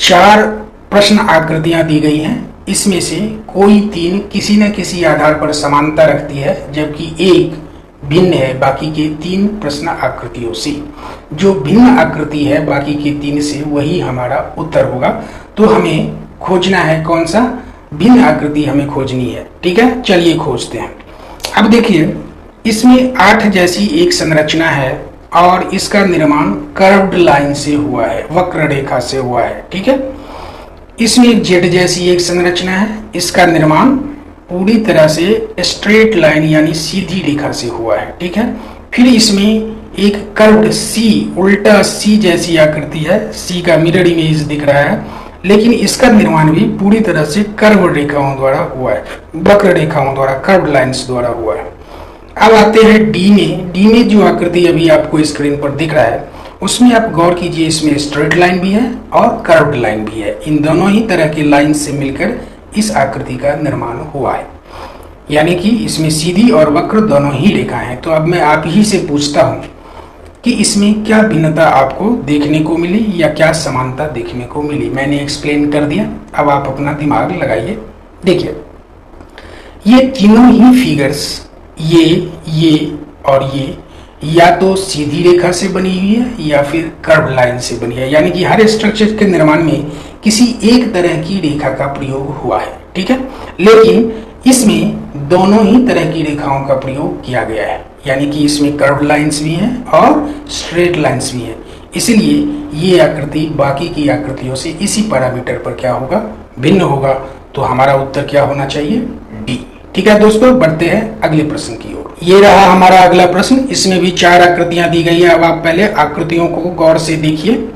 4 प्रश्न आकृतियां दी गई हैं। इसमें से कोई 3 किसी न किसी आधार पर समानता रखती है, जबकि एक भिन्न है बाकी के 3 प्रश्न आकृतियों से। जो भिन्न आकृति है बाकी के 3 से, वही हमारा उत्तर होगा। तो हमें खोजना है कौन सा भिन्न आकृति हमें खोजनी है। ठीक है, चलिए खोजते हैं। अब देखिए, इसमें 8 जैसी एक संरचना है और इसका निर्माण कर्व्ड लाइन से हुआ है, वक्र रेखा से हुआ है। ठीक है, इसमें एक जेड जैसी एक संरचना है, इसका निर्माण पूरी तरह से स्ट्रेट लाइन यानी सीधी रेखा से हुआ है। ठीक है, फिर इसमें एक कर्व्ड सी, उल्टा सी जैसी आकृति है, सी का मिरर इमेज दिख रहा है, लेकिन इसका निर्माण भी पूरी तरह से कर्व रेखाओं द्वारा हुआ है, वक्र रेखाओं द्वारा, कर्व्ड लाइंस द्वारा हुआ है। अब आते हैं डी में। डी में जो आकृति अभी आपको स्क्रीन पर दिख रहा है, उसमें आप गौर कीजिए, इसमें स्ट्रेट लाइन भी है और कर्व्ड लाइन भी है। इन दोनों ही तरह की लाइन से मिलकर इस आकृति का निर्माण हुआ है, यानी कि इसमें सीधी और वक्र दोनों ही रेखा हैं। तो अब मैं आप ही से पूछता हूं कि इसमें क्या भिन्नता आपको देखने को मिली या क्या समानता देखने को मिली। मैंने एक्सप्लेन कर दिया, अब आप अपना दिमाग लगाइए। देखिए, ये तीनों ही फिगर्स, ये और ये, या तो सीधी रेखा से बनी हुई है या फिर कर्व लाइन से बनी है, यानी कि हर स्ट्रक्चर के निर्माण में किसी एक तरह की रेखा का प्रयोग हुआ है। ठीक है, लेकिन इसमें दोनों ही तरह की रेखाओं का प्रयोग किया गया है, यानी कि इसमें कर्व लाइंस भी हैं और स्ट्रेट लाइंस भी हैं। इसलिए ये आकृति बाकी की आकृतियों से इसी पैरामीटर पर क्या होगा, भिन्न होगा। तो हमारा उत्तर क्या होना चाहिए, डी। ठीक है दोस्तों, बढ़ते हैं अगले प्रश्न की ओर। ये रहा हमारा अगला प्रश्न। इसमें भी 4 आकृतियां दी गई है। अब आप पहले आकृतियों को गौर से देखिए।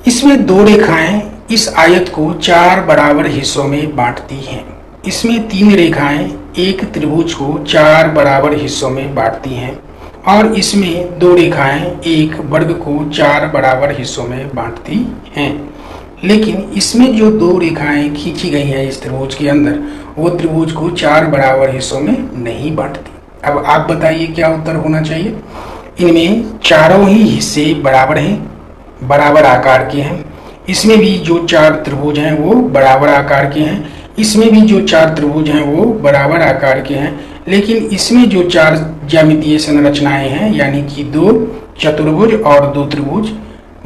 इसमें 2 रेखाएं इस आयत को 4 बराबर हिस्सों में बांटती हैं। इसमें 3 रेखाएं एक त्रिभुज को 4 बराबर हिस्सों में बांटती हैं और इसमें 2 रेखाएं एक वर्ग को 4 बराबर हिस्सों में बांटती हैं। लेकिन इसमें जो 2 रेखाएं खींची गई हैं इस त्रिभुज के अंदर, वो त्रिभुज को 4 बराबर हिस्सों में नहीं बांटती। अब आप बताइए क्या उत्तर होना चाहिए। इनमें चारों ही हिस्से बराबर हैं, बराबर आकार के हैं। इसमें भी जो 4 त्रिभुज हैं वो बराबर आकार के हैं, इसमें भी जो 4 त्रिभुज हैं वो बराबर आकार के हैं। लेकिन इसमें जो 4 ज्यामितीय संरचनाएं हैं, यानी कि 2 चतुर्भुज और 2 त्रिभुज,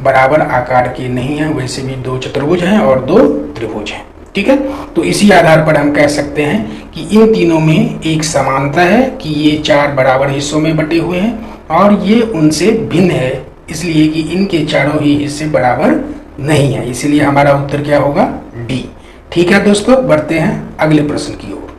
बराबर आकार के नहीं हैं। वैसे भी 2 चतुर्भुज हैं और 2 त्रिभुज हैं। ठीक है, तो इसी आधार पर हम कह सकते हैं कि इन तीनों में एक समानता है कि ये 4 बराबर हिस्सों में बटे हुए हैं और ये उनसे भिन्न है, इसलिए कि इनके चारों ही हिस्से बराबर नहीं है। इसलिए हमारा उत्तर क्या होगा, डी। ठीक है दोस्तों, बढ़ते हैं अगले प्रश्न की ओर।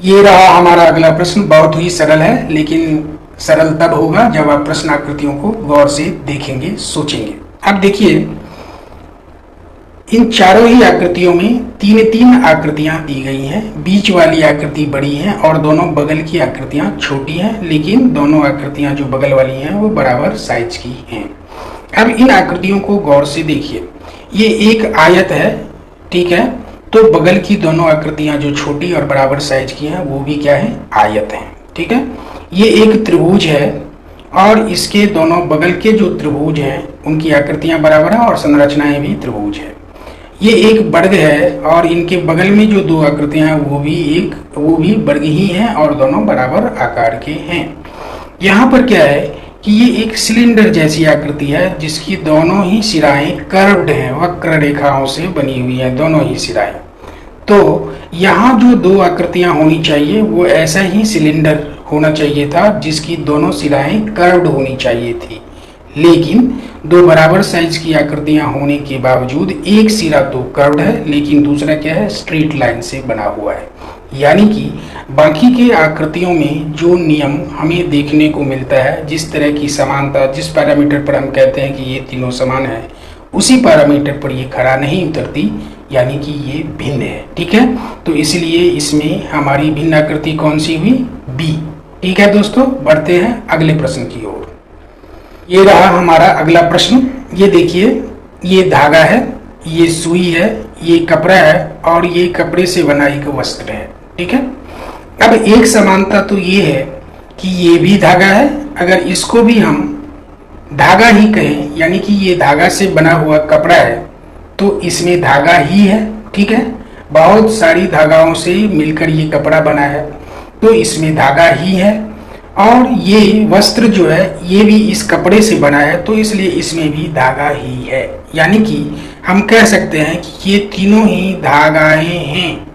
ये रहा हमारा अगला प्रश्न। बहुत ही सरल है, लेकिन सरल तब होगा जब आप प्रश्न आकृतियों को गौर से देखेंगे, सोचेंगे। अब देखिए, इन चारों ही आकृतियों में 3 आकृतियां दी गई हैं। बीच वाली आकृति बड़ी है और दोनों बगल की आकृतियां छोटी हैं, लेकिन दोनों आकृतियां जो बगल वाली हैं वो बराबर साइज की हैं। अब इन आकृतियों को गौर से देखिए। ये एक आयत है, ठीक है, तो बगल की दोनों आकृतियां जो छोटी और बराबर साइज की हैं वो भी क्या है, आयत हैं। ठीक है, ये एक त्रिभुज है और इसके दोनों बगल के जो त्रिभुज हैं उनकी आकृतियां बराबर हैं और संरचनाएं भी त्रिभुज है। ये एक वर्ग है और इनके बगल में जो 2 आकृतियां हैं वो भी वर्ग ही हैं और दोनों बराबर आकार के हैं। यहाँ पर क्या है कि ये एक सिलेंडर जैसी आकृति है जिसकी दोनों ही सिराएं कर्व्ड हैं, वक्र रेखाओं से बनी हुई हैं दोनों ही सिराएं। तो यहाँ जो 2 आकृतियां होनी चाहिए वो ऐसा ही सिलेंडर होना चाहिए था जिसकी दोनों सिराएं कर्व्ड होनी चाहिए थी, लेकिन 2 बराबर साइज की आकृतियां होने के बावजूद एक सिरा तो कर्व्ड है लेकिन दूसरा क्या है, स्ट्रेट लाइन से बना हुआ है। यानी कि बाकी के आकृतियों में जो नियम हमें देखने को मिलता है, जिस तरह की समानता, जिस पैरामीटर पर हम कहते हैं कि ये तीनों समान है, उसी पैरामीटर पर ये खरा नहीं उतरती, यानी कि ये भिन्न है। ठीक है, तो इसलिए इसमें हमारी भिन्न आकृति कौन सी हुई, बी। ठीक है दोस्तों, बढ़ते हैं अगले प्रश्न की ओर। ये रहा हमारा अगला प्रश्न। ये देखिए, ये धागा है, ये सुई है, ये कपड़ा है और ये कपड़े से बना एक वस्त्र है। ठीक है, अब एक समानता तो ये है कि ये भी धागा है, अगर इसको भी हम धागा ही कहें, यानी कि ये धागा से बना हुआ कपड़ा है, तो इसमें धागा ही है, ठीक है। बहुत सारी धागाओं से मिलकर ये कपड़ा बना है, तो इसमें धागा ही है। और ये वस्त्र जो है ये भी इस कपड़े से बना है, तो इसलिए इसमें भी धागा ही है। यानी कि हम कह सकते हैं कि ये तीनों ही धागाएं हैं,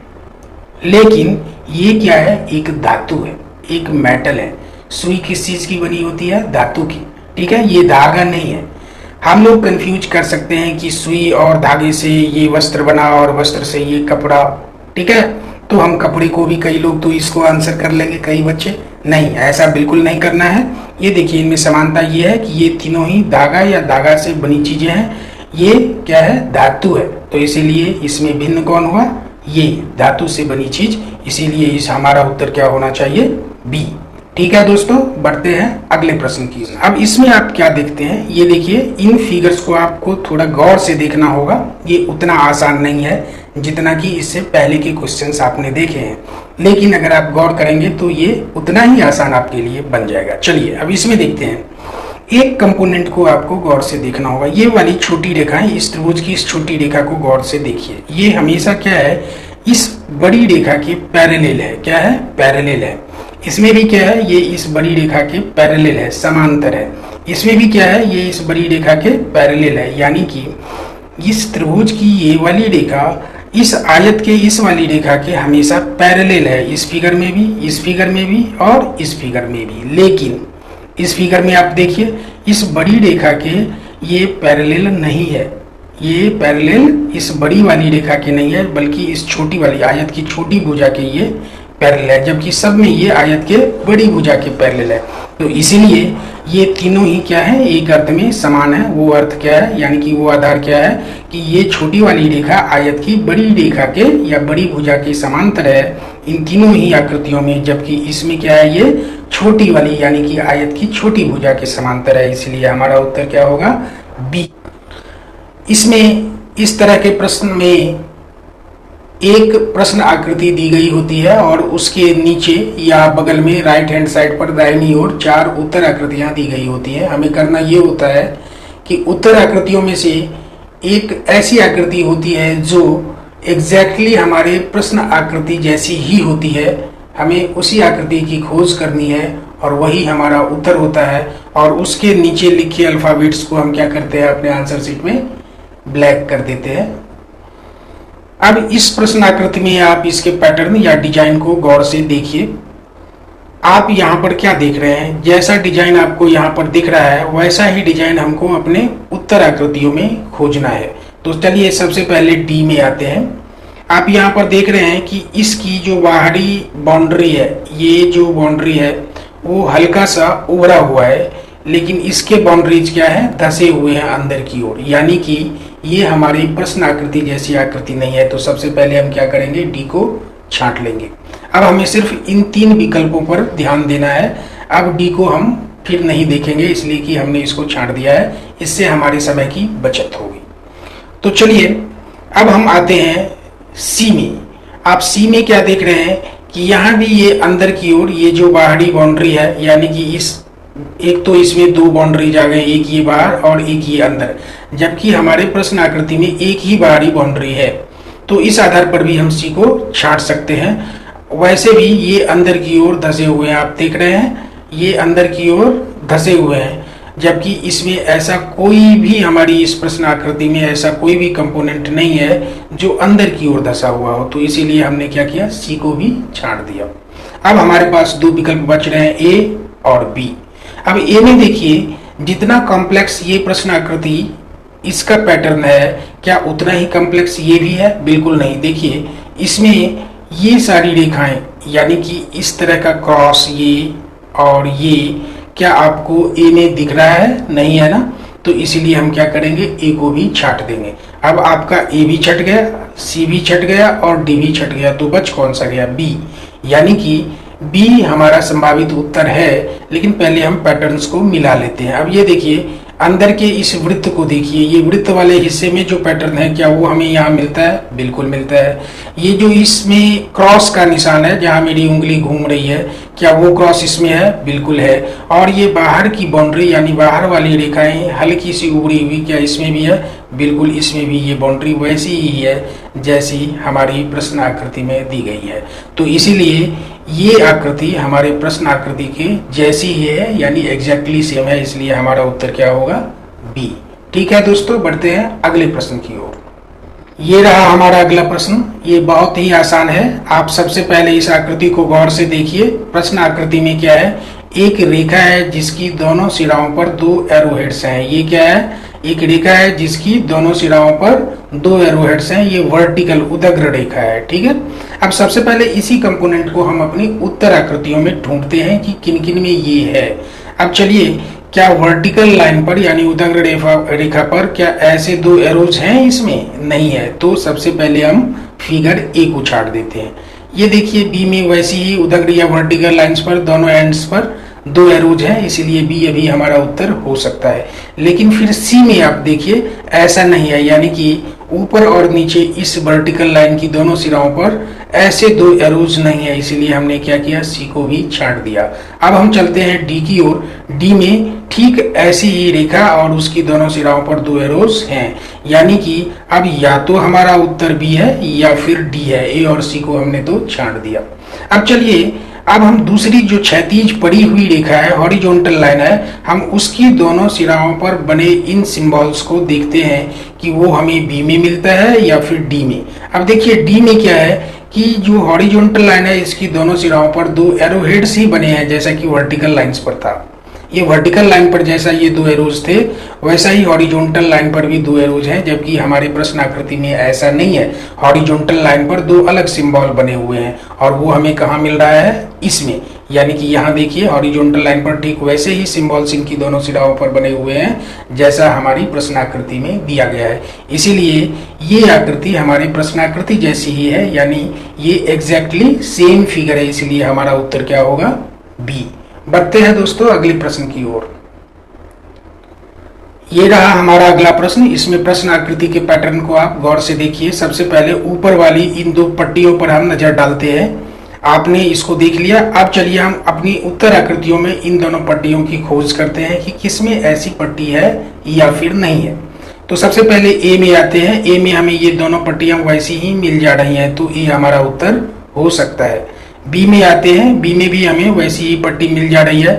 लेकिन ये क्या है, एक धातु है, एक मेटल है। सुई किस चीज की बनी होती है, धातु की, ठीक है। ये धागा नहीं है। हम लोग कंफ्यूज कर सकते हैं कि सुई और धागे से ये वस्त्र बना और वस्त्र से ये कपड़ा, ठीक है। तो हम कपड़े को भी, कई लोग तो इसको आंसर कर लेंगे, कई बच्चे नहीं, ऐसा बिल्कुल नहीं करना है। ये देखिए, इनमें समानता ये है कि ये तीनों ही धागा या धागा से बनी चीजें हैं। ये क्या है, धातु है, तो इसीलिए इसमें भिन्न कौन हुआ, ये धातु से बनी चीज, इसीलिए इस हमारा उत्तर क्या होना चाहिए, बी। ठीक है दोस्तों, बढ़ते हैं अगले प्रश्न की। अब इसमें आप क्या देखते हैं, ये देखिए, इन फिगर्स को आपको थोड़ा गौर से देखना होगा। ये उतना आसान नहीं है जितना कि इससे पहले के क्वेश्चंस आपने देखे हैं, लेकिन अगर आप गौर करेंगे तो ये उतना ही आसान आपके लिए बन जाएगा। चलिए अब इसमें देखते हैं। एक कंपोनेंट को आपको गौर से देखना होगा। ये वाली छोटी रेखा है, इस त्रिभुज की इस छोटी रेखा को गौर से देखिए। ये हमेशा क्या है, इस बड़ी रेखा के पैरेलल है। क्या है, पैरेलल है। इसमें भी क्या है, ये इस बड़ी रेखा के पैरेलल है, समांतर है। इसमें भी क्या है, ये इस बड़ी रेखा के पैरेलल है। यानी कि इस त्रिभुज की ये वाली रेखा इस आयत के इस वाली रेखा के हमेशा पैरेलल है, इस फिगर में भी, इस फिगर में भी और इस फिगर में भी। लेकिन इस फिगर में आप देखिए, इस बड़ी रेखा के ये पैरेलल नहीं है। ये पैरेलल इस बड़ी वाली रेखा के नहीं है, बल्कि इस छोटी वाली आयत की छोटी भुजा के ये पैरेलल है, जबकि सब में ये आयत के बड़ी भुजा के पैरेलल है। तो इसीलिए ये तीनों ही क्या है, एक अर्थ में समान है। वो अर्थ क्या है, यानी कि वो आधार क्या है कि ये छोटी वाली रेखा आयत की बड़ी रेखा के या बड़ी भुजा के समांतर है, इन तीनों ही आकृतियों में। जबकि इसमें क्या है, ये छोटी वाली यानी कि आयत की छोटी भुजा के समांतर है, इसलिए हमारा उत्तर क्या होगा, बी। इसमें इस तरह के प्रश्न में एक प्रश्न आकृति दी गई होती है और उसके नीचे या बगल में राइट हैंड साइड पर दाहिनी ओर 4 उत्तर आकृतियां दी गई होती है। हमें करना ये होता है कि उत्तर आकृतियों में से एक ऐसी आकृति होती है जो एग्जैक्टली हमारे प्रश्न आकृति जैसी ही होती है। हमें उसी आकृति की खोज करनी है और वही हमारा उत्तर होता है। और उसके नीचे लिखे अल्फाबेट्स को हम क्या करते हैं, अपने आंसर शीट में ब्लैक कर देते हैं। अब इस प्रश्न आकृति में आप इसके पैटर्न या डिजाइन को गौर से देखिए। आप यहाँ पर क्या देख रहे हैं, जैसा डिजाइन आपको यहाँ पर दिख रहा है वैसा ही डिजाइन हमको अपने उत्तर आकृतियों में खोजना है। तो चलिए सबसे पहले डी में आते हैं। आप यहाँ पर देख रहे हैं कि इसकी जो बाहरी बाउंड्री है, ये जो बाउंड्री है वो हल्का सा उभरा हुआ है, लेकिन इसके बाउंड्रीज क्या है, धसे हुए हैं अंदर की ओर। यानी कि ये हमारी प्रश्न आकृति जैसी आकृति नहीं है। तो सबसे पहले हम क्या करेंगे, डी को छांट लेंगे। अब हमें सिर्फ इन 3 विकल्पों पर ध्यान देना है। अब डी को हम फिर नहीं देखेंगे, इसलिए कि हमने इसको छांट दिया है, इससे हमारे समय की बचत होगी। तो चलिए अब हम आते हैं सी में। आप सी में क्या देख रहे हैं कि यहाँ भी ये अंदर की ओर ये जो बाहरी बाउंड्री है, यानी कि इस एक तो इसमें 2 बाउंड्रीज आ गए, एक ये बाहर और एक ये अंदर, जबकि हमारे प्रश्न आकृति में एक ही बाहरी बाउंड्री है। तो इस आधार पर भी हम सी को छांट सकते हैं। वैसे भी ये अंदर की ओर धसे हुए हैं, आप देख रहे हैं ये अंदर की ओर धसे हुए हैं, जबकि इसमें ऐसा कोई भी, हमारी इस प्रश्न आकृति में ऐसा कोई भी कंपोनेंट नहीं है जो अंदर की ओर धसा हुआ हो। तो इसीलिए हमने क्या किया, सी को भी छांट दिया। अब हमारे पास 2 विकल्प बच रहे हैं, ए और बी। अब ए में देखिए, जितना कॉम्प्लेक्स ये प्रश्न आकृति इसका पैटर्न है, क्या उतना ही कॉम्प्लेक्स ये भी है? बिल्कुल नहीं। देखिए इसमें ये सारी रेखाएं, यानी कि इस तरह का क्रॉस, ये और ये, क्या आपको ए में दिख रहा है? नहीं है ना। तो इसीलिए हम क्या करेंगे, ए को भी छांट देंगे। अब आपका ए भी छट गया, सी भी छट गया और डी भी छट गया, तो बच कौन सा गया, बी। यानी कि बी हमारा संभावित उत्तर है। लेकिन पहले हम पैटर्न्स को मिला लेते हैं। अब ये देखिए, अंदर के इस वृत्त को देखिए, ये वृत्त वाले हिस्से में जो पैटर्न है क्या वो हमें यहाँ मिलता है? बिल्कुल मिलता है। ये जो इसमें क्रॉस का निशान है जहाँ मेरी उंगली घूम रही है, क्या वो क्रॉस इसमें है? बिल्कुल है। और ये बाहर की बाउंड्री यानी बाहर वाली रेखाएं हल्की सी उभरी हुई, क्या इसमें भी है? बिल्कुल इसमें भी ये बाउंड्री वैसी ही है जैसी हमारी प्रश्न आकृति में दी गई है। तो इसीलिए ये आकृति हमारे प्रश्न आकृति के जैसी ही है, यानी एग्जैक्टली सेम है, इसलिए हमारा उत्तर क्या होगा? बी। ठीक है दोस्तों, बढ़ते हैं अगले प्रश्न की ओर। ये रहा हमारा अगला प्रश्न। ये बहुत ही आसान है। आप सबसे पहले इस आकृति को गौर से देखिए। प्रश्न आकृति में क्या है? एक रेखा है जिसकी दोनों सिराओं पर 2 एरोहेड्स हैं। ये क्या है? एक रेखा है जिसकी दोनों सिराओं पर 2 एरोहेड्स हैं। ये वर्टिकल उदग्र रेखा है। ठीक है, अब सबसे पहले इसी कंपोनेंट को हम अपनी उत्तर आकृतियों में ढूंढते हैं कि किन किन में ये है। अब चलिए, क्या वर्टिकल लाइन पर यानी उदग्र रेखा पर क्या ऐसे 2 एरोज हैं? इसमें नहीं है। तो सबसे पहले हम फिगर ए को छाट देते हैं। ये देखिए, बी में वैसी ही उदग्र या वर्टिकल लाइंस पर दोनों एंड्स पर 2 एरोज हैं, इसीलिए बी अभी हमारा उत्तर हो सकता है। लेकिन फिर सी में आप देखिए ऐसा नहीं है, यानी कि ऊपर और नीचे इस वर्टिकल लाइन की दोनों सिराओं पर ऐसे 2 एरोज नहीं है, इसीलिए हमने क्या किया? सी को भी छाट दिया। अब हम चलते हैं डी की ओर। डी में ठीक ऐसी ही रेखा और उसकी दोनों सिराओं पर 2 एरोज हैं, यानी कि अब या तो हमारा उत्तर बी है या फिर डी है। ए और सी को हमने तो छाट दिया। अब चलिए, अब हम दूसरी जो क्षैतिज पड़ी हुई रेखा है, हॉरिजॉन्टल लाइन है, हम उसकी दोनों सिराओं पर बने इन सिंबल्स को देखते हैं कि वो हमें बी में मिलता है या फिर डी में। अब देखिए, डी में क्या है कि जो हॉरिजॉन्टल लाइन है इसकी दोनों सिराओं पर 2 एरोहेड्स ही बने हैं, जैसा कि वर्टिकल लाइंस पर था। ये वर्टिकल लाइन पर जैसा ये 2 एरोज थे, वैसा ही हॉरिजॉन्टल लाइन पर भी 2 एरोज हैं, जबकि हमारे प्रश्न आकृति में ऐसा नहीं है। हॉरिजॉन्टल लाइन पर 2 अलग सिंबल बने हुए हैं और वो हमें कहाँ मिल रहा है? इसमें। यानी कि यहाँ देखिए, हॉरिजॉन्टल लाइन पर ठीक वैसे ही सिंबल्स इनकी दोनों सिराओं पर बने हुए हैं जैसा हमारी प्रश्न आकृति में दिया गया है। इसीलिए ये आकृति हमारी प्रश्न आकृति जैसी ही है, यानी ये एग्जैक्टली सेम फिगर है, इसलिए हमारा उत्तर क्या होगा? बी। बढ़ते हैं दोस्तों अगले प्रश्न की ओर। ये रहा हमारा अगला प्रश्न। इसमें प्रश्न आकृति के पैटर्न को आप गौर से देखिए। सबसे पहले ऊपर वाली इन 2 पट्टियों पर हम नजर डालते हैं। आपने इसको देख लिया। अब चलिए हम अपनी उत्तर आकृतियों में इन दोनों पट्टियों की खोज करते हैं कि किसमें ऐसी पट्टी है या फिर नहीं है। तो सबसे पहले ए में आते हैं। ए में हमें ये दोनों पट्टियां वैसी ही मिल जा रही हैं, तो ए हमारा उत्तर हो सकता है। बी में आते हैं। बी में भी हमें वैसी ही पट्टी मिल जा रही है,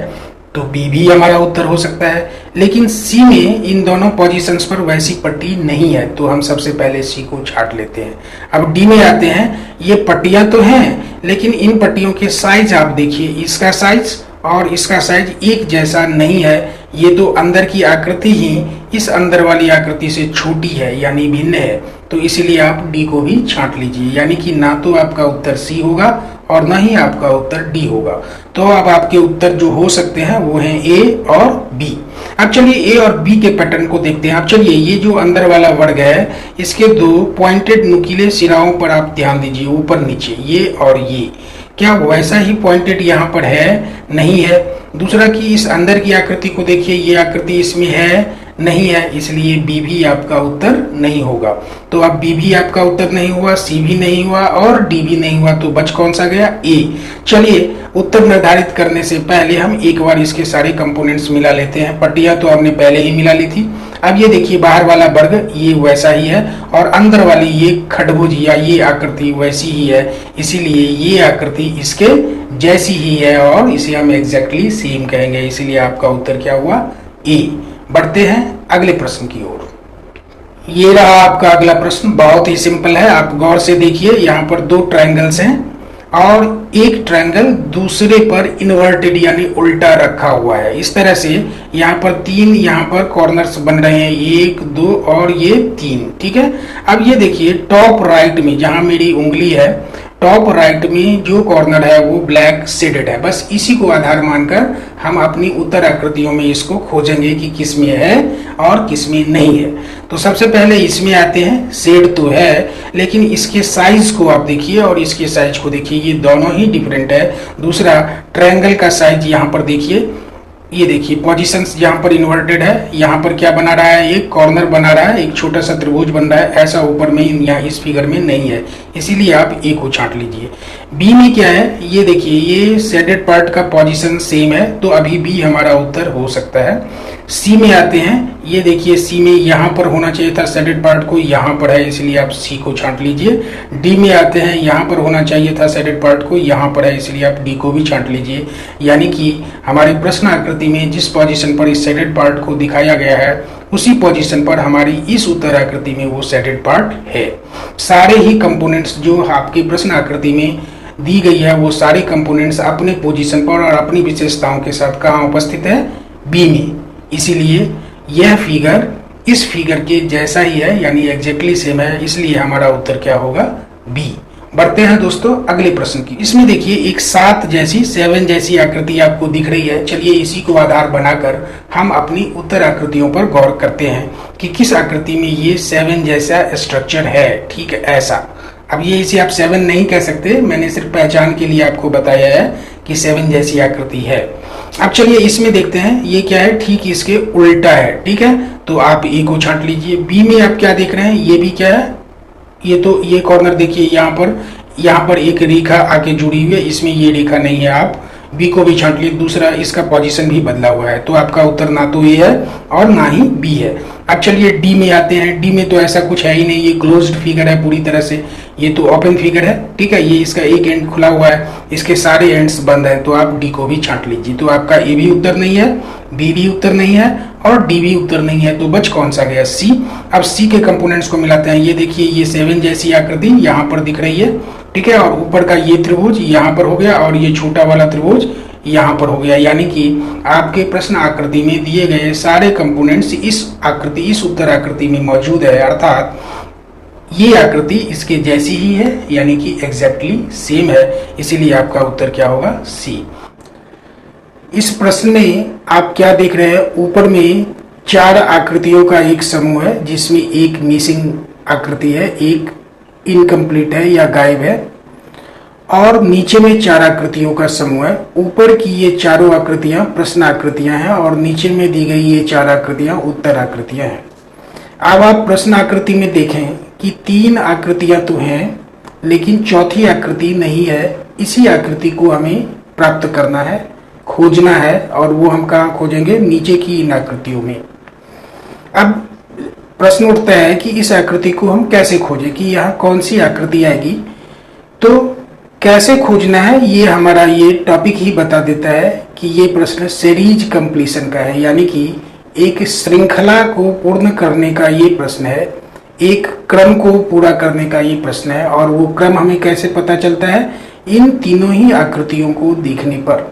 तो बी भी हमारा उत्तर हो सकता है। लेकिन सी में इन दोनों पोजीशंस पर वैसी पट्टी नहीं है, तो हम सबसे पहले सी को छाट लेते हैं। अब डी में आते हैं। ये पट्टियां तो हैं, लेकिन इन पट्टियों के साइज आप देखिए, इसका साइज और इसका साइज एक जैसा नहीं है। ये तो अंदर की आकृति ही इस अंदर वाली आकृति से छोटी है, यानी भिन्न है, तो इसीलिए आप डी को भी छांट लीजिए। यानी कि ना तो आपका उत्तर सी होगा और ना ही आपका उत्तर डी होगा। तो अब आपके उत्तर जो हो सकते हैं वो हैं ए और बी। अब चलिए ए और बी के पैटर्न को देखते हैं। अब चलिए, ये जो अंदर वाला वर्ग है, इसके 2 पॉइंटेड नुकीले सिराओं पर आप ध्यान दीजिए, ऊपर नीचे, ये और ये। क्या वैसा ही पॉइंटेड यहाँ पर है? नहीं है। दूसरा कि इस अंदर की आकृति को देखिए, ये आकृति इसमें है? नहीं है, इसलिए बी भी आपका उत्तर नहीं होगा। तो अब बी भी आपका उत्तर नहीं हुआ, सी भी नहीं हुआ और डी भी नहीं हुआ, तो बच कौन सा गया? ए। चलिए, उत्तर निर्धारित करने से पहले हम एक बार इसके सारे कंपोनेंट्स मिला लेते हैं। पट्टियां तो हमने पहले ही मिला ली थी। अब ये देखिए, बाहर वाला वर्ग ये वैसा ही है और अंदर वाली ये खडभुज या ये आकृति वैसी ही है, इसीलिए ये आकृति इसके जैसी ही है और इसे हम एग्जैक्टली सेम कहेंगे, इसीलिए आपका उत्तर क्या हुआ? ए। बढ़ते हैं अगले प्रश्न की ओर। ये रहा आपका अगला प्रश्न। बहुत ही सिंपल है, आप गौर से देखिए। यहाँ पर 2 ट्रायंगल्स हैं और एक ट्रायंगल दूसरे पर इन्वर्टेड यानी उल्टा रखा हुआ है। इस तरह से यहाँ पर 3 यहाँ पर कॉर्नर्स बन रहे हैं, 1 2 और ये 3। ठीक है, अब ये देखिए, टॉप राइट में जहाँ मेरी उंगली है, टॉप राइट में जो कॉर्नर है वो ब्लैक शेडेड है। बस इसी को आधार मानकर हम अपनी उत्तर आकृतियों में इसको खोजेंगे कि किस में है और किस में नहीं है। तो सबसे पहले इसमें आते हैं। शेड तो है, लेकिन इसके साइज को आप देखिए और इसके साइज को देखिए, ये दोनों ही डिफरेंट है। दूसरा, ट्रायंगल का साइज यहाँ पर देखिए, ये देखिए पोजीशंस यहाँ पर इन्वर्टेड है, यहाँ पर क्या बना रहा है, एक कॉर्नर बना रहा है, एक छोटा सा त्रिभुज बन रहा है, ऐसा ऊपर में यहाँ इस फिगर में नहीं है, इसीलिए आप ए को छांट लीजिए। बी में क्या है, ये देखिए ये शेडेड पार्ट का पोजीशन सेम है, तो अभी बी हमारा उत्तर हो सकता है। सी में आते हैं, ये देखिए सी में यहाँ पर होना चाहिए था शेडेड पार्ट को, यहाँ पर है, इसलिए आप सी को छांट लीजिए। डी में आते हैं, यहाँ पर होना चाहिए था शेडेड पार्ट को, यहाँ पर है, इसलिए आप डी को भी छांट लीजिए। यानी कि हमारी प्रश्न आकृति में जिस पोजीशन पर इस शेडेड पार्ट को दिखाया गया है उसी पोजीशन पर हमारी इस उत्तर आकृति में वो शेडेड पार्ट है। सारे ही कंपोनेंट्स जो आपकी प्रश्न आकृति में दी गई है वो सारे कंपोनेंट्स अपने पोजीशन पर और अपनी विशेषताओं के साथ कहाँ उपस्थित है, बी में। इसीलिए यह फिगर इस फिगर के जैसा ही है, यानी एग्जैक्टली सेम है, इसलिए हमारा उत्तर क्या होगा, बी। बढ़ते हैं दोस्तों अगले प्रश्न की। इसमें देखिए एक 7 जैसी आकृति आपको दिख रही है। चलिए इसी को आधार बनाकर हम अपनी उत्तर आकृतियों पर गौर करते हैं कि किस आकृति में ये 7 जैसा स्ट्रक्चर है। ठीक है, ऐसा। अब ये इसे आप 7 नहीं कह सकते, मैंने सिर्फ पहचान के लिए आपको बताया है कि 7 जैसी आकृति है। अब चलिए इसमें देखते हैं ये क्या है, ठीक इसके उल्टा है। ठीक है, तो आप ए को छांट लीजिए। बी में आप क्या देख रहे हैं, ये भी क्या है, ये कॉर्नर देखिए, यहाँ पर एक रेखा आके जुड़ी हुई है, इसमें ये रेखा नहीं है, आप बी को भी छांट लीजिए। दूसरा इसका पोजीशन भी बदला हुआ है, तो आपका उत्तर ना तो ए है और ना ही बी है। अब चलिए डी में आते हैं। डी में तो ऐसा कुछ है ही नहीं, ये क्लोज्ड फिगर है पूरी तरह से, ये तो ओपन फिगर है। ठीक है, ये इसका एक एंड खुला हुआ है, इसके सारे एंड्स बंद हैं, तो आप डी को भी छांट लीजिए। तो आपका ए भी उत्तर नहीं है, बी भी उत्तर नहीं है और डी भी उत्तर नहीं है, तो बच कौन सा गया, सी। अब सी के कंपोनेंट्स को मिलाते हैं। ये देखिए ये 7 जैसी आकृति यहाँ पर दिख रही है। ठीक है, और ऊपर का ये त्रिभुज यहाँ पर हो गया और ये छोटा वाला त्रिभुज यहाँ पर हो गया। यानी कि आपके प्रश्न आकृति में दिए गए सारे कंपोनेंट्स इस उत्तर आकृति में मौजूद है, अर्थात ये आकृति इसके जैसी ही है, यानी कि एग्जैक्टली सेम है, इसीलिए आपका उत्तर क्या होगा, सी। इस प्रश्न में आप क्या देख रहे हैं, ऊपर में 4 आकृतियों का एक समूह है, जिसमें एक मिसिंग आकृति है, एक इनकम्प्लीट है या गायब है, और नीचे में 4 आकृतियों का समूह है। ऊपर की ये चारों आकृतियां प्रश्न आकृतियां हैं और नीचे में दी गई ये 4 आकृतियां उत्तर आकृतियां हैं। अब आप प्रश्न आकृति में देखें कि 3 आकृतियां तो हैं, लेकिन चौथी आकृति नहीं है। इसी आकृति को हमें प्राप्त करना है, खोजना है, और वो हम कहाँ खोजेंगे, नीचे की इन आकृतियों में। अब प्रश्न उठता है कि इस आकृति को हम कैसे खोजें, कि यहाँ कौन सी आकृति आएगी। तो कैसे खोजना है ये हमारा ये टॉपिक ही बता देता है कि ये प्रश्न सीरीज कंप्लीशन का है, यानी कि एक श्रृंखला को पूर्ण करने का ये प्रश्न है, एक क्रम को पूरा करने का ये प्रश्न है। और वो क्रम हमें कैसे पता चलता है, इन तीनों ही आकृतियों को देखने पर।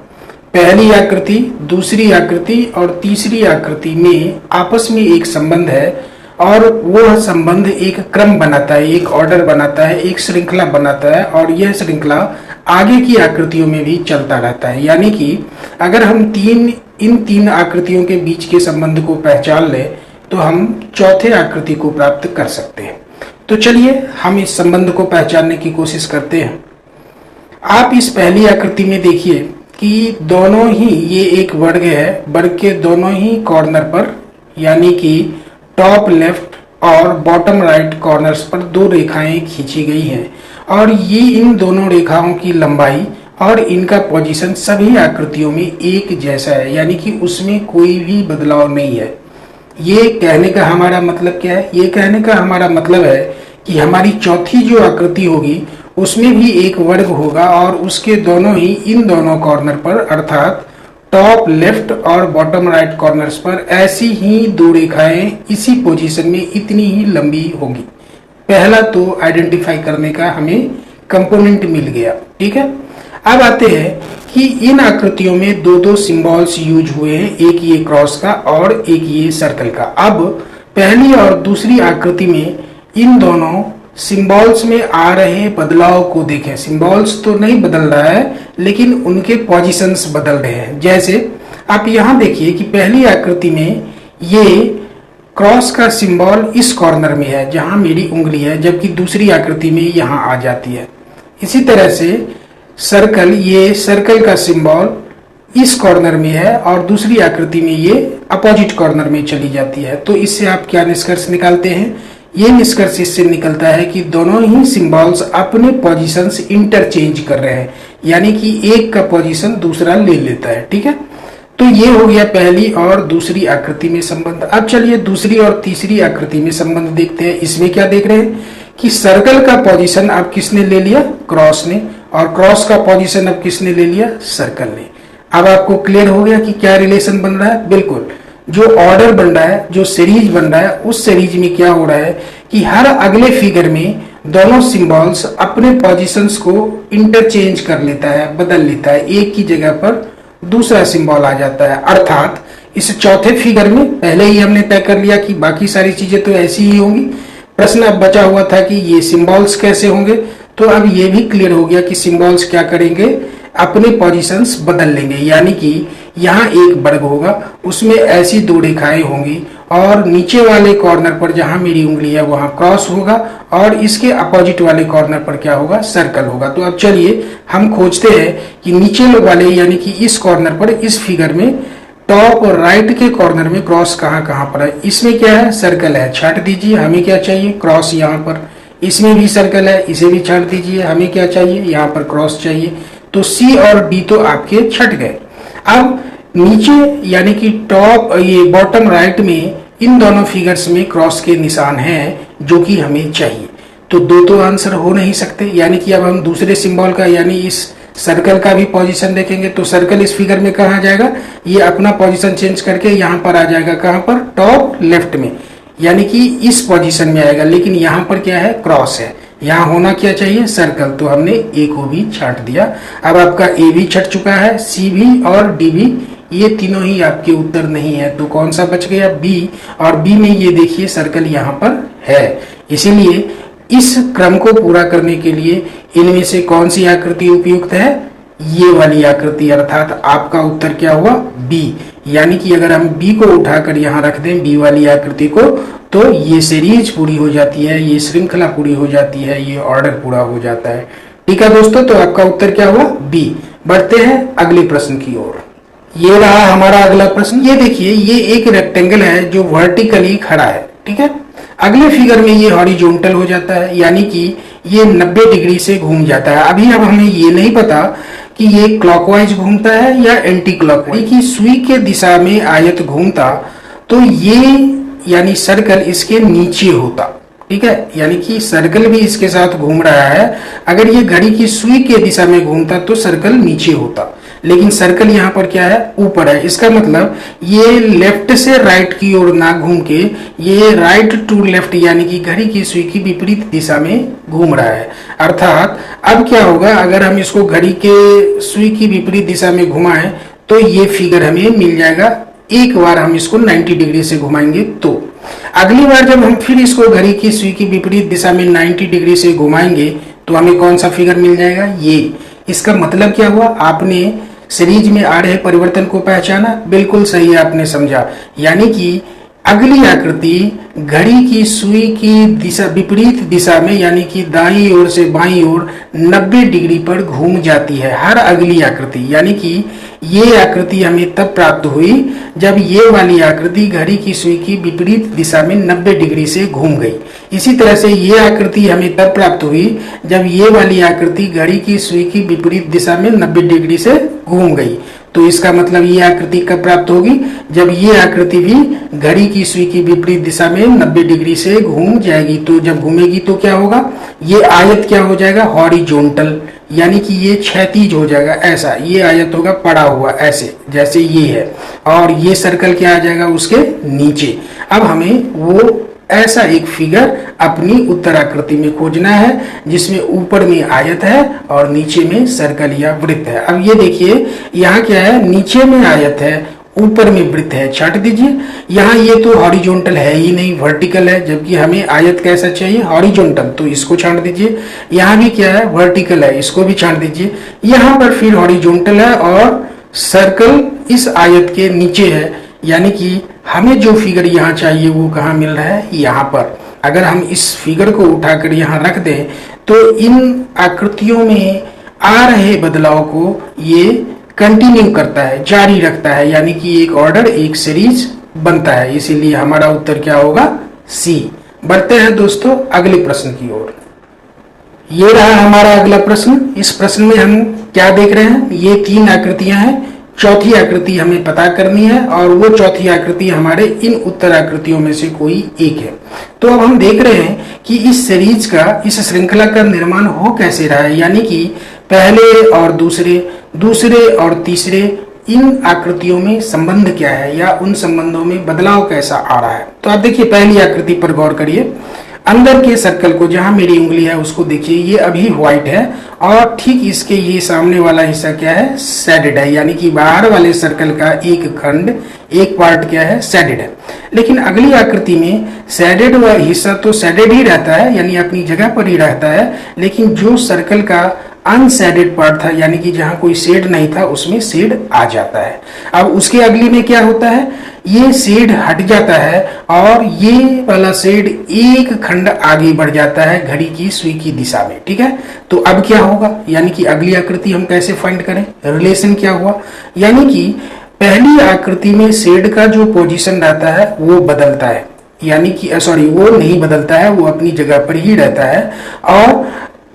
पहली आकृति, दूसरी आकृति और तीसरी आकृति में आपस में एक संबंध है, और वह संबंध एक क्रम बनाता है, एक ऑर्डर बनाता है, एक श्रृंखला बनाता है, और यह श्रृंखला आगे की आकृतियों में भी चलता रहता है। यानी कि अगर हम इन तीन आकृतियों के बीच के संबंध को पहचान ले तो हम चौथे आकृति को प्राप्त कर सकते हैं। तो चलिए हम इस संबंध को पहचानने की कोशिश करते हैं। आप इस पहली आकृति में देखिए कि दोनों ही, ये एक वर्ग है, वर्ग के दोनों ही कॉर्नर पर, यानी कि टॉप लेफ्ट और बॉटम राइट कॉर्नर्स पर 2 रेखाएं खींची गई हैं, और ये इन दोनों रेखाओं की लंबाई और इनका पोजीशन सभी आकृतियों में एक जैसा है, यानी कि उसमें कोई भी बदलाव नहीं है। ये कहने का हमारा मतलब क्या है, ये कहने का हमारा मतलब है कि हमारी चौथी जो आकृति होगी उसमें भी एक वर्ग होगा, और उसके दोनों ही इन दोनों कॉर्नर पर, अर्थात टॉप लेफ्ट और बॉटम राइट कॉर्नर्स पर ऐसी ही 2 रेखाएं इसी पोजीशन में इतनी ही लंबी होगी। पहला तो आइडेंटिफाई करने का हमें कंपोनेंट मिल गया। ठीक है, अब आते हैं कि इन आकृतियों में 2-2 सिंबल्स यूज हुए हैं, एक ये क्रॉस का और एक ये सर्कल का। अब पहली और दूसरी आकृति में इन दोनों सिंबल्स में आ रहे बदलाव को देखें। सिंबल्स तो नहीं बदल रहा है, लेकिन उनके पोजीशंस बदल रहे हैं। जैसे आप यहाँ देखिए कि पहली आकृति में ये क्रॉस का सिंबल इस कॉर्नर में है जहां मेरी उंगली है, जबकि दूसरी आकृति में यहां आ जाती है। इसी तरह से सर्कल, ये सर्कल का सिंबल इस कॉर्नर में है और दूसरी आकृति में ये अपोजिट कॉर्नर में चली जाती है। तो इससे आप क्या निष्कर्ष निकालते हैं? ये निष्कर्ष इससे निकलता है कि दोनों ही सिंबल्स अपने पोजीशंस इंटरचेंज कर रहे हैं, यानी कि एक का पोजीशन दूसरा ले लेता है। ठीक है, तो ये हो गया पहली और दूसरी आकृति में संबंध। अब चलिए दूसरी और तीसरी आकृति में संबंध देखते हैं। इसमें क्या देख रहे हैं कि सर्कल का पोजीशन अब किसने ले लिया? क्रॉस ने। और क्रॉस का पोजीशन अब किसने ले लिया? सर्कल ने। अब आपको क्लियर हो गया कि क्या रिलेशन बन रहा है? बिल्कुल, जो ऑर्डर बन रहा है, जो सीरीज बन रहा है, उस सीरीज में क्या हो रहा है कि हर अगले फिगर में दोनों सिंबल्स अपने पोजीशंस को इंटरचेंज कर लेता है, बदल लेता है, एक की जगह पर दूसरा सिंबल आ जाता है। अर्थात इस चौथे फिगर में पहले ही हमने तय कर लिया कि बाकी सारी चीजें तो ऐसी ही होंगी। प्रश्न अब बचा हुआ था कि ये सिंबल्स कैसे होंगे, तो अब ये भी क्लियर हो गया कि सिंबल्स क्या करेंगे? अपने पोजीशंस बदल लेंगे। यानी कि यहाँ एक वर्ग होगा, उसमें ऐसी दो रेखाएं होंगी और नीचे वाले कॉर्नर पर जहां मेरी उंगली है वहां क्रॉस होगा और इसके अपोजिट वाले कॉर्नर पर क्या होगा? सर्कल होगा। तो अब चलिए हम खोजते हैं कि नीचे वाले यानी कि इस कॉर्नर पर, इस फिगर में टॉप और राइट के कॉर्नर में क्रॉस कहाँ पर है? इसमें क्या है? सर्कल है, छांट दीजिए। हमें क्या चाहिए? क्रॉस यहाँ पर। इसमें भी सर्कल है, इसे भी छांट दीजिए। हमें क्या चाहिए? यहाँ पर क्रॉस चाहिए। तो सी और डी तो आपके छट गए। अब नीचे यानी कि टॉप, ये बॉटम राइट में इन दोनों फिगर्स में क्रॉस के निशान हैं जो कि हमें चाहिए। तो दो तो आंसर हो नहीं सकते, यानी कि अब हम दूसरे सिंबल का यानी इस सर्कल का भी पोजीशन देखेंगे। तो सर्कल इस फिगर में कहाँ जाएगा? ये अपना पोजीशन चेंज करके यहाँ पर आ जाएगा। कहाँ पर? टॉप लेफ्ट में, यानी कि इस पोजीशन में आएगा। लेकिन यहाँ पर क्या है? क्रॉस है। यहाँ होना क्या चाहिए? सर्कल। तो हमने ए को भी छांट दिया। अब आपका ए भी छट चुका है, सी भी और डी भी, ये तीनों ही आपके उत्तर नहीं है। तो कौन सा बच गया? बी। और बी में ये देखिए सर्कल यहाँ पर है। इसीलिए इस क्रम को पूरा करने के लिए इनमें से कौन सी आकृति उपयुक्त है? ये वाली आकृति। अर्थात आपका उत्तर क्या हुआ? बी। यानी कि अगर हम बी को उठाकर यहाँ रख दें, बी वाली आकृति को, तो ये सीरीज पूरी हो जाती है, ये श्रृंखला पूरी हो जाती है, ये ऑर्डर पूरा हो जाता है। ठीक है दोस्तों, तो आपका उत्तर क्या हुआ? बी। बढ़ते हैं अगले प्रश्न की ओर। ये रहा हमारा अगला प्रश्न। ये देखिए, ये एक रेक्टेंगल है जो वर्टिकली खड़ा है। ठीक है, अगले फिगर में ये हॉरिजॉन्टल हो जाता है, यानी कि ये 90 डिग्री से घूम जाता है। अभी अब हमें ये नहीं पता कि ये क्लॉकवाइज घूमता है या एंटी क्लॉकवाइज। कि सुई के दिशा में आयत घूमता तो ये यानी सर्कल इसके नीचे होता। ठीक है, यानी कि सर्कल भी इसके साथ घूम रहा है। अगर ये घड़ी की सुई के दिशा में घूमता तो सर्कल नीचे होता, लेकिन सर्कल यहाँ पर क्या है? ऊपर है। इसका मतलब ये लेफ्ट से राइट की ओर ना घूम के ये राइट टू लेफ्ट यानी कि घड़ी की सुई की विपरीत दिशा में घूम रहा है। अर्थात अब क्या होगा? अगर हम इसको घड़ी के सुई की विपरीत दिशा में घुमाएं तो ये फिगर हमें मिल जाएगा। एक बार हम इसको 90 डिग्री से घुमाएंगे तो अगली बार जब हम फिर इसको घड़ी की सुई की विपरीत दिशा में 90 डिग्री से घुमाएंगे तो हमें कौन सा फिगर मिल जाएगा? ये। इसका मतलब क्या हुआ? आपने सीरीज में आ रहे परिवर्तन को पहचाना। बिल्कुल सही आपने समझा। यानी कि अगली आकृति घड़ी की सुई की दिशा विपरीत दिशा में यानी कि दाईं ओर से बाईं ओर 90 डिग्री पर घूम जाती है हर अगली आकृति। यानी कि ये आकृति हमें तब प्राप्त हुई जब ये वाली आकृति घड़ी की सुई की विपरीत दिशा में 90 डिग्री से घूम गई। इसी तरह से ये आकृति हमें तब प्राप्त हुई जब ये वाली आकृति घड़ी की सुई की विपरीत दिशा में 90 डिग्री से घूम गई। तो इसका मतलब ये आकृति कब प्राप्त होगी? जब ये आकृति भी घड़ी की सुई की विपरीत दिशा में 90 डिग्री से घूम जाएगी। तो जब घूमेगी तो क्या होगा? ये आयत क्या हो जाएगा? हॉरिजॉन्टल, यानी कि ये क्षैतिज हो जाएगा। ऐसा ये आयत होगा पड़ा हुआ ऐसे, जैसे ये है। और ये सर्कल क्या आ जाएगा? उसके नीचे। अब हमें वो ऐसा एक फिगर अपनी उत्तराकृति में खोजना है जिसमें ऊपर में आयत है और नीचे में सर्कल या वृत्त है। अब ये देखिए, यहाँ क्या है? नीचे में आयत है, ऊपर में वृत्त है। छांट दीजिए। यहाँ ये तो हॉरिजॉन्टल है ही नहीं, वर्टिकल है, जबकि हमें आयत कैसा चाहिए? हॉरिजॉन्टल। तो इसको छांट दीजिए। यहाँ भी क्या है? वर्टिकल है, इसको भी छांट दीजिए। यहाँ पर फिर हॉरिजॉन्टल है और सर्कल इस आयत के नीचे है। यानी कि हमें जो फिगर यहाँ चाहिए वो कहाँ मिल रहा है? यहाँ पर। अगर हम इस फिगर को उठाकर यहाँ रख दें तो इन आकृतियों में आ रहे बदलाव को ये कंटिन्यू करता है, जारी रखता है, यानी कि एक ऑर्डर, एक सीरीज बनता है। इसीलिए हमारा उत्तर क्या होगा? सी। बढ़ते हैं दोस्तों अगले प्रश्न की ओर। ये रहा हमारा अगला प्रश्न। इस प्रश्न में हम क्या देख रहे हैं? ये 3 आकृतियां हैं, चौथी आकृति हमें पता करनी है और वो चौथी आकृति हमारे इन उत्तर आकृतियों में से कोई एक है। तो अब हम देख रहे हैं कि इस सीरीज का, इस श्रृंखला का निर्माण हो कैसे रहा है, यानी कि पहले और दूसरे, दूसरे और तीसरे, इन आकृतियों में संबंध क्या है या उन संबंधों में बदलाव कैसा आ रहा है। तो आप देखिए पहली आकृति पर गौर करिए। अंदर के सर्कल को, जहां मेरी उंगली है उसको देखिए, ये अभी व्हाइट है और ठीक इसके ये सामने वाला हिस्सा क्या है? शेडेड है, यानी कि बाहर वाले सर्कल का एक खंड, एक पार्ट क्या है? शेडेड है। लेकिन अगली आकृति में शेडेड वाला हिस्सा तो शेडेड ही रहता है, यानी अपनी जगह पर ही रहता है, लेकिन जो सर्कल का अनशेडेड पार्ट था, यानी कि जहां कोई शेड नहीं था, उसमें शेड आ जाता है। अब उसके अगली में क्या होता है? ये शेड हट जाता है और ये वाला शेड एक खंड आगे बढ़ जाता है घड़ी की सुई की दिशा में। ठीक है, तो अब क्या होगा? यानी कि अगली आकृति हम कैसे फाइंड करें? रिलेशन क्या हुआ? यानी कि पहली आकृति में शेड का जो पोजीशन रहता है वो बदलता है, यानी कि वो नहीं बदलता है, वो अपनी जगह पर ही रहता है। और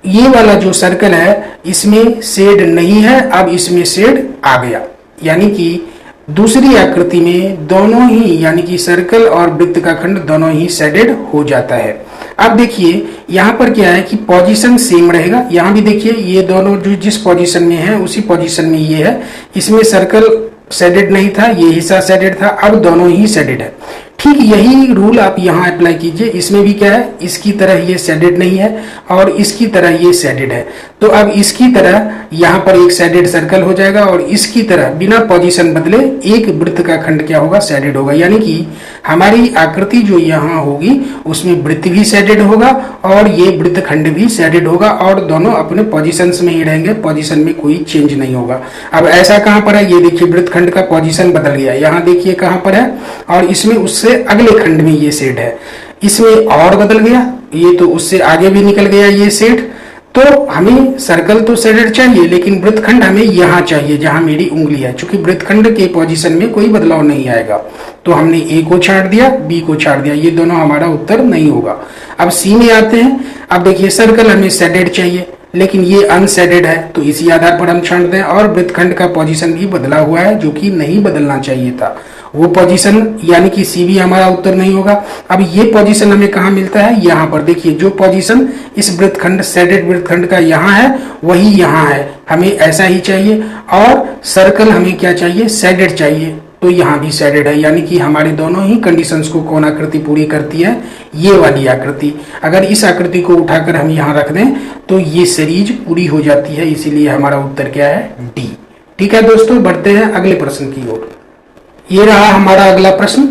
ये वाला जो सर्कल है इसमें शेड नहीं है, अब इसमें शेड आ गया, यानी कि दूसरी आकृति में दोनों ही, यानी कि सर्कल और वृत्त का खंड दोनों ही शेडेड हो जाता है। अब देखिए यहाँ पर क्या है कि पोजीशन सेम रहेगा। यहाँ भी देखिए ये दोनों जो जिस पोजीशन में है उसी पोजीशन में ये है। इसमें सर्कल शेडेड नहीं था, ये हिस्सा शेडेड था, अब दोनों ही शेडेड है। ठीक यही रूल आप यहाँ अप्लाई कीजिए। इसमें भी क्या है, इसकी तरह ये शेडेड नहीं है और इसकी तरह ये शेडेड है। तो अब इसकी तरह यहाँ पर एक शेडेड सर्कल हो जाएगा और इसकी तरह बिना पोजीशन बदले एक वृत्त का खंड क्या होगा? शेडेड होगा। यानी कि हमारी आकृति जो यहाँ होगी उसमें वृत्त भी शेडेड होगा और ये वृत्त खंड भी शेडेड होगा और दोनों अपने पोजीशंस में ही रहेंगे, पोजीशन में कोई चेंज नहीं होगा। अब ऐसा कहाँ पर है? ये देखिए वृत्त खंड का पोजीशन बदल गया, यहाँ देखिए कहाँ पर है, और इसमें उससे अगले खंड में ये शेड है, इसमें और बदल गया, ये तो उससे आगे भी निकल गया ये शेड। तो हमें सर्कल तो शेडेड चाहिए, लेकिन वृत्तखंड हमें यहाँ चाहिए जहां मेरी उंगली है। चूंकि वृत्तखंड के पोजीशन में कोई बदलाव नहीं आएगा, तो हमने ए को छाड़ दिया, बी को छाड़ दिया, ये दोनों हमारा उत्तर नहीं होगा। अब सी में आते हैं। अब देखिए सर्कल हमें शेडेड चाहिए, लेकिन ये अनशेडेड है, तो इसी आधार पर हम छांट दें। और वृत्तखंड का पोजीशन भी बदला हुआ है, जो कि नहीं बदलना चाहिए था वो पोजीशन, यानी कि सी भी हमारा उत्तर नहीं होगा। अब ये पोजीशन हमें कहाँ मिलता है? यहाँ पर देखिए जो पोजीशन इस वृत्तखंड, शेडेड वृत्तखंड का यहाँ है वही यहाँ है, हमें ऐसा ही चाहिए। और सर्कल हमें क्या चाहिए? शेडेड चाहिए, तो यहाँ भी शेडेड है, यानी कि हमारे दोनों ही कंडीशंस को कौन आकृति पूरी करती है? ये वाली आकृति। अगर इस आकृति को उठाकर हम यहाँ रख दें तो ये सीरीज पूरी हो जाती है, इसीलिए हमारा उत्तर क्या है? डी। ठीक है दोस्तों, बढ़ते हैं अगले प्रश्न की ओर। ये रहा हमारा अगला प्रश्न।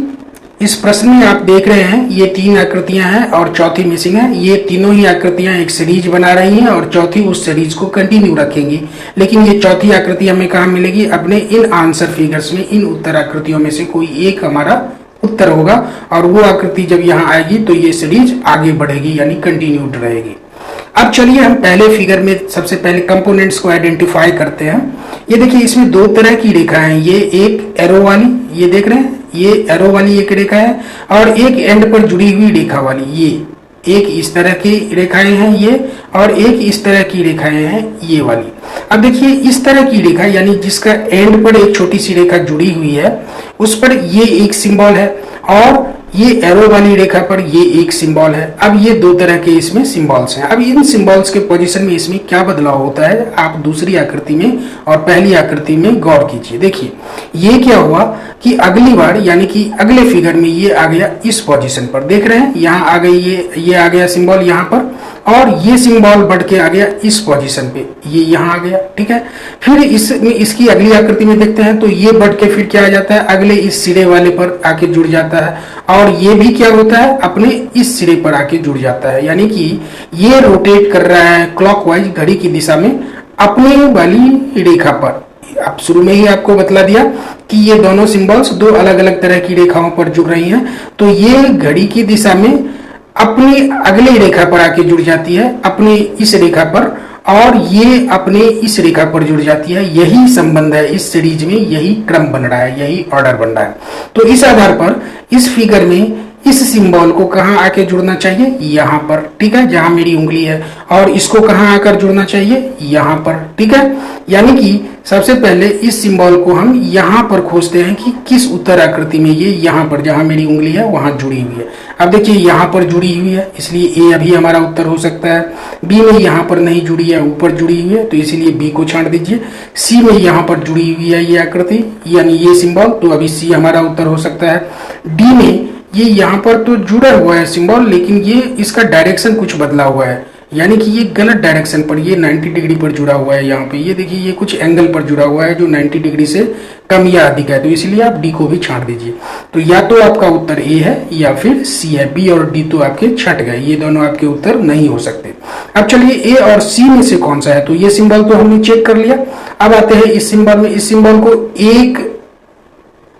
इस प्रश्न में आप देख रहे हैं ये 3 आकृतियां हैं और चौथी मिसिंग है। ये तीनों ही आकृतियां एक सीरीज बना रही हैं और चौथी उस सीरीज को कंटिन्यू रखेंगी। लेकिन ये चौथी आकृति हमें कहाँ मिलेगी? अपने इन आंसर फिगर्स में, इन उत्तर आकृतियों में से कोई एक हमारा उत्तर होगा और वो आकृति जब यहाँ आएगी तो ये सीरीज आगे बढ़ेगी, यानी कंटिन्यूड रहेगी। अब चलिए हम पहले फिगर में सबसे पहले कंपोनेंट्स को आइडेंटिफाई करते हैं। ये देखिए इसमें 2 तरह की रेखा है, ये एक एरो वाली, ये देख रहे हैं, ये एरो वाली एक रेखा है और एक एंड पर जुड़ी हुई रेखा वाली, ये एक इस तरह की रेखाएं हैं ये, और एक इस तरह की रेखाएं हैं ये वाली। अब देखिए इस तरह की रेखा, यानी जिसका एंड पर एक छोटी सी रेखा जुड़ी हुई है, उस पर ये एक सिंबल है और ये एरो वाली रेखा पर ये एक सिंबल है। अब ये 2 तरह के इसमें सिंबल्स हैं। अब इन सिंबल्स के पोजीशन में इसमें क्या बदलाव होता है, आप दूसरी आकृति में और पहली आकृति में गौर कीजिए। देखिए ये क्या हुआ कि अगली बार, यानी कि अगले फिगर में ये आ गया इस पोजीशन पर, देख रहे हैं यहाँ आ गई ये आ गया सिंबल यहाँ पर, और ये सिंबल बढ़ के आ गया इस पोजीशन पे, ये यहाँ आ गया। ठीक है, फिर इसकी अगली आकृति में देखते हैं तो ये बढ़ के फिर क्या आ जाता है? अगले इस सिरे वाले पर आके जुड़ जाता है, और ये भी क्या होता है? अपने इस सिरे पर आके जुड़ जाता है, यानी कि ये रोटेट कर रहा है क्लॉकवाइज घड़ी की दिशा में अपने वाली रेखा पर। अब शुरू में ही आपको बतला दिया कि ये दोनों सिंबल्स 2 अलग अलग तरह की रेखाओं पर जुड़ रही हैं, तो ये घड़ी की दिशा में अपनी अगली रेखा पर आके जुड़ जाती है, अपनी इस रेखा पर, और ये अपने इस रेखा पर जुड़ जाती है। यही संबंध है इस सीरीज में, यही क्रम बन रहा है, यही ऑर्डर बन रहा है। तो इस आधार पर इस फिगर में इस सिंबल को कहाँ आके जुड़ना चाहिए, यहाँ पर, ठीक है, जहां मेरी उंगली है। और इसको कहाँ आकर जुड़ना चाहिए, यहाँ पर, ठीक है। यानी कि सबसे पहले इस सिंबल को हम यहाँ पर खोजते हैं कि किस उत्तर आकृति में ये यहाँ पर जहां मेरी उंगली है वहां जुड़ी हुई है। अब देखिए यहाँ पर जुड़ी हुई है, इसलिए ए अभी हमारा उत्तर हो सकता है। बी में यहाँ पर नहीं जुड़ी है, ऊपर जुड़ी हुई है, तो इसीलिए बी को छांट दीजिए। सी में यहाँ पर जुड़ी हुई है ये आकृति, यानी ये सिंबल, तो अभी सी हमारा उत्तर हो सकता है। डी में ये यहाँ पर तो जुड़ा हुआ है सिंबल, लेकिन ये इसका डायरेक्शन कुछ बदला हुआ है, यानी कि ये गलत डायरेक्शन पर, ये 90 डिग्री पर जुड़ा हुआ है। यहाँ पे ये देखिए ये कुछ एंगल पर जुड़ा हुआ है जो 90 डिग्री से कम या अधिक है, तो इसलिए आप डी को भी छांट दीजिए। तो या तो आपका उत्तर ए है या फिर सी है। बी और डी तो आपके छट गए, ये दोनों आपके उत्तर नहीं हो सकते। अब चलिए ए और सी में से कौन सा है, तो ये सिंबल तो हमने चेक कर लिया। अब आते हैं इस सिंबल में। इस सिंबल को एक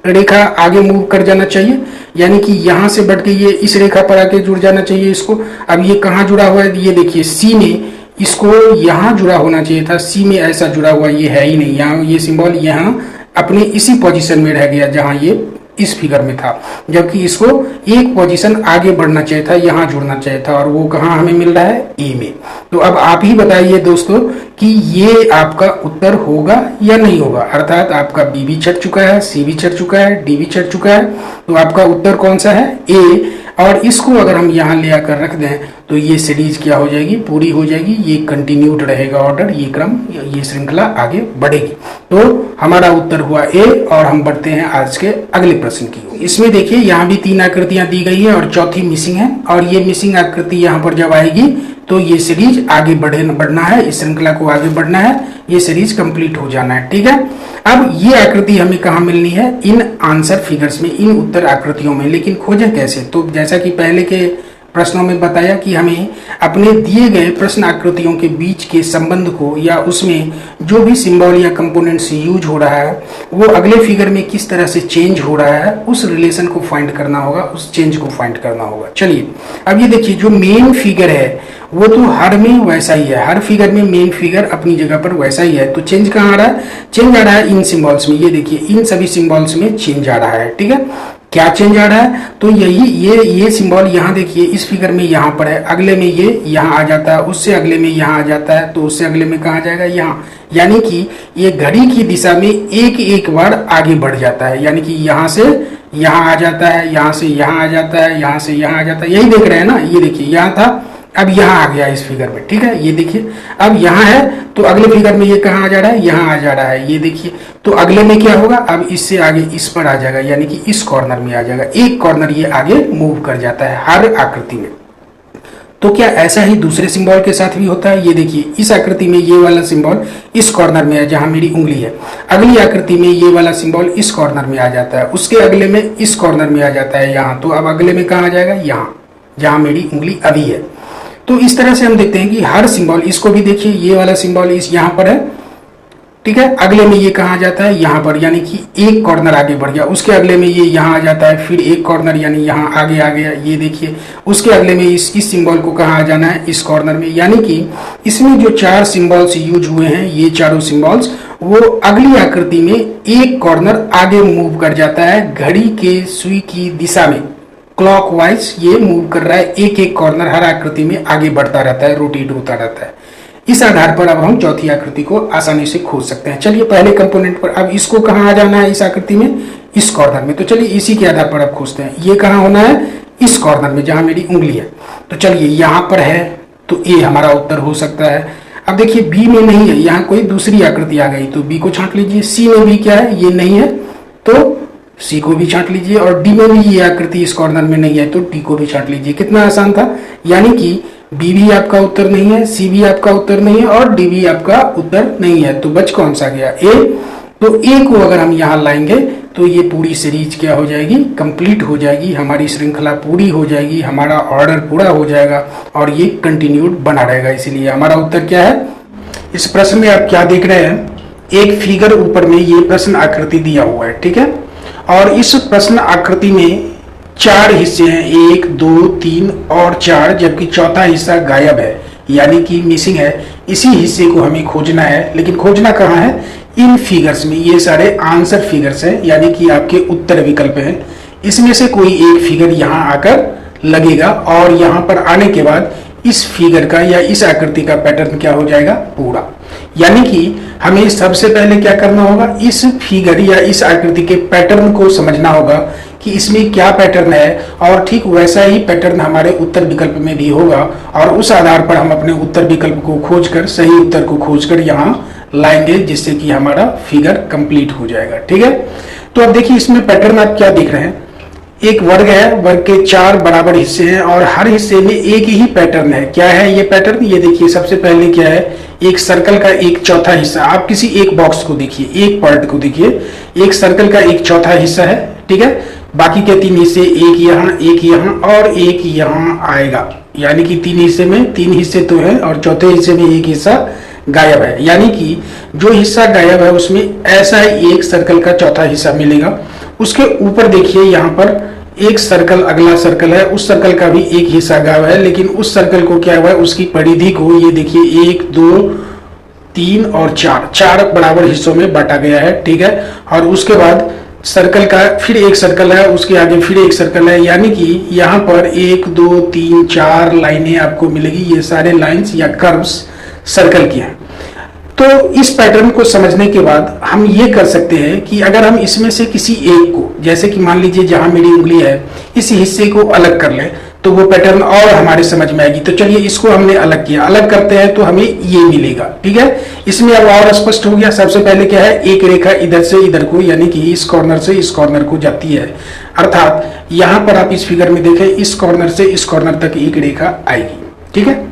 रेखा आगे मूव कर जाना चाहिए, यानी कि यहां से बढ़ के ये इस रेखा पर आके जुड़ जाना चाहिए इसको। अब ये कहाँ जुड़ा हुआ है, ये देखिए सी में, इसको यहाँ जुड़ा होना चाहिए था, सी में ऐसा जुड़ा हुआ ये है ही नहीं। यहाँ ये सिंबल यहाँ अपने इसी पोजीशन में रह गया जहां ये इस फिगर में था, जबकि इसको एक पोजीशन आगे बढ़ना चाहिए था, यहाँ जुड़ना चाहिए था, और वो कहाँ हमें मिल रहा है, ए में। तो अब आप ही बताइए दोस्तों कि ये आपका उत्तर होगा या नहीं होगा। अर्थात आपका बी भी छट चुका है, सी भी छट चुका है, डी भी छट चुका है, तो आपका उत्तर कौन सा है, ए। और इसको अगर हम यहाँ ले आकर रख दें तो ये सीरीज क्या हो जाएगी, पूरी हो जाएगी, ये कंटिन्यूड रहेगा ऑर्डर, ये क्रम, ये श्रृंखला आगे बढ़ेगी। तो हमारा उत्तर हुआ ए। और हम बढ़ते हैं आज के अगले प्रश्न की। इसमें देखिए यहाँ भी 3 आकृतियां दी गई है और चौथी मिसिंग है, और ये मिसिंग आकृति यहाँ पर जब आएगी तो ये सीरीज आगे बढ़ना है, इस श्रृंखला को आगे बढ़ना है, ये सीरीज कंप्लीट हो जाना है, ठीक है। अब ये आकृति हमें कहाँ मिलनी है, इन आंसर फिगर्स में, इन उत्तर आकृतियों में। लेकिन खोजें कैसे, तो जैसा कि पहले के प्रश्नों में बताया कि हमें अपने दिए गए प्रश्न आकृतियों के बीच के संबंध को, या उसमें जो भी सिंबल या कंपोनेंट्स यूज हो रहा है वो अगले फिगर में किस तरह से चेंज हो रहा है, उस रिलेशन को फाइंड करना होगा, उस चेंज को फाइंड करना होगा। चलिए अब ये देखिए जो मेन फिगर है वो तो हर में वैसा ही है, हर फिगर में मेन फिगर अपनी जगह पर वैसा ही है। तो चेंज कहाँ आ रहा है, चेंज आ रहा है इन सिंबल्स में। ये देखिए इन सभी सिंबल्स में चेंज आ रहा है, ठीक है। क्या चेंज आ रहा है, तो यही ये सिंबल यहाँ देखिए इस फिगर में यहाँ पर है, अगले में ये यहाँ आ जाता है, उससे अगले में यहाँ आ जाता है, तो उससे अगले में कहाँ जाएगा, यहाँ। यानी कि ये घड़ी की दिशा में एक एक बार आगे बढ़ जाता है, यानी कि यहाँ से यहाँ आ जाता है, यहाँ से यहाँ आ जाता है, यहाँ से यहाँ आ जाता है। यही देख रहे हैं ना, ये देखिए यहाँ था, अब यहाँ आ गया इस फिगर में, ठीक है। ये देखिए अब यहाँ है तो अगले फिगर में ये कहाँ आ जा रहा है, यहाँ आ जा रहा है, ये देखिए। तो अगले में क्या होगा, अब इससे आगे इस पर आ जाएगा, यानी कि इस कॉर्नर में आ जाएगा, एक कॉर्नर ये आगे मूव कर जाता है हर आकृति में। तो क्या ऐसा ही दूसरे सिंबल के साथ भी होता है, ये देखिए इस आकृति में ये वाला सिंबल इस कॉर्नर में है जहां मेरी उंगली है, अगली आकृति में ये वाला सिंबल इस कॉर्नर में आ जाता है, उसके अगले में इस कॉर्नर में आ जाता है यहाँ। तो अब अगले में कहाँ आ जाएगा, यहाँ जहां मेरी उंगली अभी है। तो इस तरह से हम देखते हैं कि हर सिंबल, इसको भी देखिए ये वाला सिंबल इस यहाँ पर है, ठीक है, अगले में ये कहाँ आ जाता है, यहाँ पर, यानी कि एक कॉर्नर आगे बढ़ गया, उसके अगले में ये यहाँ आ जाता है, फिर एक कॉर्नर यानी यहाँ आगे आ गया, ये देखिए। उसके अगले में इस सिंबल को कहाँ आ जाना है, इस कॉर्नर में। यानी कि इसमें जो 4 सिंबल्स यूज हुए हैं, ये चारों सिंबल्स वो अगली आकृति में एक कॉर्नर आगे मूव कर जाता है, घड़ी के सुई की दिशा में क्लॉकवाइज ये मूव कर रहा है, एक एक कॉर्नर हर आकृति में आगे बढ़ता रहता है, रोटेट होता रहता है। इस आधार पर अब हम चौथी आकृति को आसानी से खोज सकते हैं। चलिए पहले कंपोनेंट पर, अब इसको कहाँ आ जाना है इस आकृति में, इस कॉर्नर में। तो चलिए इसी के आधार पर अब खोजते हैं, ये कहाँ होना है, इस कॉर्नर में जहां मेरी उंगली है। तो चलिए यहाँ पर है तो ए हमारा उत्तर हो सकता है। अब देखिए बी में नहीं है, यहाँ कोई दूसरी आकृति आ गई तो बी को छांट लीजिए। सी में भी क्या है, ये नहीं है तो सी को भी छांट लीजिए, और डी में भी ये आकृति इस कॉर्नर में नहीं है तो डी को भी छांट लीजिए। कितना आसान था, यानी कि बी भी आपका उत्तर नहीं है, सी भी आपका उत्तर नहीं है और डी भी आपका उत्तर नहीं है। तो बच कौन सा गया, ए। तो ए को अगर हम यहाँ लाएंगे तो ये पूरी सीरीज क्या हो जाएगी, कंप्लीट हो जाएगी, हमारी श्रृंखला पूरी हो जाएगी, हमारा ऑर्डर पूरा हो जाएगा और ये कंटिन्यूड बना रहेगा। इसीलिए हमारा उत्तर क्या है। इस प्रश्न में आप क्या देख रहे हैं, एक फिगर ऊपर में ये प्रश्न आकृति दिया हुआ है, ठीक है, और इस प्रश्न आकृति में 4 हिस्से हैं, 1, 2, 3 और 4, जबकि चौथा हिस्सा गायब है, यानी कि मिसिंग है। इसी हिस्से को हमें खोजना है, लेकिन खोजना कहाँ है, इन फिगर्स में। ये सारे आंसर फिगर्स हैं, यानी कि आपके उत्तर विकल्प हैं। इसमें से कोई एक फिगर यहाँ आकर लगेगा और यहाँ पर आने के बाद इस फिगर का या इस आकृति का पैटर्न क्या हो जाएगा, पूरा। यानी कि हमें सबसे पहले क्या करना होगा, इस फिगर या इस आकृति के पैटर्न को समझना होगा कि इसमें क्या पैटर्न है, और ठीक वैसा ही पैटर्न हमारे उत्तर विकल्प में भी होगा, और उस आधार पर हम अपने उत्तर विकल्प को खोजकर, सही उत्तर को खोजकर यहाँ लाएंगे, जिससे कि हमारा फिगर कंप्लीट हो जाएगा। ठीक है, तो अब देखिए इसमें पैटर्न आप क्या देख रहे हैं, एक वर्ग है, वर्ग के 4 बराबर हिस्से हैं और हर हिस्से में एक ही पैटर्न है। क्या है ये पैटर्न, ये देखिए सबसे पहले क्या है, एक सर्कल का एक चौथा हिस्सा। आप किसी एक बॉक्स को देखिए, एक पार्ट को देखिए, एक सर्कल का एक चौथा हिस्सा है, ठीक है। बाकी के 3 हिस्से, एक यहाँ और एक यहाँ आएगा, यानी कि 3 हिस्से में 3 हिस्से तो है और चौथे हिस्से में एक हिस्सा गायब है। यानी कि जो हिस्सा गायब है उसमें ऐसा ही एक सर्कल का चौथा हिस्सा मिलेगा। उसके ऊपर देखिए यहाँ पर एक सर्कल, अगला सर्कल है, उस सर्कल का भी एक हिस्सा गायब है, लेकिन उस सर्कल को क्या हुआ है, उसकी परिधि को ये देखिए 1 2 3 और 4 बराबर हिस्सों में बांटा गया है। ठीक है, और उसके बाद सर्कल का फिर एक सर्कल है, उसके आगे फिर एक सर्कल है, यानी कि यहाँ पर 1 2 3 4 लाइनें आपको मिलेगी। ये सारे लाइंस या कर्व्स सर्कल की हैं। तो इस पैटर्न को समझने के बाद हम ये कर सकते हैं कि अगर हम इसमें से किसी एक को, जैसे कि मान लीजिए जहां मेरी उंगली है, इस हिस्से को अलग कर लें तो वो पैटर्न और हमारे समझ में आएगी। तो चलिए इसको हमने अलग किया, अलग करते हैं तो हमें ये मिलेगा। ठीक है, इसमें अब और स्पष्ट हो गया। सबसे पहले क्या है, एक रेखा इधर से इधर को, यानी कि इस कॉर्नर से इस कॉर्नर को जाती है, अर्थात यहां पर आप इस फिगर में देखें, इस कॉर्नर से इस कॉर्नर तक एक रेखा आएगी। ठीक है,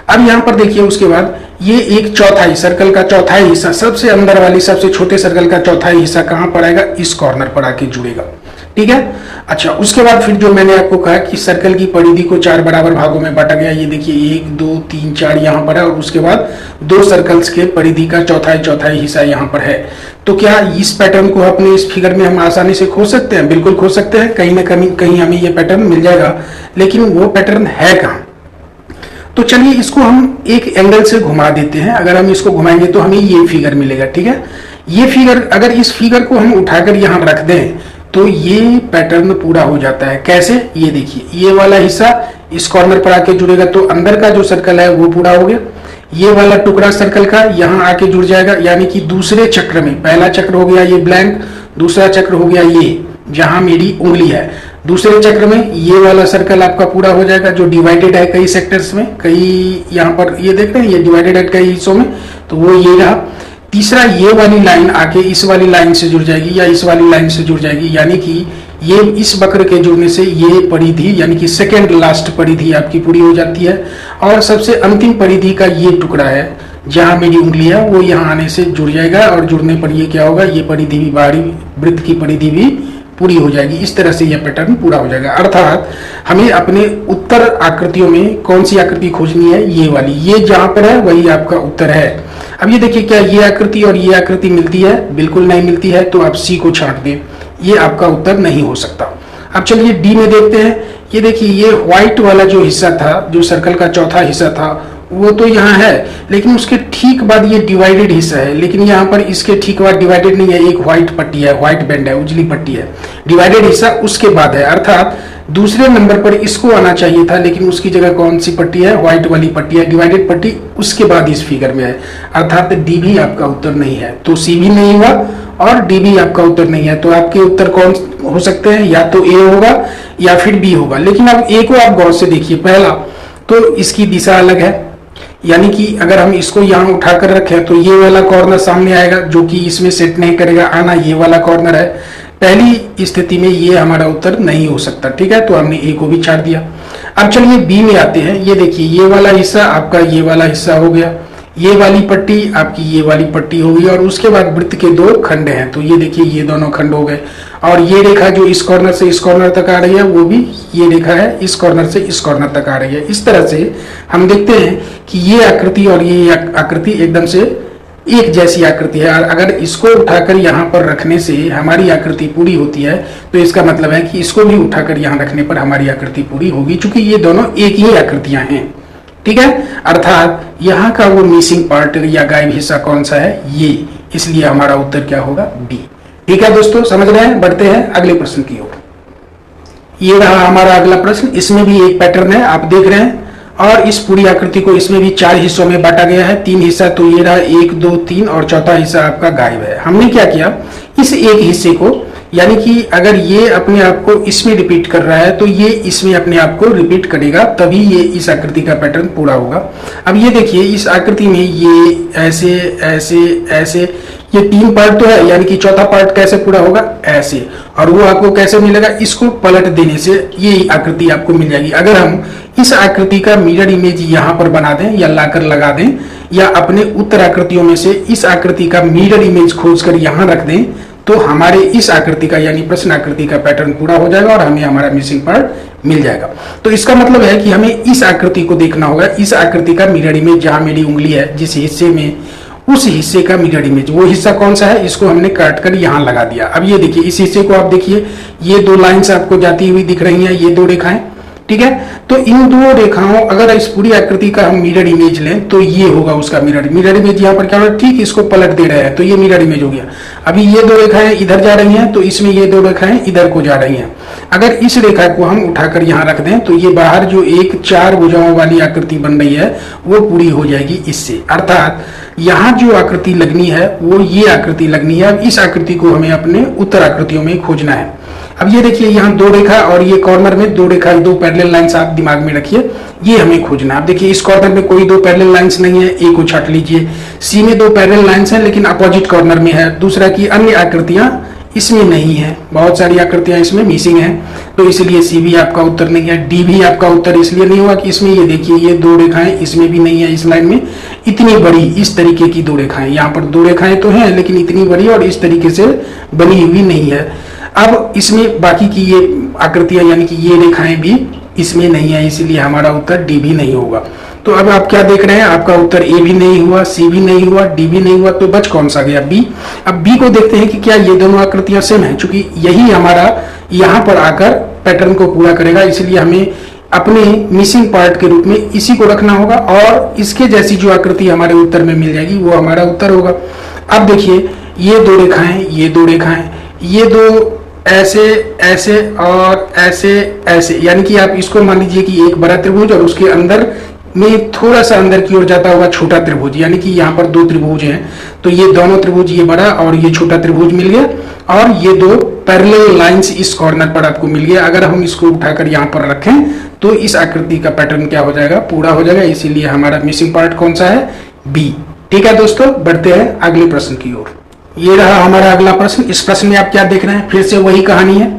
अब यहां पर देखिए उसके बाद ये एक चौथाई, सर्कल का चौथाई हिस्सा, सबसे अंदर वाली सबसे छोटे सर्कल का चौथाई हिस्सा कहां पर आएगा, इस कॉर्नर पर आके जुड़ेगा। ठीक है, अच्छा उसके बाद फिर जो मैंने आपको कहा कि सर्कल की परिधि को 4 बराबर भागों में बांटा गया, ये देखिए 1 2 3 4 यहाँ पर है, और उसके बाद 2 सर्कल्स के परिधि का चौथाई हिस्सा यहाँ पर है। तो क्या इस पैटर्न को अपने इस फिगर में हम आसानी से खोज सकते हैं? बिल्कुल खोज सकते हैं, कहीं ना कहीं हमें ये पैटर्न मिल जाएगा, लेकिन वो पैटर्न है कहाँ? तो चलिए इसको हम एक एंगल से घुमा देते हैं। अगर हम इसको घुमाएंगे तो हमें ये फिगर मिलेगा। ठीक है, ये फिगर, अगर इस फिगर को हम उठाकर यहाँ रख दें तो ये पैटर्न पूरा हो जाता है। कैसे, ये देखिए ये वाला हिस्सा इस कॉर्नर पर आके जुड़ेगा, तो अंदर का जो सर्कल है वो पूरा हो गया। ये वाला टुकड़ा सर्कल का यहाँ आके जुड़ जाएगा, यानी कि दूसरे चक्र में, पहला चक्र हो गया ये ब्लैंक, दूसरा चक्र हो गया ये जहां मेरी उंगली है, दूसरे चक्र में ये वाला सर्कल आपका पूरा हो जाएगा, जो डिवाइडेड है कई सेक्टर्स में, कई यहाँ पर ये देख रहे हैं, ये डिवाइडेड है कई हिस्सों में, तो वो ये रहा। तीसरा ये वाली लाइन आके इस वाली लाइन से जुड़ जाएगी या इस वाली लाइन से जुड़ जाएगी, यानी कि ये इस वक्र के जुड़ने से ये परिधि, यानी कि सेकेंड लास्ट परिधि आपकी पूरी हो जाती है। और सबसे अंतिम परिधि का ये टुकड़ा है जहां मेरी उंगली है, वो यहाँ आने से जुड़ जाएगा, और जुड़ने पर ये क्या होगा, ये परिधि भी, बाहरी वृत्त की परिधि भी पूरी हो जाएगी। इस तरह से यह पैटर्न पूरा हो जाएगा। अर्थात हमें अपने उत्तर आकृतियों में कौन सी आकृति खोजनी है, ये वाली, ये जहां पर है वही आपका उत्तर है। अब ये देखिए क्या ये आकृति और ये आकृति मिलती है? बिल्कुल नहीं मिलती है, तो आप सी को छांट दें, ये आपका उत्तर नहीं हो सकता। अब चलिए डी में देखते हैं। ये देखिए ये व्हाइट वाला जो हिस्सा था, जो सर्कल का चौथा हिस्सा था, वो तो यहाँ है, लेकिन उसके ठीक बाद ये डिवाइडेड हिस्सा है, लेकिन यहाँ पर इसके ठीक बाद डिवाइडेड नहीं है, एक व्हाइट पट्टी है, व्हाइट बैंड है, उजली पट्टी है। डिवाइडेड हिस्सा उसके बाद है, अर्थात दूसरे नंबर पर इसको आना चाहिए था, लेकिन उसकी जगह कौन सी पट्टी है, व्हाइट वाली पट्टी है, डिवाइडेड पट्टी उसके बाद इस फिगर में है, अर्थात डी भी आपका उत्तर नहीं है। तो सी भी नहीं हुआ और डी भी आपका उत्तर नहीं है। तो आपके उत्तर कौन हो सकते हैं? या तो ए होगा या फिर बी होगा। लेकिन अब ए को आप गौर से देखिए, पहला तो इसकी दिशा अलग है, यानी कि अगर हम इसको यहाँ उठाकर रखें तो ये वाला कॉर्नर सामने आएगा, जो कि इसमें सेट नहीं करेगा, आना ये वाला कॉर्नर है। पहली स्थिति में ये हमारा उत्तर नहीं हो सकता। ठीक है, तो हमने ए को भी छाड़ दिया। अब चलिए बी में आते हैं। ये देखिए ये वाला हिस्सा आपका ये वाला हिस्सा हो गया, ये वाली पट्टी आपकी ये वाली पट्टी होगी, और उसके बाद वृत्त के 2 खंड हैं, तो ये देखिए ये दोनों खंड हो गए। और ये रेखा जो इस कॉर्नर से इस कॉर्नर तक आ रही है, वो भी ये रेखा है, इस कॉर्नर से इस कॉर्नर तक आ रही है। इस तरह से हम देखते हैं कि ये आकृति और ये आकृति एकदम से एक जैसी आकृति है। और अगर इसको उठाकर यहाँ पर रखने से हमारी आकृति पूरी होती है, तो इसका मतलब है कि इसको भी उठाकर यहाँ रखने पर हमारी आकृति पूरी होगी, चूंकि ये दोनों एक ही आकृतियां हैं। ठीक है, अर्थात यहाँ का वो मिसिंग पार्ट या गायब हिस्सा कौन सा है, ये, इसलिए हमारा उत्तर क्या होगा, बी। ठीक है दोस्तों, समझ रहे हैं। बढ़ते हैं अगले प्रश्न की ओर। ये रहा हमारा अगला प्रश्न। इसमें भी एक पैटर्न है, आप देख रहे हैं, और इस पूरी आकृति को इसमें भी 4 हिस्सों में बांटा गया है। 3 हिस्सा तो ये रहा, 1 2 3, और चौथा हिस्सा आपका गायब है। हमने क्या किया, इस एक हिस्से को, यानी कि अगर ये अपने आप को इसमें रिपीट कर रहा है तो ये इसमें अपने आप को रिपीट करेगा, तभी ये इस आकृति का पैटर्न पूरा होगा। अब ये देखिए, इस आकृति में ये ऐसे ऐसे ऐसे, ये 3 पार्ट तो है, यानी कि चौथा पार्ट कैसे पूरा होगा, ऐसे, और वो आपको कैसे मिलेगा, इसको पलट देने से ये आकृति आपको मिल जाएगी। अगर हम इस आकृति का मिरर इमेज यहाँ पर बना दें या लाकर लगा दें, या अपने उत्तर आकृतियों में से इस आकृति का मिरर इमेज खोजकर यहाँ रख दें, तो हमारे इस आकृति का यानी प्रश्न आकृति का पैटर्न पूरा हो जाएगा और हमें हमारा मिसिंग पार्ट मिल जाएगा। तो इसका मतलब है कि हमें इस आकृति को देखना होगा, इस आकृति का मिरर इमेज, जहां मेरी उंगली है जिस हिस्से में, उस हिस्से का मिरर इमेज, वो हिस्सा कौन सा है, इसको हमने काट कर यहाँ लगा दिया। अब ये देखिए, इस हिस्से को आप देखिए, ये 2 लाइन्स आपको जाती हुई दिख रही हैं, ये 2 रेखाएं, ठीक है। तो इन 2 रेखाओं, अगर इस पूरी आकृति का हम मिरर इमेज लें तो ये होगा उसका मिरर इमेज। यहाँ पर क्या हो रहा है, ठीक इसको पलट दे रहे हैं तो ये मिरर इमेज हो गया। अभी ये 2 रेखाएं इधर जा रही हैं तो इसमें ये 2 रेखाएं इधर को जा रही हैं। अगर इस रेखा को हम उठाकर यहाँ रख दें तो ये बाहर जो एक 4 भुजाओं वाली आकृति बन रही है वो पूरी हो जाएगी इससे। अर्थात यहाँ जो आकृति लगनी है वो ये आकृति लगनी है। अब इस आकृति को हमें अपने उत्तर आकृतियों में खोजना है। अब ये देखिए, यहाँ 2 रेखा और ये कॉर्नर में 2 रेखा, 2 पैरेलल लाइंस आप दिमाग में रखिए, ये हमें खोजना है। अब देखिए, इस कॉर्नर में कोई 2 पैरेलल लाइंस नहीं है, ए को छाट लीजिए। सी में 2 पैरेलल लाइंस हैं लेकिन अपोजिट कॉर्नर में है। दूसरा की अन्य आकृतियां इसमें नहीं है, बहुत सारी आकृतियां इसमें मिसिंग हैं, तो इसलिए सी भी आपका उत्तर नहीं है। डी भी आपका उत्तर इसलिए नहीं हुआ कि इसमें ये देखिए, ये 2 रेखाएं इसमें भी नहीं है, इस लाइन में इतनी बड़ी, इस तरीके की 2 रेखाएं, यहाँ पर 2 रेखाएं तो हैं लेकिन इतनी बड़ी और इस तरीके से बनी हुई नहीं है। अब इसमें बाकी की ये आकृतियां यानी कि ये रेखाएं भी इसमें नहीं है, इसलिए हमारा उत्तर डी भी नहीं होगा। तो अब आप क्या देख रहे हैं, आपका उत्तर ए भी नहीं हुआ, सी भी नहीं हुआ, डी भी नहीं हुआ, तो बच कौन सा गया, बी। अब बी को देखते हैं कि क्या ये दोनों आकृतियां सेम हैं, क्योंकि यही हमारा यहाँ पर आकर पैटर्न को पूरा करेगा, इसलिए हमें अपने मिसिंग पार्ट के रूप में इसी को रखना होगा और इसके जैसी जो आकृति हमारे उत्तर में मिल जाएगी वो हमारा उत्तर होगा। अब देखिए, ये 2 रेखाएं, ये 2 रेखाएं, ये 2 ऐसे ऐसे और ऐसे ऐसे, यानी कि आप इसको मान लीजिए कि एक बड़ा त्रिभुज और उसके अंदर में थोड़ा सा अंदर की ओर जाता हुआ छोटा त्रिभुज, यानी कि यहाँ पर 2 त्रिभुज हैं, तो ये दोनों त्रिभुज, ये बड़ा और ये छोटा त्रिभुज मिल गया, और ये 2 पैरेलल लाइंस इस कॉर्नर पर आपको मिल गया। अगर हम इसको उठाकर यहाँ पर रखें तो इस आकृति का पैटर्न क्या हो जाएगा, पूरा हो जाएगा, इसीलिए हमारा मिसिंग पार्ट कौन सा है, बी। ठीक है दोस्तों, बढ़ते हैं अगले प्रश्न की ओर। ये रहा हमारा अगला प्रश्न। इस प्रश्न में आप क्या देख रहे हैं, फिर से वही कहानी है।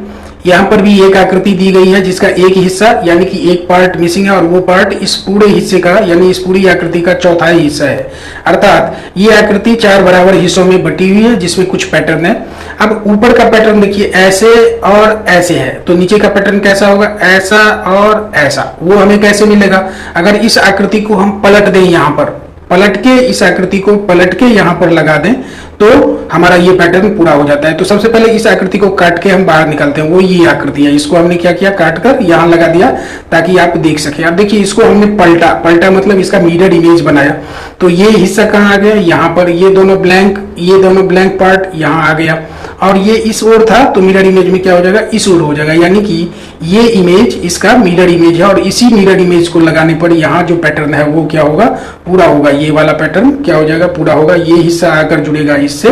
यहाँ पर भी एक आकृति दी गई है जिसका एक हिस्सा यानी कि एक पार्ट मिसिंग है, और वो पार्ट इस पूरे हिस्से का यानी इस पूरी आकृति का चौथाई हिस्सा है। अर्थात ये आकृति 4 बराबर हिस्सों में बटी हुई है जिसमें कुछ पैटर्न है। अब ऊपर का पैटर्न देखिए ऐसे और ऐसे है, तो नीचे का पैटर्न कैसा होगा, ऐसा और ऐसा। वो हमें कैसे मिलेगा, अगर इस आकृति को हम पलट दें, यहाँ पर पलट के, इस आकृति को पलट के यहाँ पर लगा दें तो हमारा ये पैटर्न पूरा हो जाता है। तो सबसे पहले इस आकृति को काट के हम बाहर निकालते हैं, वो ये आकृति है, इसको हमने क्या किया, काट कर यहाँ लगा दिया ताकि आप देख सके। अब देखिए, इसको हमने पलटा मतलब इसका मिरर इमेज बनाया, तो ये हिस्सा कहाँ आ गया, यहाँ पर, ये दोनों ब्लैंक पार्ट यहाँ आ गया, और ये इस ओर था तो मिरर इमेज में क्या हो जाएगा, इस ओर हो जाएगा, यानी कि ये इमेज इसका मिरर इमेज है, और इसी मिरर इमेज को लगाने पर यहाँ जो पैटर्न है वो क्या होगा, पूरा होगा। ये वाला पैटर्न क्या हो जाएगा, पूरा होगा। ये हिस्सा आकर जुड़ेगा इससे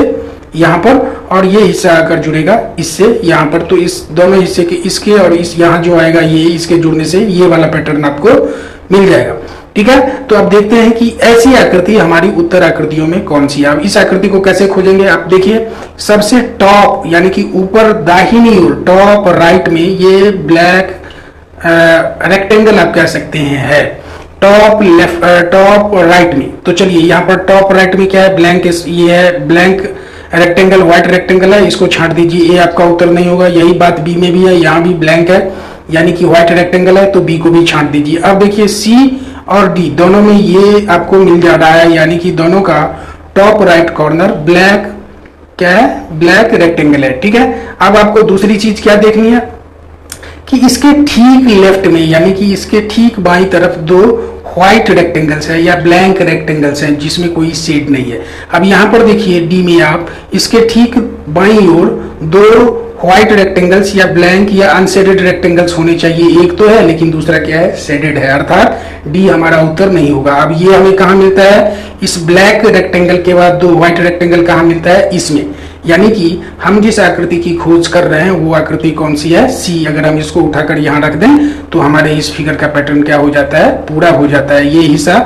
यहाँ पर, और ये हिस्सा आकर जुड़ेगा इससे यहाँ पर, तो इस दोनों हिस्से के, इसके और इस यहाँ जो आएगा ये, इसके जुड़ने से ये वाला पैटर्न आपको मिल जाएगा। ठीक है, तो अब देखते हैं कि ऐसी आकृति हमारी उत्तर आकृतियों में कौन सी है। अब इस आकृति को कैसे खोजेंगे, आप देखिए, सबसे टॉप यानी कि ऊपर दाहिनी ओर, टॉप राइट में ये ब्लैक रेक्टेंगल आप कह सकते हैं है, टॉप राइट में। तो चलिए, यहाँ पर टॉप राइट में क्या है, ब्लैंक, ये है ब्लैंक रेक्टेंगल, व्हाइट रेक्टेंगल है, इसको छांट दीजिए, ये आपका उत्तर नहीं होगा। यही बात बी में भी है, यहाँ भी ब्लैंक है यानी कि व्हाइट रेक्टेंगल है, तो बी को भी छांट दीजिए। अब देखिए, सी और डी दोनों में ये आपको मिल जा रहा है, यानी कि दोनों का टॉप राइट कॉर्नर ब्लैक क्या है, ब्लैक रेक्टेंगल है। ठीक है, अब आपको दूसरी चीज क्या देखनी है कि इसके ठीक लेफ्ट में यानी कि इसके ठीक बाईं तरफ 2 व्हाइट रेक्टेंगल्स है या ब्लैंक रेक्टेंगल्स हैं जिसमें कोई शेड नहीं है। अब यहाँ पर देखिए डी में आप इसके ठीक बाईं ओर दो व्हाइट रेक्टेंगल्स या ब्लैंक या अनशेडेड रेक्टेंगल्स होने चाहिए। एक तो है लेकिन दूसरा क्या है, शेडेड है, अर्थात डी हमारा उत्तर नहीं होगा। अब ये हमें कहाँ मिलता है, इस ब्लैक रेक्टेंगल के बाद दो व्हाइट रेक्टेंगल कहाँ मिलता है, इसमें। यानी कि हम जिस आकृति की खोज कर रहे हैं वो आकृति कौन सी है, सी। अगर हम इसको उठाकर यहाँ रख दें तो हमारे इस फिगर का पैटर्न क्या हो जाता है, पूरा हो जाता है। ये हिस्सा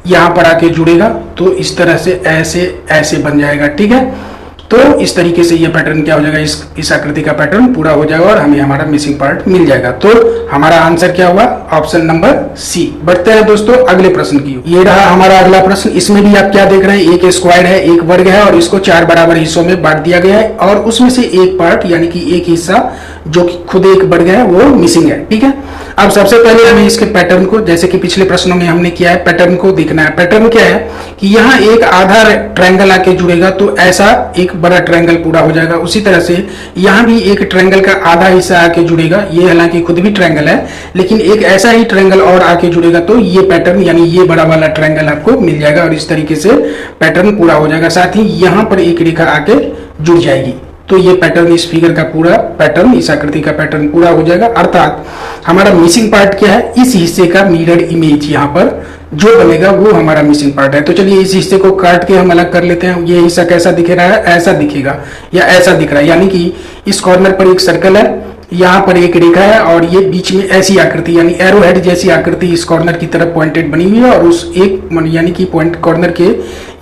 यहाँ पर आके जुड़ेगा तो इस तरह से ऐसे ऐसे बन जाएगा, ठीक है। तो इस तरीके से ये पैटर्न क्या हो जाएगा, इस आकृति का पैटर्न पूरा हो जाएगा और हमें हमारा मिसिंग पार्ट मिल जाएगा। तो हमारा आंसर क्या हुआ, ऑप्शन नंबर सी। बढ़ते हैं दोस्तों अगले प्रश्न की। ये रहा हमारा अगला प्रश्न। इसमें भी आप क्या देख रहे हैं, एक स्क्वायर है, एक वर्ग है और इसको 4 बराबर हिस्सों में बांट दिया गया है और उसमें से एक पार्ट यानी कि एक हिस्सा जो कि खुद एक वर्ग है वो मिसिंग है, ठीक है। अब सबसे पहले हमें इसके पैटर्न को, जैसे कि पिछले प्रश्नों में हमने किया है, पैटर्न को देखना है। पैटर्न क्या है कि यहाँ एक आधा ट्रायंगल आके जुड़ेगा तो ऐसा एक बड़ा ट्रायंगल पूरा हो जाएगा। उसी तरह से यहाँ भी एक ट्रायंगल का आधा हिस्सा आके जुड़ेगा, ये हालांकि खुद भी ट्रायंगल है लेकिन एक ऐसा ही ट्रायंगल और आके जुड़ेगा तो ये पैटर्न यानी ये बड़ा वाला ट्रायंगल आपको मिल जाएगा और इस तरीके से पैटर्न पूरा हो जाएगा। साथ ही यहाँ पर एक रेखा आके जुड़ जाएगी तो ये पैटर्न, इस फिगर का पूरा पैटर्न, इस आकृति का पैटर्न पूरा हो जाएगा। अर्थात हमारा मिसिंग पार्ट क्या है, इस हिस्से का मिरर इमेज यहाँ पर जो बनेगा वो हमारा मिसिंग पार्ट है। तो चलिए इस हिस्से को काट के हम अलग कर लेते हैं। ये हिस्सा कैसा दिख रहा है, ऐसा दिखेगा या ऐसा दिख रहा है, यानी कि इस कॉर्नर पर एक सर्कल है, यहाँ पर एक रेखा है और ये बीच में ऐसी आकृति यानी एरो हेड जैसी आकृति इस कॉर्नर की तरफ पॉइंटेड बनी हुई है और उस एक यानी कि पॉइंट कॉर्नर के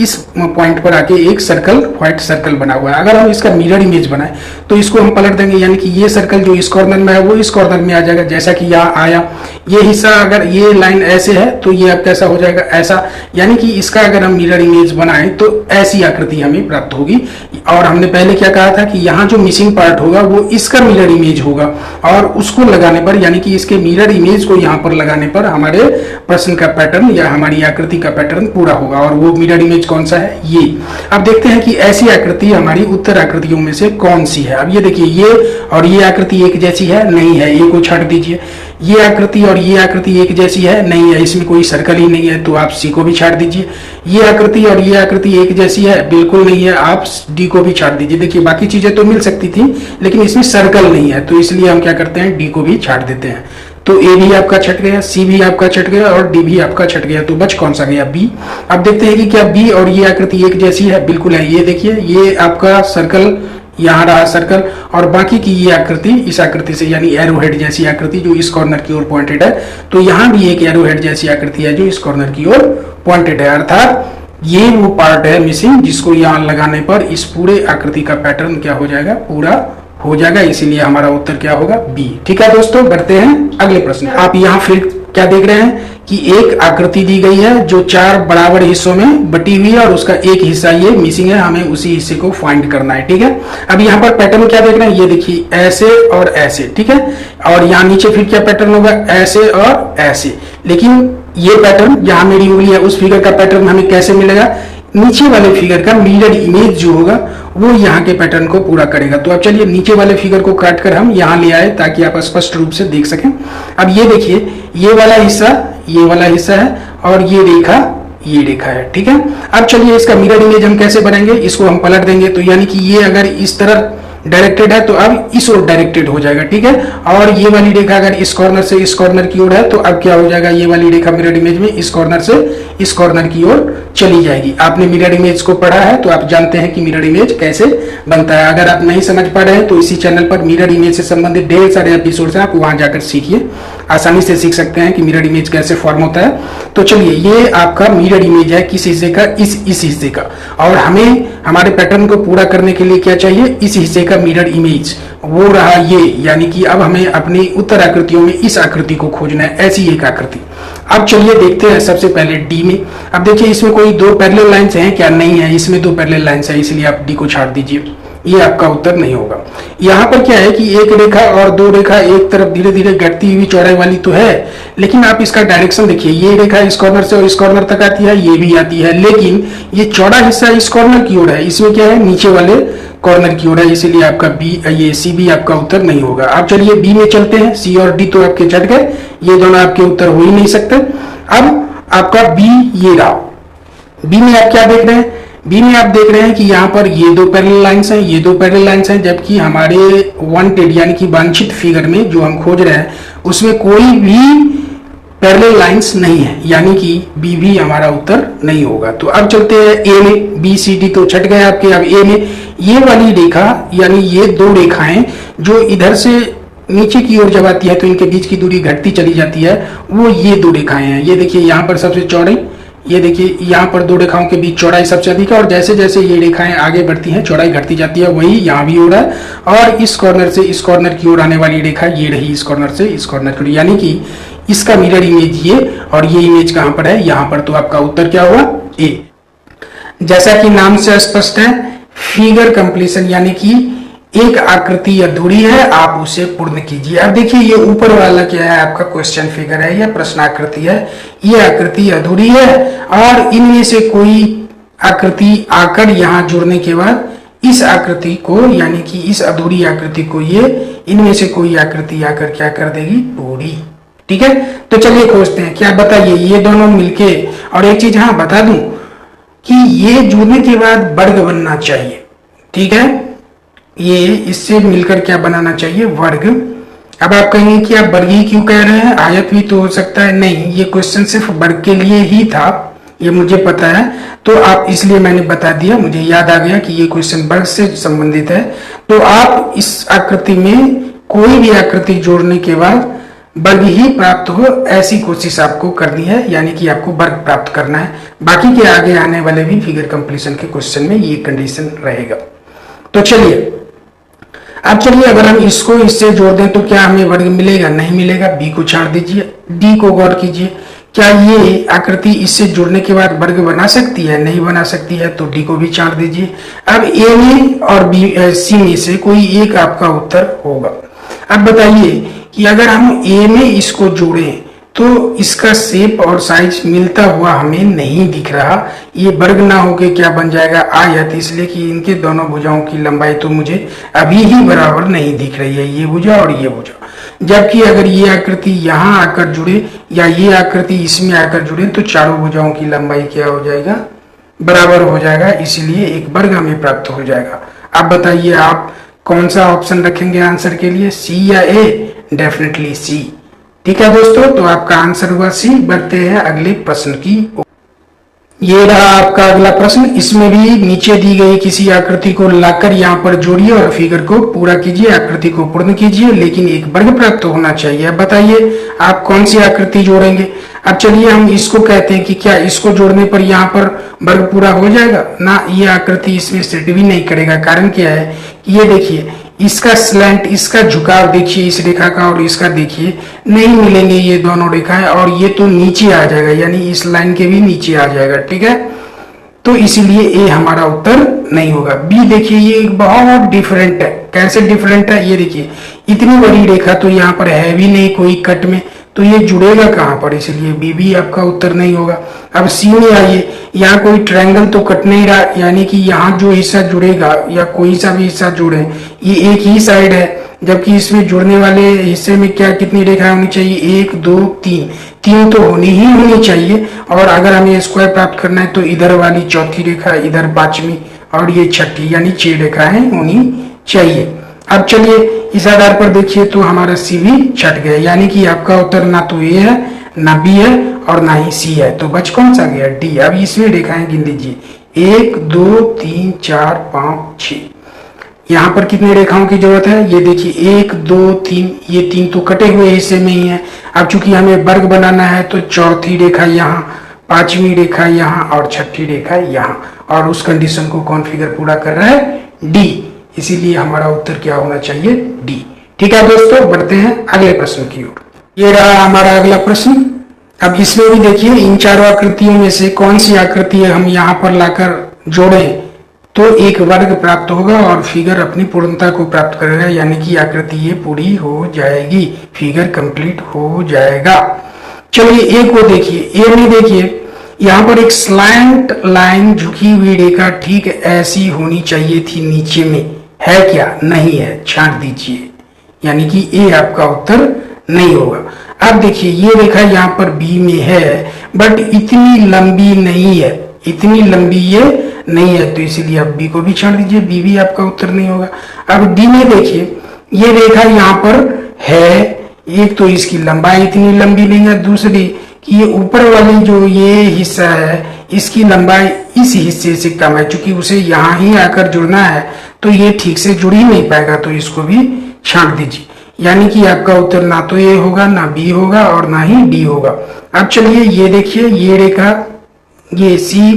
इस पॉइंट पर आके एक सर्कल, व्हाइट सर्कल बना हुआ है। अगर हम इसका मिरर इमेज बनाए तो इसको हम पलट देंगे, यानी कि ये सर्कल जो इस कॉर्नर में है वो इस कॉर्नर में आ जाएगा जैसा कि यहाँ आया। ये हिस्सा अगर ये लाइन ऐसे है तो ये अब कैसा हो जाएगा, ऐसा। यानी कि इसका अगर हम मिरर इमेज बनाए तो ऐसी आकृति हमें प्राप्त होगी। और हमने पहले क्या कहा था कि यहाँ जो मिसिंग पार्ट होगा वो इसका मिरर इमेज होगा और उसको लगाने पर यानी कि इसके मिरर इमेज को यहाँ पर लगाने पर हमारे प्रश्न का पैटर्न या हमारी आकृति का पैटर्न पूरा होगा। और वो मिरर इमेज कौन सा है, ये। अब देखते हैं कि ऐसी आकृति हमारी उत्तर आकृतियों में से कौन सी है। अब ये देखिए, ये और ये आकृति एक जैसी है, नहीं है, ये को छाट दीजिए। ये आकृति और ये आकृति एक जैसी है, नहीं है, इसमें कोई सर्कल ही नहीं है तो आप सी को भी छाट दीजिए। ये आकृति और ये आकृति एक जैसी है, बिल्कुल नहीं है, आप डी को भी छाट दीजिए। देखिए बाकी चीजें तो मिल सकती थी लेकिन इसमें सर्कल नहीं है तो इसलिए हम क्या करते हैं, डी को भी छाट देते हैं। तो ए भी आपका छट गया, सी भी आपका छट गया और डी भी आपका छट गया, तो बच कौन सा गया, बी। अब देखते हैं कि क्या बी और ये आकृति एक जैसी है, बिल्कुल है। ये देखिए, ये आपका सर्कल, यहाँ रहा सर्कल और बाकी की ये आकृति इस आकृति से यानी एरो हेड जैसी आकृति जो इस कॉर्नर की ओर पॉइंटेड है, तो यहाँ भी एक एरो हेड जैसी आकृति है जो इस कॉर्नर की ओर पॉइंटेड है। अर्थात ये वो पार्ट है मिसिंग जिसको यहाँ लगाने पर इस पूरे आकृति का पैटर्न क्या हो जाएगा, पूरा हो जाएगा। इसीलिए हमारा उत्तर क्या होगा, बी। ठीक है दोस्तों, बढ़ते हैं अगले प्रश्न। आप यहाँ फिर क्या देख रहे हैं कि एक आकृति दी गई है जो 4 बराबर हिस्सों में बटी हुई है और उसका एक हिस्सा ये मिसिंग है, हमें उसी हिस्से को फाइंड करना है। ठीक है, अब यहाँ पर पैटर्न क्या देख रहे हैं, ये देखिए ऐसे और ऐसे, ठीक है। और यहाँ नीचे फिर क्या पैटर्न होगा, ऐसे और ऐसे। लेकिन ये पैटर्न जहां मेरी उंगली है उस फिगर का पैटर्न हमें कैसे मिलेगा, नीचे वाले फिगर का मिरर इमेज जो होगा वो यहाँ के पैटर्न को पूरा करेगा। तो अब चलिए नीचे वाले फिगर को काट कर हम यहाँ ले आए ताकि आप स्पष्ट रूप से देख सकें। अब ये देखिए, ये वाला हिस्सा है और ये रेखा है, ठीक है। अब चलिए इसका मिरर इमेज हम कैसे बनाएंगे, इसको हम पलट देंगे तो यानी कि ये अगर इस तरह डायरेक्टेड है तो अब इस ओर डायरेक्टेड हो जाएगा, ठीक है। और ये वाली रेखा अगर इस कॉर्नर से इस कॉर्नर की ओर है तो अब क्या हो जाएगा, ये वाली रेखा मिरर इमेज में इस कॉर्नर से इस कॉर्नर की ओर चली जाएगी। आपने मिरर इमेज को पढ़ा है तो आप जानते हैं कि मिरर इमेज कैसे बनता है। अगर आप नहीं समझ पा रहे हैं तो इसी चैनल पर मिरर इमेज से संबंधित ढेर सारे एपिसोड्स हैं, आप वहां जाकर सीखिए, आसानी से सीख सकते हैं कि मिरर इमेज कैसे फॉर्म होता है। तो चलिए, ये आपका मिरर इमेज है किस हिस्से का, इस हिस्से का। और हमें हमारे पैटर्न को पूरा करने के लिए क्या चाहिए, इस हिस्से का मिरर इमेज, वो रहा ये। यानी कि अब हमें अपनी उत्तर आकृतियों में इस आकृति को खोजना है, ऐसी एक आकृति। अब चलिए देखते हैं सबसे पहले डी में। अब देखिए इसमें कोई 2 पैरेलल लाइंस हैं क्या, नहीं है, इसमें 2 पैरेलल लाइंस है, इसलिए आप डी को छाट दीजिए, ये आपका उत्तर नहीं होगा। यहाँ पर क्या है कि एक रेखा और 2 रेखा एक तरफ धीरे धीरे घटती हुई चौड़ाई वाली तो है, लेकिन आप इसका डायरेक्शन देखिए, ये रेखा इस कॉर्नर से और इस कॉर्नर तक आती है, ये भी आती है, लेकिन ये चौड़ा हिस्सा इस कॉर्नर की ओर है, इसमें क्या है, नीचे वाले कॉर्नर की ओर है, इसीलिए आपका बी, ये सी भी आपका उत्तर नहीं होगा। अब चलिए बी में चलते हैं। सी और डी तो आपके चढ़ गए, ये दोनों आपके उत्तर हो ही नहीं सकते। अब आपका बी ये रहा। बी में आप क्या देख रहे हैं? बी में आप देख रहे हैं कि यहाँ पर ये दो पैरेलल लाइंस हैं, ये दो पैरेलल लाइंस हैं, जबकि हमारे वांटेड यानी कि वांछित फिगर में जो हम खोज रहे हैं उसमें कोई भी पैरेलल लाइंस नहीं है, यानी कि बी भी हमारा उत्तर नहीं होगा। तो अब चलते हैं ए में। बी सी डी तो छट गए आपके। अब ए में ये वाली रेखा यानी ये दो रेखाएं जो इधर से नीचे की ओर जब आती है तो इनके बीच की दूरी घटती चली जाती है, वो ये दो रेखाएं हैं। ये देखिए यहाँ पर सबसे चौड़ी, ये देखिए यहाँ पर दो रेखाओं के बीच चौड़ाई सबसे अधिक है, और जैसे जैसे ये रेखाएं आगे बढ़ती हैं चौड़ाई घटती जाती है, वही यहाँ भी हो रहा है। और इस कॉर्नर से इस कॉर्नर की ओर आने वाली रेखा ये रही, इस कॉर्नर से इस कॉर्नर की ओर, यानी कि इसका मिरर इमेज ये, और ये इमेज कहां पर है? यहाँ पर। तो आपका उत्तर क्या हुआ? ए। जैसा कि नाम से स्पष्ट है, फिगर कंप्लीशन यानी कि एक आकृति अधूरी है, आप उसे पूर्ण कीजिए। अब देखिए ये ऊपर वाला क्या है? आपका क्वेश्चन फिगर है या प्रश्न आकृति है। ये आकृति अधूरी है और इनमें से कोई आकृति आकर यहाँ जुड़ने के बाद इस आकृति को यानी कि इस अधूरी आकृति को ये इनमें से कोई आकृति आकर क्या कर देगी? पूरी। ठीक है, तो चलिए खोजते हैं। क्या बताइए? ये दोनों मिलके, और एक चीज हाँ बता दूं कि ये जुड़ने के बाद वर्ग बनना चाहिए। ठीक है, ये इससे मिलकर क्या बनाना चाहिए? वर्ग। अब आप कहेंगे कि आप वर्ग ही क्यों कह रहे हैं? आयत भी तो हो सकता है। नहीं, ये क्वेश्चन सिर्फ वर्ग के लिए ही था, ये मुझे पता है, तो आप इसलिए मैंने बता दिया। मुझे याद आ गया कि ये क्वेश्चन वर्ग से संबंधित है। तो आप इस आकृति में कोई भी आकृति जोड़ने के बाद वर्ग ही प्राप्त हो, ऐसी कोशिश आपको करनी है, यानी कि आपको वर्ग प्राप्त करना है। बाकी के आगे आने वाले भी फिगर कंप्लीशन के क्वेश्चन में ये कंडीशन रहेगा। तो चलिए, अब चलिए अगर हम इसको इससे जोड़ दें तो क्या हमें वर्ग मिलेगा? नहीं मिलेगा। बी को छाड़ दीजिए, डी को गौर कीजिए। क्या ये आकृति इससे जुड़ने के बाद वर्ग बना सकती है? नहीं बना सकती है, तो डी को भी छाड़ दीजिए। अब ए में और बी सी में से कोई एक आपका उत्तर होगा। अब बताइए कि अगर हम ए में इसको जोड़ें तो इसका शेप और साइज मिलता हुआ हमें नहीं दिख रहा। ये वर्ग ना होके क्या बन जाएगा? आयत, इसलिए कि इनके दोनों भुजाओं की लंबाई तो मुझे अभी ही बराबर नहीं दिख रही है, ये भुजा और ये भुजा। जबकि अगर ये आकृति यहाँ आकर जुड़े या ये आकृति इसमें आकर जुड़े तो चारों भुजाओं की लंबाई क्या हो जाएगा? बराबर हो जाएगा, इसीलिए एक वर्ग हमें प्राप्त हो जाएगा। अब बताइए आप कौन सा ऑप्शन रखेंगे आंसर के लिए, सी या ए? डेफिनेटली सी। ठीक है दोस्तों, तो आपका आंसर हुआ सी। बढ़ते हैं अगले प्रश्न की। ये रहा आपका अगला प्रश्न। इसमें भी नीचे दी गई किसी आकृति को लाकर यहाँ पर जोड़िए और फिगर को पूरा कीजिए, आकृति को पूर्ण कीजिए, लेकिन एक वर्ग प्राप्त होना चाहिए। अब बताइए आप कौन सी आकृति जोड़ेंगे? अब चलिए हम इसको कहते हैं कि क्या इसको जोड़ने पर यहाँ पर वर्ग पूरा हो जाएगा? ना, ये आकृति इसमें सेट भी नहीं करेगा। कारण क्या है कि ये देखिए इसका स्लैंट, इसका झुकाव देखिए इस रेखा का और इसका देखिए, नहीं मिलेंगे ये दोनों रेखाएं, और ये तो नीचे आ जाएगा, यानी इस लाइन के भी नीचे आ जाएगा। ठीक है, तो इसीलिए ए हमारा उत्तर नहीं होगा। बी देखिए ये बहुत डिफरेंट है। कैसे डिफरेंट है? ये देखिए इतनी बड़ी रेखा तो यहाँ पर है भी नहीं कोई कट में, तो ये जुड़ेगा कहाँ पर? इसलिए बी भी आपका उत्तर नहीं होगा। अब सी में आइए, यहाँ कोई ट्रायंगल तो कट नहीं रहा, यानी कि यहाँ जो हिस्सा जुड़ेगा या कोई सा भी हिस्सा जुड़े ये एक ही साइड है, जबकि इसमें जुड़ने वाले हिस्से में क्या कितनी रेखाएं होनी चाहिए? 1 2 3, 3 तो होनी चाहिए। और अगर हमें स्क्वायर प्राप्त करना है तो इधर वाली चौथी रेखा, इधर पांचवी और ये छठी, यानी 6 रेखाएं होनी चाहिए। अब चलिए इस आधार पर देखिए तो हमारा सी भी छट गया, यानी कि आपका उत्तर ना तो ए है, ना बी है और ना ही सी है। तो बच कौन सा गया? डी। अब इसमें रेखाएं गिन लीजिए, 1 2 3 4 5 6। यहाँ पर कितनी रेखाओं की जरूरत है? ये देखिए 1 2 3, ये 3 तो कटे हुए हिस्से में ही है। अब चूंकि हमें वर्ग बनाना है तो चौथी रेखा यहाँ, पांचवी रेखा यहाँ और छठी रेखा यहाँ, और उस कंडीशन को कौन फिगर पूरा कर रहा है? डी। इसीलिए हमारा उत्तर क्या होना चाहिए? डी। ठीक है दोस्तों, बढ़ते हैं अगले प्रश्न की ओर। ये रहा हमारा अगला प्रश्न। अब इसमें भी देखिए इन चारों आकृतियों में से कौन सी आकृति हम यहाँ पर लाकर जोड़ें तो एक वर्ग प्राप्त होगा और फिगर अपनी पूर्णता को प्राप्त करेगा, यानी कि आकृति ये पूरी हो जाएगी, फिगर कंप्लीट हो जाएगा। चलिए ए को देखिए। ए में देखिए यहाँ पर एक स्लैंट लाइन झुकी हुई रेखा ठीक ऐसी होनी चाहिए थी नीचे में, है क्या? नहीं है, छांट दीजिए, यानी कि ए आपका उत्तर नहीं होगा। अब देखिए ये रेखा यहाँ पर बी में है, बट इतनी लंबी नहीं है, इतनी लंबी ये नहीं है, तो इसीलिए आप बी को भी छोड़ दीजिए, बी भी आपका उत्तर नहीं होगा। अब डी में देखिए ये रेखा यहाँ पर है, एक तो इसकी लंबाई इतनी लंबी नहीं है, दूसरी कि ये ऊपर वाली जो ये हिस्सा है इसकी लंबाई इस हिस्से से कम है, क्योंकि उसे यहाँ ही आकर जुड़ना है तो ये ठीक से जुड़ ही नहीं पाएगा, तो इसको भी छांट दीजिए। यानी कि आपका उत्तर ना तो ए होगा, ना बी होगा और ना ही डी होगा। अब चलिए ये देखिए ये रेखा ये सी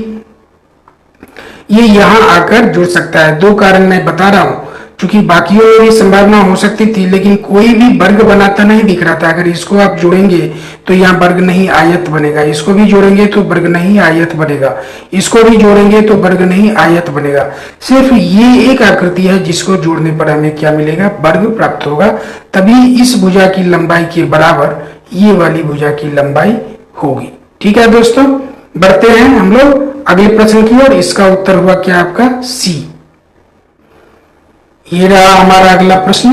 ये यहाँ आकर जुड़ सकता है। दो कारण मैं बता रहा हूं, क्योंकि बाकियों में भी संभावना हो सकती थी, लेकिन कोई भी वर्ग बनाता नहीं दिख रहा था। अगर इसको आप जोड़ेंगे तो यहाँ वर्ग नहीं आयत बनेगा, इसको भी जोड़ेंगे तो वर्ग नहीं आयत बनेगा, इसको भी जोड़ेंगे तो वर्ग नहीं आयत बनेगा। सिर्फ ये एक आकृति है जिसको जोड़ने पर हमें क्या मिलेगा, वर्ग प्राप्त होगा। तभी इस भुजा की लंबाई के बराबर ये वाली भुजा की लंबाई होगी। ठीक है दोस्तों, बढ़ते हैं हम लोग अगले प्रश्न की ओर। इसका उत्तर हुआ क्या आपका सी। ये रहा हमारा अगला प्रश्न।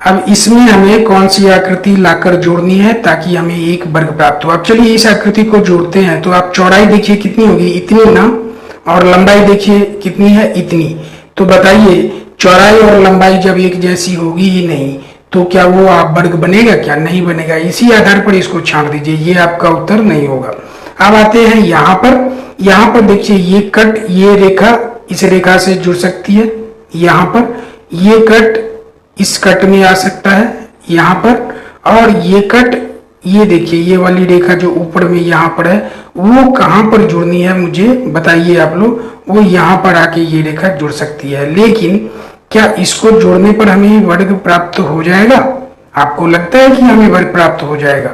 अब इसमें हमें कौन सी आकृति लाकर जोड़नी है ताकि हमें एक वर्ग प्राप्त हो। अब चलिए इस आकृति को जोड़ते हैं। तो आप चौड़ाई देखिए कितनी होगी, इतनी ना, और लंबाई देखिए कितनी है, इतनी। तो बताइए चौड़ाई और लंबाई जब एक जैसी होगी ही नहीं तो क्या वो आप वर्ग बनेगा, क्या नहीं बनेगा। इसी आधार पर इसको छांट दीजिए, ये आपका उत्तर नहीं होगा। अब आते हैं यहाँ पर देखिए ये कट, ये रेखा इस रेखा से जुड़ सकती है, यहाँ पर ये कट इस कट में आ सकता है यहाँ पर, और ये कट ये देखिए ये वाली रेखा जो ऊपर में यहाँ पर है वो कहाँ पर जुड़नी है मुझे बताइए आप लोग। वो यहाँ पर आके ये रेखा जुड़ सकती है, लेकिन क्या इसको जोड़ने पर हमें वर्ग प्राप्त हो जाएगा। आपको लगता है कि हमें वर्ग प्राप्त हो जाएगा?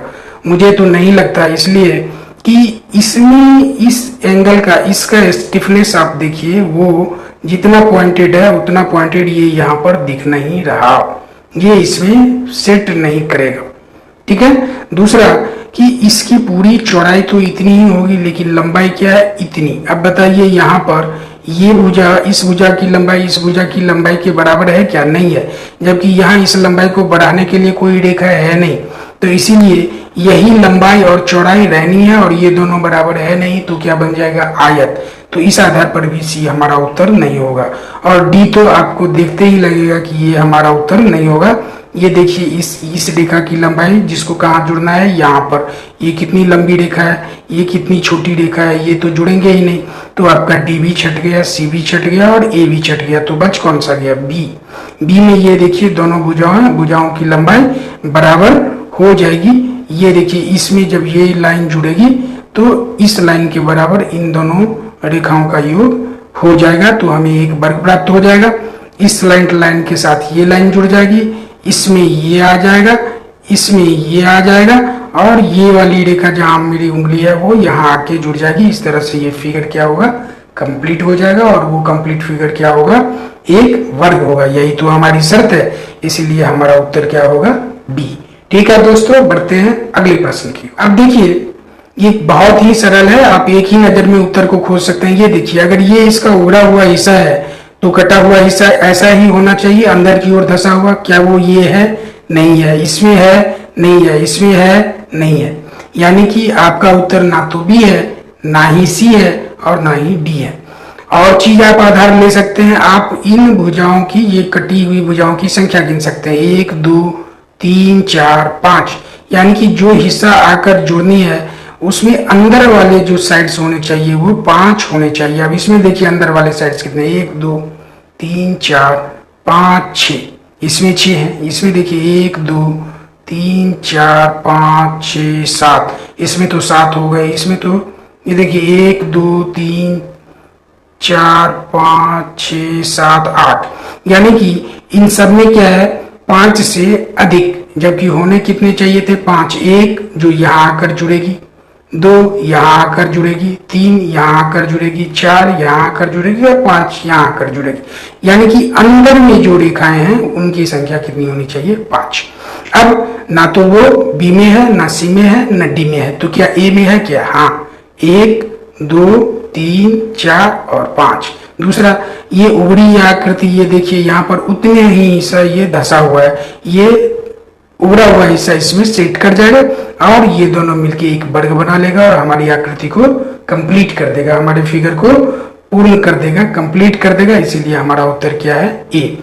मुझे तो नहीं लगता, इसलिए कि इसमें इस एंगल का इसका स्टिफनेस आप देखिए वो जितना पॉइंटेड है उतना पॉइंटेड ये यहाँ पर दिख नहीं रहा, ये इसमें सेट नहीं करेगा। ठीक है। दूसरा कि इसकी पूरी चौड़ाई तो इतनी ही होगी, लेकिन लंबाई क्या है, इतनी। अब बताइए यहाँ पर ये भुजा इस भुजा की लंबाई इस भुजा की लंबाई के बराबर है क्या, नहीं है। जबकि यहाँ इस लंबाई को बढ़ाने के लिए कोई रेखा है नहीं, तो इसीलिए यही लंबाई और चौड़ाई रहनी है, और ये दोनों बराबर है नहीं, तो क्या बन जाएगा, आयत। तो इस आधार पर भी सी हमारा उत्तर नहीं होगा। और डी तो आपको देखते ही लगेगा कि ये हमारा उत्तर नहीं होगा। ये देखिए इस रेखा की लंबाई जिसको कहाँ जुड़ना है, यहाँ पर। ये कितनी लंबी रेखा है, ये कितनी छोटी रेखा है, ये तो जुड़ेंगे ही नहीं। तो आपका डी भी छट गया, सी भी छट गया और ए भी छट गया। तो बच कौन सा गया, बी। बी में ये देखिए दोनों भुजाओं की लंबाई बराबर हो जाएगी। ये देखिए इसमें जब ये लाइन जुड़ेगी तो इस लाइन के बराबर इन दोनों रेखाओं का योग हो जाएगा, तो हमें एक वर्ग प्राप्त हो जाएगा। इस लाइन के साथ ये लाइन जुड़ जाएगी, इसमें ये आ जाएगा, इसमें ये आ जाएगा, और ये वाली रेखा जहां मेरी उंगली है वो यहाँ आके जुड़ जाएगी। इस तरह से ये फिगर क्या होगा, कंप्लीट हो जाएगा, और वो कंप्लीट फिगर क्या होगा, एक वर्ग होगा। यही तो हमारी शर्त है, इसीलिए हमारा उत्तर क्या होगा, बी। ठीक है दोस्तों, बढ़ते हैं अगले प्रश्न की। अब देखिए ये बहुत ही सरल है, आप एक ही नजर में उत्तर को खोज सकते हैं। ये देखिए अगर ये इसका उड़ा हुआ हिस्सा है तो कटा हुआ हिस्सा ऐसा ही होना चाहिए, अंदर की ओर धंसा हुआ। क्या वो ये है, नहीं है। इसमें है, नहीं है। इसमें है, नहीं है। यानी कि आपका उत्तर ना तो बी है, ना ही सी है, और ना ही डी है। और चीज आप आधार ले सकते हैं, आप इन भुजाओं की, ये कटी हुई भुजाओं की संख्या गिन सकते हैं, 1 2 3 4 5। यानी कि जो हिस्सा आकर जुड़नी है उसमें अंदर वाले जो साइड्स होने चाहिए वो 5 होने चाहिए। अब इसमें देखिए अंदर वाले साइड्स कितने, 1 2 3 4 5 6। इसमें 6 हैं। इसमें देखिए 1 2 3 4 5 6 7। इसमें तो 7 हो गए। इसमें तो ये देखिए 1 2 3 4 5 6 7 8। यानी कि इन सब में क्या है, 5 से अधिक, जबकि होने कितने चाहिए थे, 5। 1 जो यहाँ आकर जुड़ेगी, 2 यहाँ आकर जुड़ेगी, 3 यहाँ आकर जुड़ेगी, 4 यहाँ आकर जुड़ेगी, और 5 यहाँ आकर जुड़ेगी। यानी कि अंदर में जो रेखाएं हैं उनकी संख्या कितनी होनी चाहिए, 5। अब ना तो वो बी में है, ना सी में है, ना डी में है, तो क्या ए में है क्या, हाँ। 1 2 3 4 और 5। दूसरा ये उभरी आकृति, ये देखिए यहाँ पर उतने ही हिस्सा ये धसा हुआ है, ये उभरा हुआ हिस्सा इसमें सेट कर जाएगा और ये दोनों मिलके एक वर्ग बना लेगा और हमारी आकृति को कंप्लीट कर देगा, हमारे फिगर को पूर्ण कर देगा, कंप्लीट कर देगा। इसीलिए हमारा उत्तर क्या है? ए।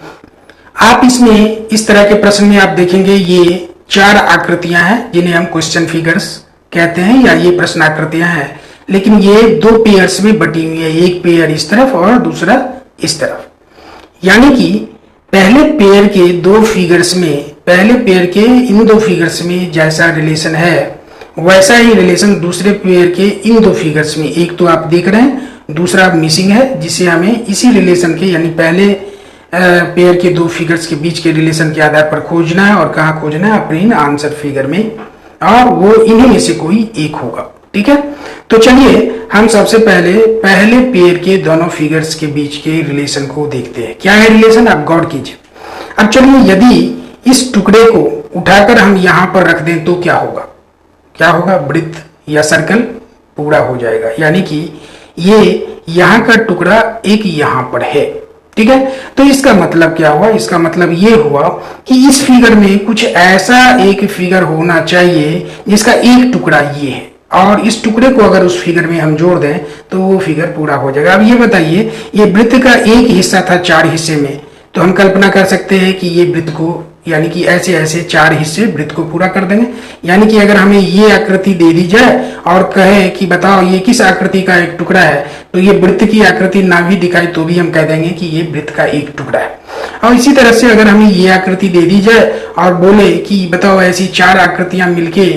आप इसमें इस तरह के प्रश्न में आप देखेंगे ये 4 आकृतियां हैं जिन्हें हम क्वेश्चन फिगर्स कहते हैं या ये प्रश्न आकृतियां हैं, लेकिन ये 2 पेयर्स में बटी हुई है, एक पेयर इस तरफ और दूसरा इस तरफ। यानी कि पहले पेयर के 2 फिगर्स में, पहले पेयर के इन 2 फिगर्स में जैसा रिलेशन है वैसा ही रिलेशन दूसरे पेयर के इन 2 फिगर्स में, एक तो आप देख रहे हैं, दूसरा मिसिंग है, जिसे हमें इसी रिलेशन के यानी पहले पेयर के 2 फिगर्स के बीच के रिलेशन के आधार पर खोजना है। और कहाँ खोजना है? अपने इन आंसर फिगर में, और वो इन्हीं में से कोई एक होगा। ठीक है, तो चलिए हम सबसे पहले पेयर के दोनों फिगर्स के बीच के रिलेशन को देखते हैं। क्या है रिलेशन? आप गौर कीजिए। अब चलिए यदि इस टुकड़े को उठाकर हम यहां पर रख दें तो क्या होगा? क्या होगा? वृत्त या सर्कल पूरा हो जाएगा। यानी कि ये यहां का टुकड़ा एक यहां पर है। ठीक है, तो इसका मतलब क्या हुआ? इसका मतलब ये हुआ कि इस फिगर में कुछ ऐसा एक फिगर होना चाहिए जिसका एक टुकड़ा ये है, और इस टुकड़े को अगर उस फिगर में हम जोड़ दें तो वो फिगर पूरा हो जाएगा। अब ये बताइए, ये वृत्त का एक हिस्सा था 4 हिस्से में, तो हम कल्पना कर सकते हैं कि ये वृत्त को यानी कि ऐसे ऐसे 4 हिस्से वृत्त को पूरा कर देंगे। यानी कि अगर हमें ये आकृति दे दी जाए और कहे कि बताओ ये किस आकृति का एक टुकड़ा है, तो ये वृत्त की आकृति ना भी दिखाई तो भी हम कह देंगे कि ये वृत्त का एक टुकड़ा है। और इसी तरह से अगर हमें ये आकृति दे दी जाए और बोले कि बताओ ऐसी 4 आकृतियां मिलके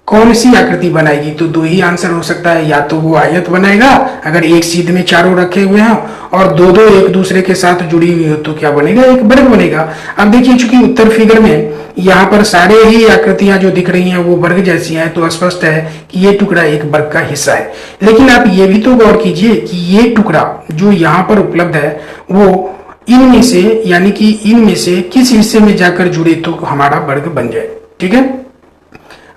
कौन सी आकृति बनाएगी, तो 2 ही आंसर हो सकता है। या तो वो आयत बनाएगा अगर एक सीध में चारों रखे हुए हैं, और 2 एक दूसरे के साथ जुड़ी हुई हो तो क्या बनेगा? एक वर्ग बनेगा। अब देखिए, चूंकि उत्तर फिगर में यहाँ पर सारे ही आकृतियां जो दिख रही हैं वो वर्ग जैसी हैं, तो स्पष्ट है कि ये टुकड़ा एक वर्ग का हिस्सा है। लेकिन आप ये भी तो गौर कीजिए कि ये टुकड़ा जो यहाँ पर उपलब्ध है वो इनमें से यानी कि इनमें से किस हिस्से में जाकर जुड़े तो हमारा वर्ग बन जाए। ठीक है,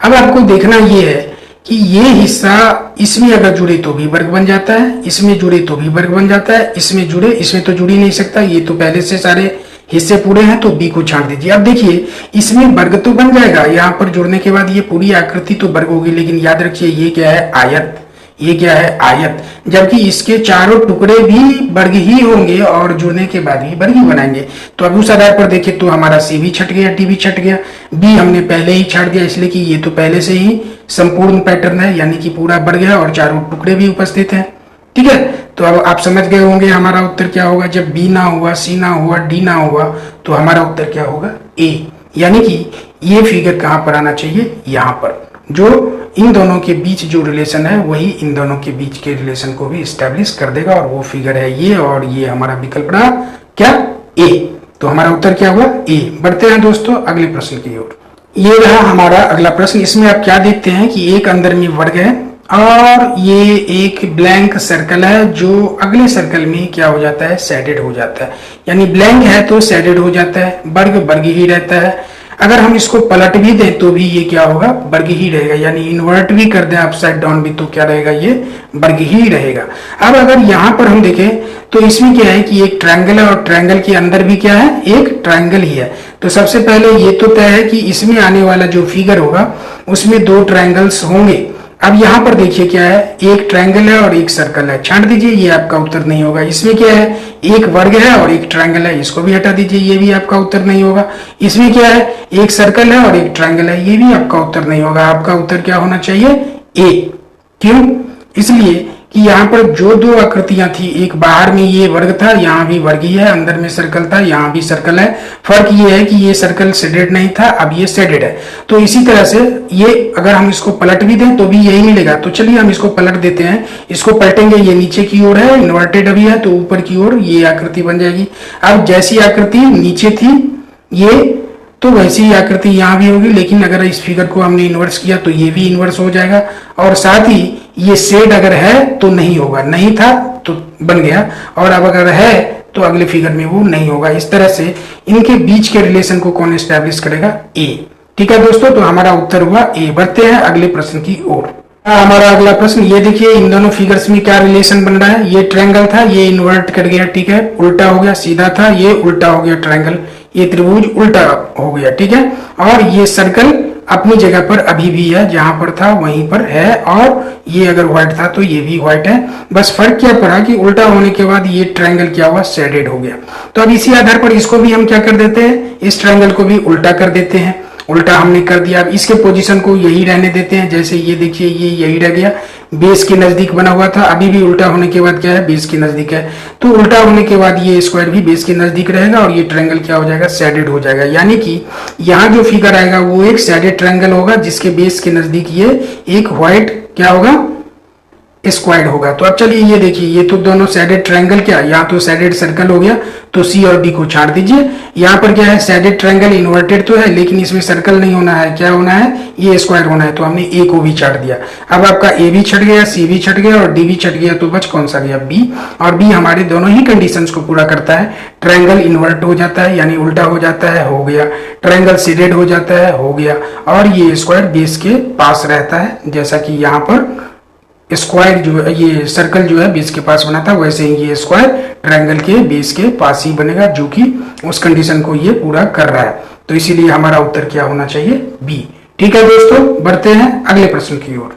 अब आपको देखना ये है कि ये हिस्सा इसमें अगर जुड़े तो भी वर्ग बन जाता है, इसमें जुड़े तो भी वर्ग बन जाता है, इसमें जुड़े, इसमें तो जुड़ ही नहीं सकता, ये तो पहले से सारे हिस्से पूरे हैं, तो बी को छांट दीजिए। अब देखिए इसमें वर्ग तो बन जाएगा, यहाँ पर जुड़ने के बाद ये पूरी आकृति तो वर्ग होगी, लेकिन याद रखिए ये क्या है? आयत। ये क्या है? आयत। जबकि इसके चारों टुकड़े भी वर्ग ही होंगे और जुड़ने के बाद भी वर्ग ही बनाएंगे। तो अब उस आधार पर देखें तो हमारा सी भी छट गया, डी भी छट गया, बी हमने पहले ही छाट दिया, इसलिए कि ये तो पहले से ही संपूर्ण पैटर्न है, यानी कि पूरा वर्ग है और चारों टुकड़े भी उपस्थित हैं। ठीक है, तो अब आप समझ गए होंगे हमारा उत्तर क्या होगा। जब बी ना हुआ, सी ना हुआ, डी ना हुआ, तो हमारा उत्तर क्या होगा? ए। यानी कि ये फिगर कहां पर आना चाहिए? यहां पर। जो इन दोनों के बीच जो रिलेशन है वही इन दोनों के बीच के रिलेशन को भी एस्टेब्लिश कर देगा, और वो फिगर है ये, और ये हमारा विकल्प रहा क्या? ए। तो हमारा उत्तर क्या हुआ? ए। बढ़ते हैं दोस्तों अगले प्रश्न की ओर। ये रहा हमारा अगला प्रश्न। इसमें आप क्या देखते हैं कि एक अंदर में वर्ग है और ये एक ब्लैंक सर्कल है जो अगले सर्कल में क्या हो जाता है? शेडेड हो जाता है। यानी ब्लैंक है तो शेडेड हो जाता है, वर्ग वर्ग ही रहता है। अगर हम इसको पलट भी दें तो भी ये क्या होगा? वर्ग ही रहेगा। यानी इन्वर्ट भी कर दें अपसाइड डाउन भी तो क्या रहेगा? ये वर्ग ही रहेगा। अब अगर यहाँ पर हम देखें तो इसमें क्या है कि एक ट्रायंगल है और ट्रायंगल के अंदर भी क्या है? एक ट्रायंगल ही है। तो सबसे पहले ये तो तय है कि इसमें आने वाला जो फिगर होगा उसमें 2 ट्रायंगल्स होंगे। अब यहाँ पर देखिए क्या है? एक ट्रायंगल है और एक सर्कल है, छांट दीजिए, ये आपका उत्तर नहीं होगा। इसमें क्या है? एक वर्ग है और एक ट्रायंगल है, इसको भी हटा दीजिए, ये भी आपका उत्तर नहीं होगा। इसमें क्या है? एक सर्कल है और एक ट्रायंगल है, ये भी आपका उत्तर नहीं होगा। आपका उत्तर क्या होना चाहिए? ए। क्यों? इसलिए कि यहाँ पर जो 2 आकृतियां थी, एक बाहर में ये वर्ग था, यहाँ भी वर्ग ही है, अंदर में सर्कल था, यहाँ भी सर्कल है। फर्क ये है कि ये सर्कल शेडेड नहीं था, अब ये शेडेड है। तो इसी तरह से ये अगर हम इसको पलट भी दें तो भी यही मिलेगा। तो चलिए हम इसको पलट देते हैं। इसको पलटेंगे, ये नीचे की ओर है, इन्वर्टेड अभी है, तो ऊपर की ओर ये आकृति बन जाएगी। अब जैसी आकृति नीचे थी ये, तो वैसी ही आकृति यहाँ भी होगी, लेकिन अगर इस फिगर को हमने इन्वर्स किया तो ये भी इन्वर्स हो जाएगा। और साथ ही ये शेड अगर है तो नहीं होगा, नहीं था तो बन गया, और अब अगर है तो अगले फिगर में वो नहीं होगा। इस तरह से इनके बीच के रिलेशन को कौन एस्टैब्लिश करेगा? ए। ठीक है दोस्तों, तो हमारा उत्तर हुआ ए। बढ़ते हैं अगले प्रश्न की ओर। हमारा अगला प्रश्न ये देखिए, इन दोनों फिगर्स में क्या रिलेशन बन रहा है? ये ट्रायंगल था, ये इन्वर्ट कर गया, ठीक है, उल्टा हो गया, सीधा था, ये उल्टा हो गया ट्रायंगल। ये त्रिभुज उल्टा हो गया, ठीक है। और ये सर्कल अपनी जगह पर अभी भी है, जहां पर था वहीं पर है, और ये अगर व्हाइट था तो ये भी व्हाइट है। बस फर्क क्या पड़ा कि उल्टा होने के बाद ये ट्रायंगल क्या हुआ, शेडेड हो गया। तो अब इसी आधार पर इसको भी हम क्या कर देते हैं, इस ट्रायंगल को भी उल्टा कर देते हैं। उल्टा हमने कर दिया, अब इसके पोजीशन को यही रहने देते हैं। जैसे ये देखिए, ये यही रह गया, बेस के नजदीक बना हुआ था, अभी भी उल्टा होने के बाद क्या है, बेस के नजदीक है। तो उल्टा होने के बाद ये स्क्वायर भी बेस के नजदीक रहेगा और ये ट्रायंगल क्या हो जाएगा, शेडेड हो जाएगा। यानी कि यहाँ जो फिगर आएगा वो एक शेडेड ट्रायंगल होगा, जिसके बेस के नजदीक ये एक व्हाइट क्या होगा, स्क्वायर होगा। तो अब चलिए ये देखिए, ये तो दोनों शेडेड ट्रायंगल, क्या यहाँ तो शेडेड सर्कल हो गया, तो सी और बी को छाड़ दीजिए। यहाँ पर क्या है, शेडेड ट्रायंगल इन्वर्टेड तो है, लेकिन इसमें सर्कल नहीं होना है, क्या होना है, ये स्क्वायर होना है, तो हमने ए को भी छाड़ दिया। अब आपका ए भी छट गया, सी भी छट गया और डी भी छट गया, तो बच कौन सा गया, बी। और बी हमारे दोनों ही कंडीशंस को पूरा करता है। ट्रायंगल इन्वर्ट हो जाता है, यानी उल्टा हो जाता है, हो गया। ट्रायंगल शेडेड हो जाता है, हो गया। और ये स्क्वायर बेस के पास रहता है, जैसा कि यहाँ पर स्क्वायर जो है, ये सर्कल जो है बेस के पास बना था, वैसे ही ये स्क्वायर ट्रायंगल के बेस के पास ही बनेगा, जो कि उस कंडीशन को ये पूरा कर रहा है। तो इसीलिए हमारा उत्तर क्या होना चाहिए, बी। ठीक है दोस्तों, बढ़ते हैं अगले प्रश्न की ओर।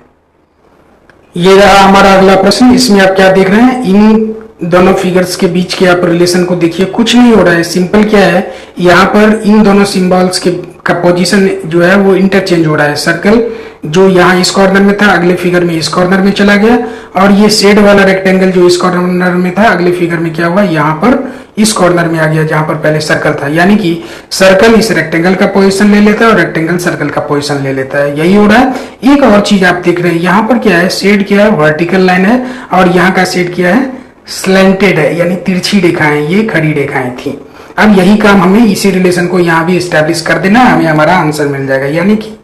ये रहा हमारा अगला प्रश्न। इसमें आप क्या देख रहे हैं, इन दोनों फिगर्स के बीच के आप रिलेशन को देखिए, कुछ नहीं हो रहा है, सिंपल क्या है, यहाँ पर इन दोनों सिंबल्स के का पोजीशन जो है वो इंटरचेंज हो रहा है। सर्कल जो यहाँ इस कॉर्नर में था, अगले फिगर में इस कॉर्नर में चला गया, और ये शेड वाला रेक्टेंगल जो इस कॉर्नर में था, अगले फिगर में क्या हुआ, यहाँ पर इस कॉर्नर में आ गया, जहां पर पहले सर्कल था। यानी कि सर्कल इस रेक्टेंगल का पोजीशन ले लेता है और रेक्टेंगल सर्कल का पोजीशन ले लेता है, यही हो रहा है। एक और चीज आप देख रहे हैं, यहाँ पर क्या है, शेड क्या है, वर्टिकल लाइन है, और यहाँ का शेड क्या है, स्लैंटेड है, यानी तिरछी रेखाएं, ये खड़ी रेखाएं थी। अब यही काम हमें इसी रिलेशन को यहाँ भी स्टैब्लिश कर देना है, हमें हमारा आंसर मिल जाएगा। यानी कि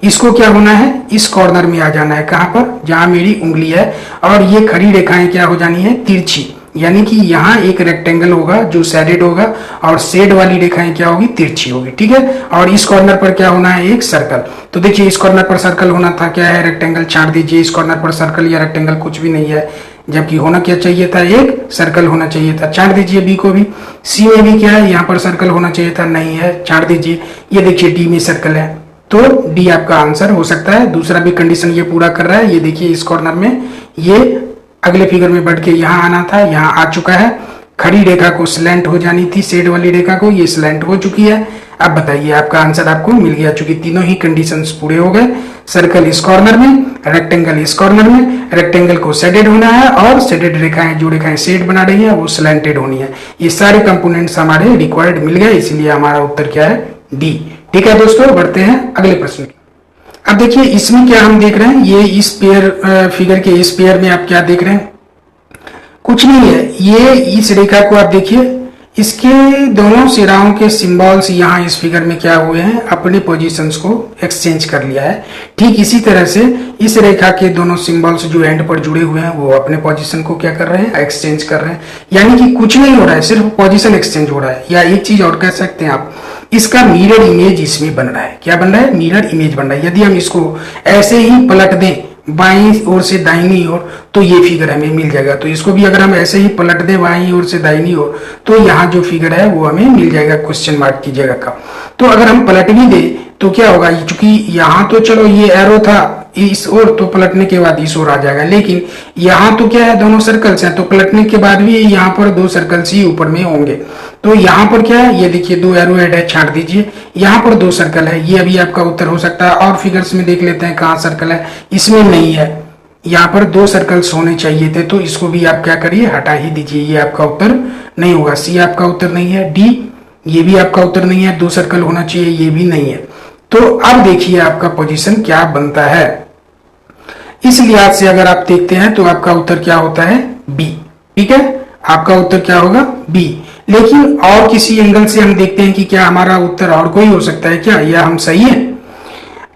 इसको क्या होना है, इस कॉर्नर में आ जाना है, कहां पर, जहां मेरी उंगली है, और ये खड़ी रेखाएं क्या हो जानी है, तिरछी। यानी कि यहाँ एक रेक्टेंगल होगा जो शेडेड होगा, और शेड वाली रेखाएं क्या होगी, तिरछी होगी, ठीक है। और इस कॉर्नर पर क्या होना है, एक सर्कल। तो देखिए इस कॉर्नर पर सर्कल होना था, क्या है, रेक्टेंगल, छाड़ दीजिए। इस कॉर्नर पर सर्कल या रेक्टेंगल कुछ भी नहीं है, जबकि होना क्या चाहिए था, एक सर्कल होना चाहिए था, छाड़ दीजिए। बी को भी, सी में भी क्या है, यहाँ पर सर्कल होना चाहिए था, नहीं है, छाड़ दीजिए। ये देखिए डी में सर्कल है, तो डी आपका आंसर हो सकता है। दूसरा भी कंडीशन ये पूरा कर रहा है। ये देखिए इस कॉर्नर में, ये अगले फिगर में बढ़ के यहाँ आना था, यहाँ आ चुका है। खड़ी रेखा को स्लैंट हो जानी थी, शेड वाली रेखा को, ये स्लैंट हो चुकी है। अब बताइए आपका आंसर आपको मिल गया, चूंकि तीनों ही कंडीशंस पूरे हो गए। सर्कल इस कॉर्नर में, रेक्टेंगल इस कॉर्नर में, रेक्टेंगल को शेडेड होना है, और शेडेड रेखाएं, जो रेखाएं शेड बना रही है वो स्लैंटेड होनी है। ये सारे कंपोनेंट्स हमारे रिक्वायर्ड मिल गए, इसलिए हमारा उत्तर क्या है, डी। ठीक है दोस्तों, बढ़ते हैं अगले प्रश्न की। अब देखिए इसमें क्या हम देख रहे हैं, ये इस पेयर फिगर के इस पेयर में आप क्या देख रहे हैं, कुछ नहीं है। ये इस रेखा को आप देखिए, इसके दोनों सिराओं के सिंबल्स यहाँ इस फिगर में क्या हुए हैं, अपने पोजीशंस को एक्सचेंज कर लिया है। ठीक इसी तरह से इस रेखा के दोनों सिंबल्स जो एंड पर जुड़े हुए हैं वो अपने पोजीशन को क्या कर रहे हैं, एक्सचेंज कर रहे हैं। यानी कि कुछ नहीं हो रहा है, सिर्फ पोजीशन एक्सचेंज हो रहा है। या एक चीज और कह सकते हैं आप, इसका मिरर इमेज इसमें बन रहा है। क्या बन रहा है, मिरर इमेज बन रहा है। यदि हम इसको ऐसे ही पलट दें बाईं ओर से दाहिनी ओर, तो ये फिगर हमें मिल जाएगा। तो इसको भी अगर हम ऐसे ही पलट दें बाईं ओर से दाहिनी ओर, तो यहाँ जो फिगर है वो हमें मिल जाएगा क्वेश्चन मार्क की जगह का। तो अगर हम पलट भी दें तो क्या होगा, चूंकि यहाँ तो चलो ये एरो था इस ओर, तो पलटने के बाद इस ओर आ जाएगा। लेकिन यहाँ तो क्या है, दोनों सर्कल्स हैं, तो पलटने के बाद भी यहाँ पर दो सर्कल्स ही ऊपर में होंगे। तो यहाँ पर क्या है, ये देखिए दो एरो हेड है, छाड़ दीजिए। यहाँ पर दो सर्कल है, ये अभी आपका उत्तर हो सकता है। और फिगर्स में देख लेते हैं कहाँ सर्कल है, इसमें नहीं है। यहाँ पर दो सर्कल्स होने चाहिए थे, तो इसको भी आप क्या करिए, हटा ही दीजिए। ये आपका उत्तर नहीं होगा। सी आपका उत्तर नहीं है। डी ये भी आपका उत्तर नहीं है, दो सर्कल होना चाहिए, ये भी नहीं है। तो अब देखिए आपका पोजीशन क्या बनता है। इस लिहाज से अगर आप देखते हैं तो आपका उत्तर क्या होता है, बी। ठीक है, आपका उत्तर क्या होगा, बी। लेकिन और किसी एंगल से हम देखते हैं कि क्या हमारा उत्तर और कोई हो सकता है क्या, या हम सही है।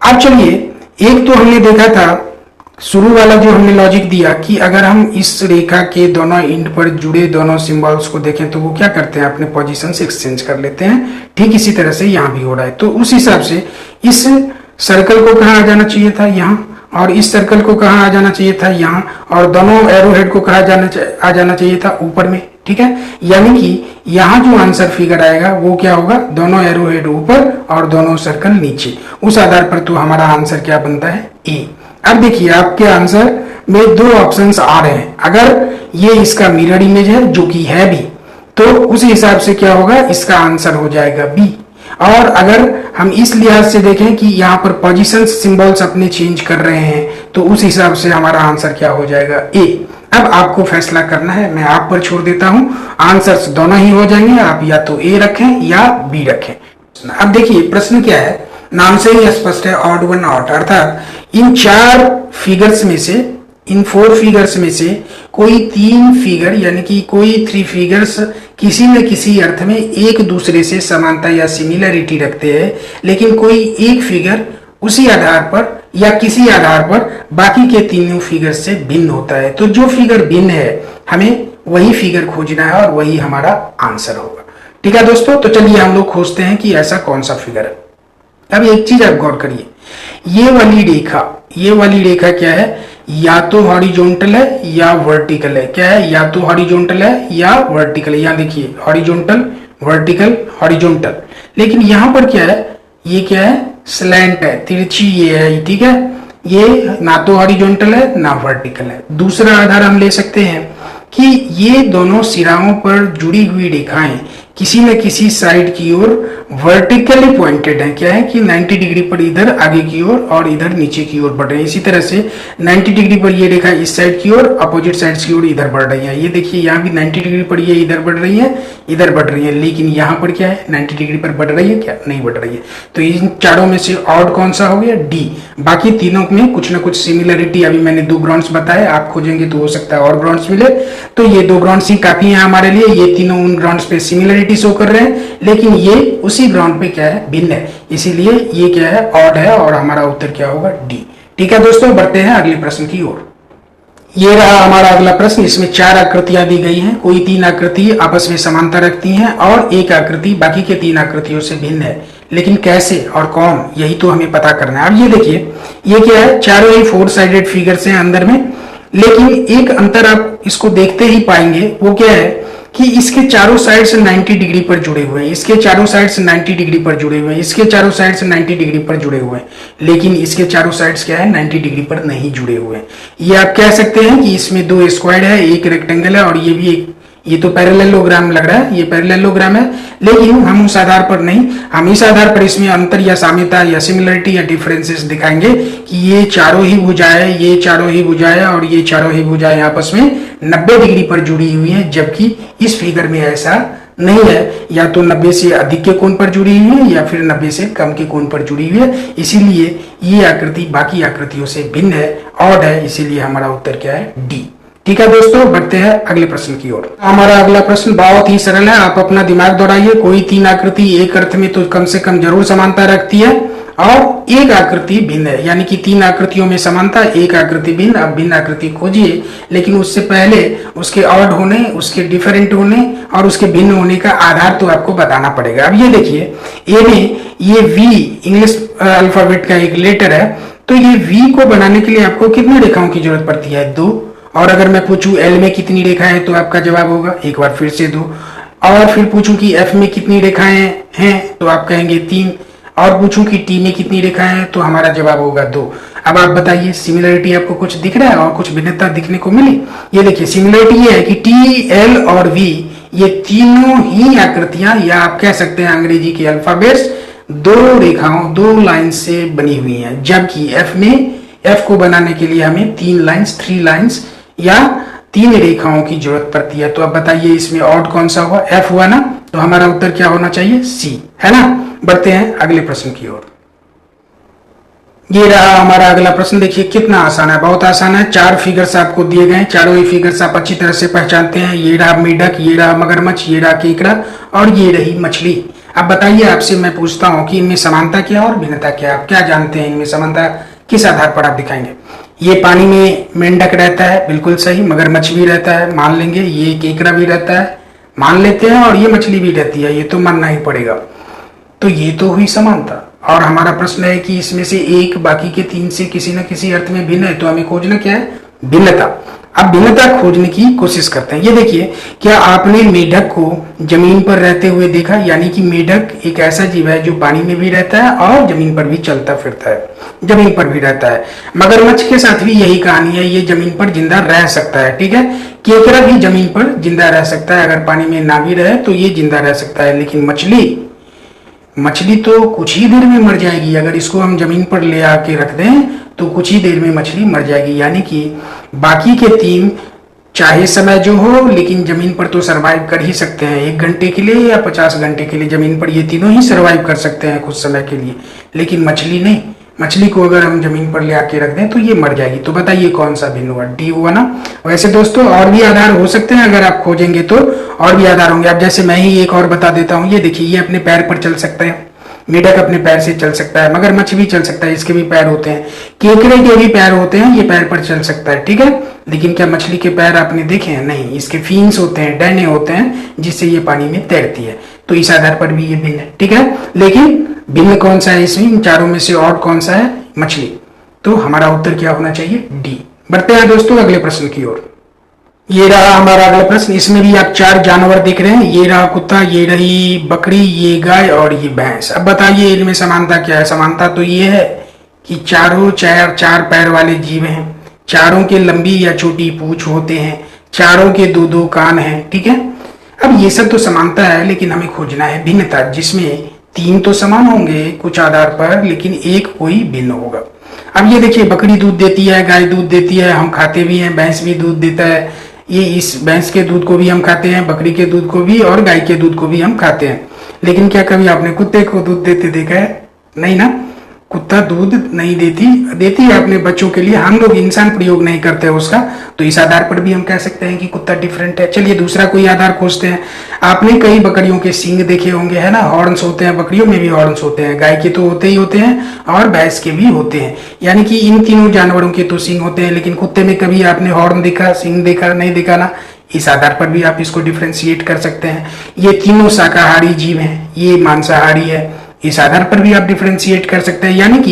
अब चलिए, एक तो हमने देखा था शुरू वाला जो हमने लॉजिक दिया कि अगर हम इस रेखा के दोनों एंड पर जुड़े दोनों सिंबल्स को देखें तो वो क्या करते हैं, अपने पोजीशन से एक्सचेंज कर लेते हैं। ठीक इसी तरह से यहाँ भी हो रहा है। तो उस हिसाब से इस सर्कल को कहाँ आ जाना चाहिए था, यहाँ, और इस सर्कल को कहाँ आ जाना चाहिए था, यहाँ, और दोनों एरो हेड को कहाँ आ जाना चाहिए था, ऊपर में। ठीक है, यानी कि यहाँ जो आंसर फिगर आएगा वो क्या होगा, दोनों एरो हेड ऊपर और दोनों सर्कल नीचे। उस आधार पर तो हमारा आंसर क्या बनता है, ए। अब देखिए आपके आंसर में दो ऑप्शंस आ रहे हैं। अगर ये इसका मिरर इमेज है जो कि है भी, तो उस हिसाब से क्या होगा, इसका आंसर हो जाएगा बी। और अगर हम इस लिहाज से देखें कि यहाँ पर पोजीशन सिंबल्स अपने चेंज कर रहे हैं, तो उस हिसाब से हमारा आंसर क्या हो जाएगा, ए। अब आपको फैसला करना है, मैं आप पर छोड़ देता हूं। आंसर्स दोनों ही हो जाएंगे, आप या तो ए रखें या बी रखें। अब देखिए प्रश्न क्या है, नाम से ही स्पष्ट है, ऑड वन आउट, अर्थात इन 4 फिगर्स में से, इन 4 फिगर्स में से कोई 3 फिगर यानी कि कोई 3 फिगर्स किसी न किसी अर्थ में एक दूसरे से समानता या सिमिलरिटी रखते हैं, लेकिन कोई एक फिगर उसी आधार पर या किसी आधार पर बाकी के तीनों फिगर से भिन्न होता है। तो जो फिगर भिन्न है हमें वही फिगर खोजना है और वही हमारा आंसर होगा। ठीक है दोस्तों, तो चलिए हम लोग खोजते हैं कि ऐसा कौन सा फिगर है। अब एक चीज आप गौर करिए, ये वाली रेखा क्या है, या तो हॉरिजॉन्टल है या वर्टिकल है। क्या है, या तो हॉरिजॉन्टल है या वर्टिकल है। यहाँ देखिए हॉरिजॉन्टल, वर्टिकल, हॉरिजॉन्टल। लेकिन यहां पर क्या है, ये क्या है, स्लैंट है, तिरछी ये है। ठीक है, ये ना तो हॉरिजॉन्टल है ना वर्टिकल है। दूसरा आधार हम ले सकते हैं कि ये दोनों सिराओं पर जुड़ी हुई रेखाएं किसी न किसी साइड की ओर वर्टिकली पॉइंटेड है। क्या है कि 90 डिग्री पर इधर आगे की ओर और इधर नीचे की ओर बढ़ रहे हैं। इसी तरह से 90 डिग्री पर ये रेखा इस साइड की ओर, अपोजिट साइड्स की ओर इधर बढ़ रही है। ये देखिए यहाँ भी 90 डिग्री पर ये इधर बढ़ रही है, इधर बढ़ रही है, लेकिन यहाँ पर क्या है, 90 डिग्री पर बढ़ रही है क्या, नहीं बढ़ रही है। तो इन चारों में से ऑड कौन सा हो गया, डी। बाकी तीनों में कुछ ना कुछ सिमिलरिटी, अभी मैंने 2 ग्राउंड्स बताए, आप खोजेंगे तो हो सकता है और ग्राउंड्स मिले। तो ये 2 ग्राउंड्स ही काफी है हमारे लिए। ये तीनों उन ग्राउंड्स पे सिमिलरिटी शो कर रहे हैं, लेकिन ये उसी ग्राउंड पे क्या है, भिन्न है, इसीलिए ये क्या है, ऑड है और हमारा उत्तर क्या होगा, डी। ठीक है दोस्तों, बढ़ते हैं अगले प्रश्न की ओर। ये रहा हमारा अगला प्रश्न। इसमें 4 आकृतियां दी गई हैं। कोई 3 आकृति आपस में समानता रखती हैं और एक आकृति बाकी के 3 आकृतियों से भिन्न है, लेकिन कैसे और कौन, यही तो हमें पता करना है। अब ये देखिए, ये क्या है, चारों ही 4 साइडेड फिगर्स हैं अंदर में, लेकिन एक अंतर आप इसको देखते ही पाएंगे, वो क्या है कि इसके चारों साइड से 90 डिग्री पर जुड़े हुए हैं, इसके चारों साइड से 90 डिग्री पर जुड़े हुए हैं, इसके चारों साइड से 90 डिग्री पर जुड़े हुए हैं, लेकिन इसके चारों साइड्स क्या है, 90 डिग्री पर नहीं जुड़े हुए हैं। ये आप कह सकते हैं कि इसमें 2 स्क्वायर है, एक रेक्टेंगल है और ये भी एक, ये तो पैरेललोग्राम लग रहा है, ये पैरेललोग्राम है, लेकिन हम उस आधार पर नहीं, हम इस आधार पर इसमें अंतर या साम्यता या सिमिलरिटी या डिफरेंसेस दिखाएंगे कि ये चारों ही भुजाएं, ये चारों ही भुजाएं और ये चारों ही भुजाएं आपस में 90 डिग्री पर जुड़ी हुई हैं, जबकि इस फिगर में ऐसा नहीं है। या तो 90 से अधिक के कोण पर जुड़ी हुई है या फिर 90 से कम के कोण पर जुड़ी हुई है, इसीलिए ये आकृति बाकी आकृतियों से भिन्न है, ऑड है, इसीलिए हमारा उत्तर क्या है, डी। ठीक है दोस्तों, बढ़ते हैं अगले प्रश्न की ओर। हमारा अगला प्रश्न बहुत ही सरल है, आप अपना दिमाग दौड़ाइए। कोई 3 आकृति एक अर्थ में तो कम से कम जरूर समानता रखती है और एक आकृति भिन्न है, यानी कि 3 आकृतियों में समानता, एक आकृति भिन्न। अब भिन्न आकृति खोजिए, लेकिन उससे पहले उसके ऑड होने, उसके डिफरेंट होने और उसके भिन्न होने का आधार तो आपको बताना पड़ेगा। अब ये देखिए, ए में ये वी इंग्लिश अल्फाबेट का एक लेटर है, तो ये वी को बनाने के लिए आपको कितनी रेखाओं की जरूरत पड़ती है, 2। और अगर मैं पूछूं एल में कितनी रेखाएं हैं, तो आपका जवाब होगा एक बार फिर से 2। और फिर पूछूं कि एफ में कितनी रेखाएं हैं, तो आप कहेंगे 3। और पूछूं कि टी में कितनी रेखाएं हैं, तो हमारा जवाब होगा 2। अब आप बताइए, सिमिलरिटी आपको कुछ दिख रहा है और कुछ भिन्नता दिखने को मिली? ये देखिए, सिमिलरिटी ये है कि टी, एल और वी, ये तीनों ही आकृतियां, या आप कह सकते हैं अंग्रेजी के अल्फाबेट्स, 2 रेखाओं, 2 लाइन से बनी हुई है, जबकि एफ में, एफ को बनाने के लिए हमें 3 लाइन्स, 3 लाइन्स या 3 रेखाओं की जरूरत पड़ती है। तो अब बताइए इसमें ऑड कौन सा हुआ, एफ हुआ ना, तो हमारा उत्तर क्या होना चाहिए, सी, है ना। बढ़ते हैं अगले प्रश्न की ओर। ये रहा हमारा अगला प्रश्न। देखिए कितना आसान है, बहुत आसान है। 4 फिगर्स आपको दिए गए हैं, चारों ही फिगर्स आप अच्छी तरह से पहचानते हैं। ये रहा मेढक, ये रहा मगरमच्छ, ये रहा केकड़ा और ये रही मछली। अब बताइए, आपसे मैं पूछता हूं कि इनमें समानता क्या और भिन्नता क्या, आप क्या जानते हैं, इनमें समानता किस आधार पर आप दिखाएंगे? ये पानी में मेंढक रहता है, बिल्कुल सही। मगरमच्छ भी रहता है, मान लेंगे। ये केकड़ा भी रहता है, मान लेते हैं। और ये मछली भी रहती है, ये तो मानना ही पड़ेगा। तो ये तो हुई समानता। और हमारा प्रश्न है कि इसमें से एक बाकी के 3 से किसी न किसी अर्थ में भिन्न है, तो हमें खोजना क्या है, भिन्नता। अब भिन्नता खोजने की कोशिश करते हैं। ये देखिए, क्या आपने मेढक को जमीन पर रहते हुए देखा? यानी कि मेढक एक ऐसा जीव है जो पानी में भी रहता है और जमीन पर भी चलता फिरता है, जमीन पर भी रहता है। मगरमच्छ के साथ भी यही कहानी है, ये जमीन पर जिंदा रह सकता है, ठीक है। केकड़ा भी जमीन पर जिंदा रह सकता है, अगर पानी में ना भी रहे तो ये जिंदा रह सकता है। लेकिन मछली तो कुछ ही देर में मर जाएगी। अगर इसको हम जमीन पर ले आके रख दें तो कुछ ही देर में मछली मर जाएगी। यानी कि बाकी के तीन चाहे समय जो हो, लेकिन जमीन पर तो सरवाइव कर ही सकते हैं। 1 घंटे के लिए या 50 घंटे के लिए जमीन पर ये तीनों ही सरवाइव कर सकते हैं कुछ समय के लिए, लेकिन मछली नहीं। मछली को अगर हम जमीन पर ले आके रख दें तो ये मर जाएगी। तो बताइए कौन सा भिन्न हुआ? डी हुआ ना। वैसे दोस्तों और भी आधार हो सकते हैं, अगर आप खोजेंगे तो और भी आधार होंगे। अब जैसे मैं ही एक और बता देता हूँ। ये देखिए, ये अपने पैर पर चल सकता है, मेढक अपने पैर से चल सकता है, मगरमच्छ भी चल सकता है, इसके भी पैर होते हैं, केकड़े के भी पैर होते हैं, ये पैर पर चल सकता है, ठीक है। लेकिन क्या मछली के पैर आपने देखे हैं? नहीं, इसके फिन्स होते हैं, डैने होते हैं, जिससे ये पानी में तैरती है। तो इस आधार पर भी ये भिन्न है, ठीक है। लेकिन भिन्न कौन सा है इसमें? इन चारों में से और कौन सा है? मछली। तो हमारा उत्तर क्या होना चाहिए? डी। बढ़ते हैं दोस्तों अगले प्रश्न की ओर। ये रहा हमारा अगला प्रश्न। इसमें भी आप 4 जानवर देख रहे हैं। ये रहा कुत्ता, ये रही बकरी, ये गाय और ये भैंस। अब बताइए इनमें समानता क्या है? समानता तो ये है कि चारों चार पैर वाले जीव हैं, चारों के लंबी या छोटी पूंछ होते हैं, चारों के 2-2 कान हैं, ठीक है। अब ये सब तो समानता है, लेकिन हमें खोजना है भिन्नता, जिसमें 3 तो समान होंगे कुछ आधार पर, लेकिन एक कोई भिन्न होगा। अब ये देखिए, बकरी दूध देती है, गाय दूध देती है, हम खाते भी हैं, भैंस भी दूध देता है। ये इस भैंस के दूध को भी हम खाते हैं, बकरी के दूध को भी, और गाय के दूध को भी हम खाते हैं। लेकिन क्या कभी आपने कुत्ते को दूध देते देखा है? नहीं ना। कुत्ता दूध नहीं देती है अपने बच्चों के लिए। हम लोग इंसान प्रयोग नहीं करते उसका। तो इस आधार पर भी हम कह सकते हैं कि कुत्ता डिफरेंट है। चलिए दूसरा कोई आधार खोजते हैं। आपने कई बकरियों के सींग देखे होंगे, है ना, हॉर्न्स होते हैं, बकरियों में भी हॉर्न्स होते हैं, गाय के तो होते ही होते हैं और भैंस के भी होते हैं। यानी कि इन तीनों जानवरों के तो सींग होते हैं, लेकिन कुत्ते में कभी आपने हॉर्न देखा, सींग देखा? नहीं देखा ना। इस आधार पर भी आप इसको डिफ्रेंशिएट कर सकते हैं। ये तीनों शाकाहारी जीव हैं, ये मांसाहारी है। इस आधार पर भी आप डिफरेंशिएट कर सकते हैं। यानी कि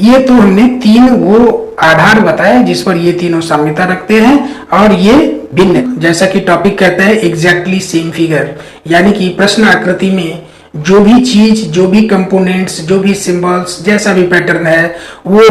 ये तो हमने 3 वो आधार बताए जिस पर ये तीनों साम्यता रखते हैं और ये भिन्न। जैसा कि टॉपिक कहता है एग्जैक्टली सेम फिगर, यानी कि प्रश्न आकृति में जो भी चीज, जो भी कंपोनेंट्स, जो भी सिंबल्स, जैसा भी पैटर्न है, वो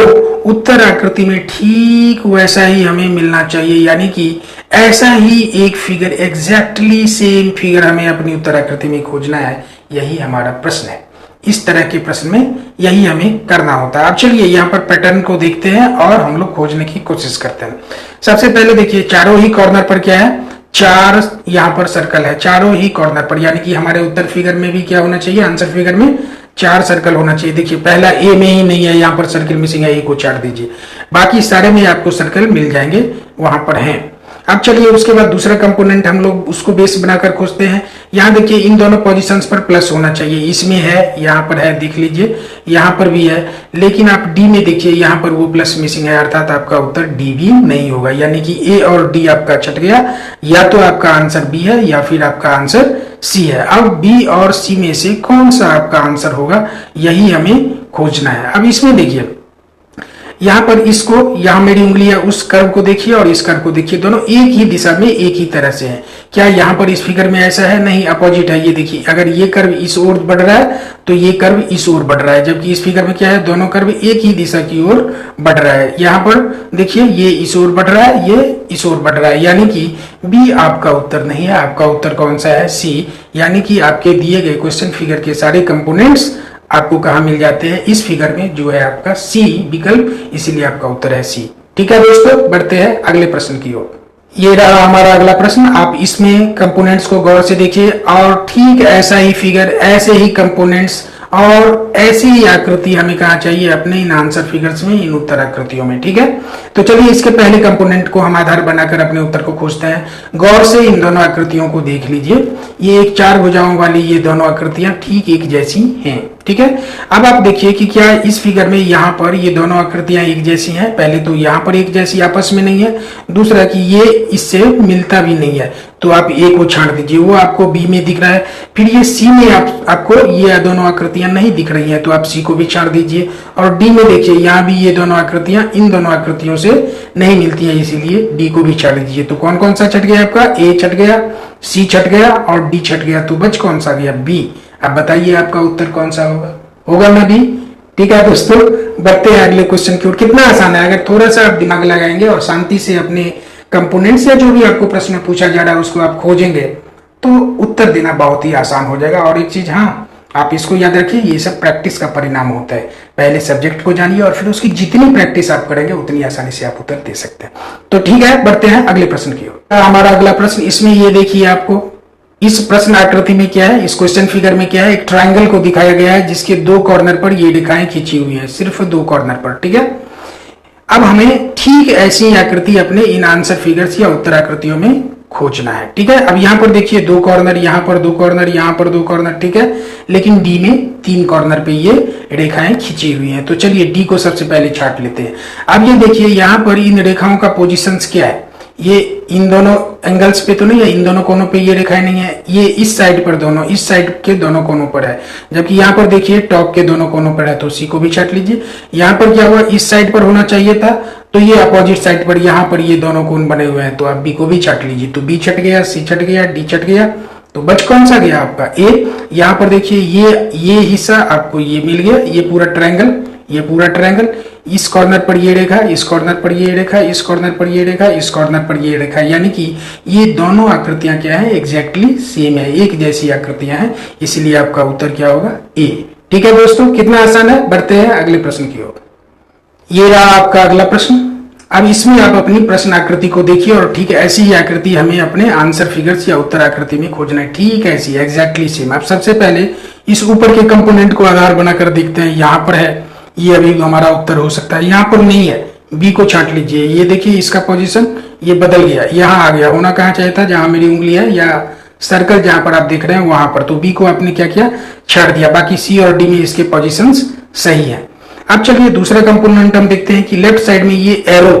उत्तर आकृति में ठीक वैसा ही हमें मिलना चाहिए। यानी कि ऐसा ही एक फिगर, एग्जैक्टली सेम फिगर हमें अपनी उत्तर आकृति में खोजना है। यही हमारा प्रश्न है। इस तरह के प्रश्न में यही हमें करना होता है। अब चलिए यहाँ पर पैटर्न को देखते हैं और हम लोग खोजने की कोशिश करते हैं। सबसे पहले देखिए, चारों ही कॉर्नर पर क्या है? 4 यहाँ पर सर्कल है, चारों ही कॉर्नर पर। यानी कि हमारे उत्तर फिगर में भी क्या होना चाहिए? आंसर फिगर में 4 सर्कल होना चाहिए। देखिए पहला ए में ही नहीं है, यहाँ पर सर्कल मिसिंग है, ए को चाट दीजिए। बाकी सारे में आपको सर्कल मिल जाएंगे, वहां पर हैं। अब चलिए उसके बाद दूसरा कंपोनेंट हम लोग उसको बेस बनाकर खोजते हैं। यहाँ देखिए, इन दोनों पोजीशंस पर प्लस होना चाहिए। इसमें है, यहाँ पर है, देख लीजिए, यहाँ पर भी है। लेकिन आप डी में देखिए, यहाँ पर वो प्लस मिसिंग है, अर्थात आपका उत्तर डी भी नहीं होगा। यानी कि ए और डी आपका छट गया। या तो आपका आंसर बी है या फिर आपका आंसर सी है। अब बी और सी में से कौन सा आपका आंसर होगा, यही हमें खोजना है। अब इसमें देखिए, यहाँ पर इसको, यहाँ मेरी उंगलियां उस कर्व को देखिए और इस कर्व को देखिए, दोनों एक ही दिशा में एक ही तरह से हैं। क्या यहाँ पर इस फिगर में ऐसा है? नहीं, अपोजिट है। ये देखिए, अगर ये कर्व इस ओर बढ़ रहा है तो ये कर्व इस ओर बढ़ रहा है, जबकि इस फिगर में क्या है? दोनों कर्व एक ही दिशा की ओर बढ़ रहा है। यहाँ पर देखिए, ये इस ओर बढ़ रहा है, ये इस ओर बढ़ रहा है। यानी कि बी आपका उत्तर नहीं है। आपका उत्तर कौन सा है? सी। यानी कि आपके दिए गए क्वेश्चन फिगर के सारे कंपोनेंट्स आपको कहाँ मिल जाते हैं? इस फिगर में, जो है आपका सी विकल्प, इसीलिए आपका उत्तर है सी। ठीक है दोस्तों, बढ़ते हैं अगले प्रश्न की ओर। ये रहा हमारा अगला प्रश्न। आप इसमें कंपोनेंट्स को गौर से देखिए और ठीक ऐसा ही फिगर, ऐसे ही कंपोनेंट्स और ऐसी ही आकृति हमें कहाँ चाहिए? अपने इन आंसर फिगर्स में, इन उत्तर आकृतियों में। ठीक है, तो चलिए इसके पहले कंपोनेंट को हम आधार बनाकर अपने उत्तर को खोजते हैं। गौर से इन दोनों आकृतियों को देख लीजिए। ये एक 4 भुजाओं वाली ये दोनों आकृतियां ठीक एक जैसी हैं। ठीक है, अब आप देखिए कि क्या इस फिगर में यहाँ पर ये दोनों आकृतियां एक जैसी हैं? पहले तो यहाँ पर एक जैसी आपस में नहीं है, दूसरा कि ये इससे मिलता भी नहीं है। तो आप ए को छांट दीजिए, वो आपको बी में दिख रहा है। फिर ये सी में आपको ये दोनों आकृतियां नहीं दिख रही हैं, तो आप सी को भी छांट दीजिए। और डी में देखिए यहाँ भी ये दोनों आकृतियां इन दोनों आकृतियों से नहीं मिलती हैं, इसीलिए डी को भी छांट दीजिए। तो कौन कौन सा छट गया आपका, ए छट गया, सी छट गया और डी छट गया, तो बच कौन सा गया, बी। अब बताइए आपका उत्तर कौन सा होगा ना बी। ठीक है दोस्तों, बढ़ते हैं अगले क्वेश्चन की ओर। कितना आसान है, अगर थोड़ा सा आप दिमाग लगाएंगे और शांति से अपने कंपोनेंट्स या जो भी आपको प्रश्न पूछा जा रहा है उसको आप खोजेंगे तो उत्तर देना बहुत ही आसान हो जाएगा। और एक चीज हाँ, आप इसको याद रखिए, ये सब प्रैक्टिस का परिणाम होता है। पहले सब्जेक्ट को जानिए और फिर उसकी जितनी प्रैक्टिस आप करेंगे उतनी आसानी से आप उत्तर दे सकते हैं। तो ठीक है, बढ़ते हैं अगले प्रश्न की ओर। हमारा अगला प्रश्न, इसमें ये देखिए, आपको इस प्रश्न आकृति में क्या है, इस क्वेश्चन फिगर में क्या है, एक ट्राइंगल को दिखाया गया है जिसके दो कॉर्नर पर ये रेखाएं खींची हुई है, सिर्फ दो कॉर्नर पर। ठीक है, अब हमें ठीक ऐसी आकृति अपने इन आंसर फिगर्स या उत्तर आकृतियों में खोजना है। ठीक है, अब यहाँ पर देखिए दो कॉर्नर, यहाँ पर दो कॉर्नर, यहाँ पर दो कॉर्नर। ठीक है, लेकिन डी में तीन कॉर्नर पे ये रेखाएं खींची हुई हैं। तो चलिए डी को सबसे पहले छांट लेते हैं। अब ये देखिए यहाँ पर इन रेखाओं का पोजीशंस क्या है, ये इन दोनों एंगल्स पे तो नहीं है, इन दोनों कोनों पे ये रेखाएं नहीं है, ये इस साइड पर दोनों, इस साइड के दोनों कोनों पर है, जबकि यहाँ पर देखिए टॉप के दोनों कोनों पर है, तो सी को भी छांट लीजिए। यहाँ पर क्या हुआ, इस साइड पर होना चाहिए था, तो ये अपोजिट साइड पर यहाँ पर ये दोनों कोण बने हुए हैं, तो आप बी को भी छांट लीजिए। तो बी छट गया, सी छट गया, डी छट गया, तो बच कौन सा गया आपका, ए। यहाँ पर देखिए ये हिस्सा आपको ये मिल गया, ये पूरा ट्रायंगल, ये पूरा ट्रायंगल, इस कॉर्नर पर ये रेखा, इस कॉर्नर पर ये रेखा, इस कॉर्नर पर ये रेखा, इस कॉर्नर पर ये रेखा, यानी कि ये दोनों आकृतियां क्या है, एग्जैक्टली सेम है, एक जैसी आकृतियां हैं, इसलिए आपका उत्तर क्या होगा, ए। ठीक है दोस्तों, कितना आसान है। बढ़ते हैं अगले प्रश्न की ओर। ये रहा आपका अगला प्रश्न। अब इसमें आप अपनी प्रश्न आकृति को देखिए और ठीक ऐसी ही आकृति हमें अपने आंसर फिगर्स या उत्तर आकृति में खोजना है, ठीक ऐसी एग्जैक्टली सेम। आप सबसे पहले इस ऊपर के कंपोनेंट को आधार बनाकर देखते हैं, यहाँ पर है, ये अभी हमारा उत्तर हो सकता है, यहाँ पर नहीं है, बी को छांट लीजिए। ये देखिए इसका पोजीशन ये बदल गया, यहाँ आ गया, होना कहाँ चाहिए था, जहां मेरी उंगली है या सर्कल जहां पर आप देख रहे हैं वहां पर, तो बी को आपने क्या किया, छांट दिया। बाकी सी और डी में इसके पोजीशंस सही है। अब चलिए दूसरा कंपोनेंट हम देखते हैं कि लेफ्ट साइड में ये एरो,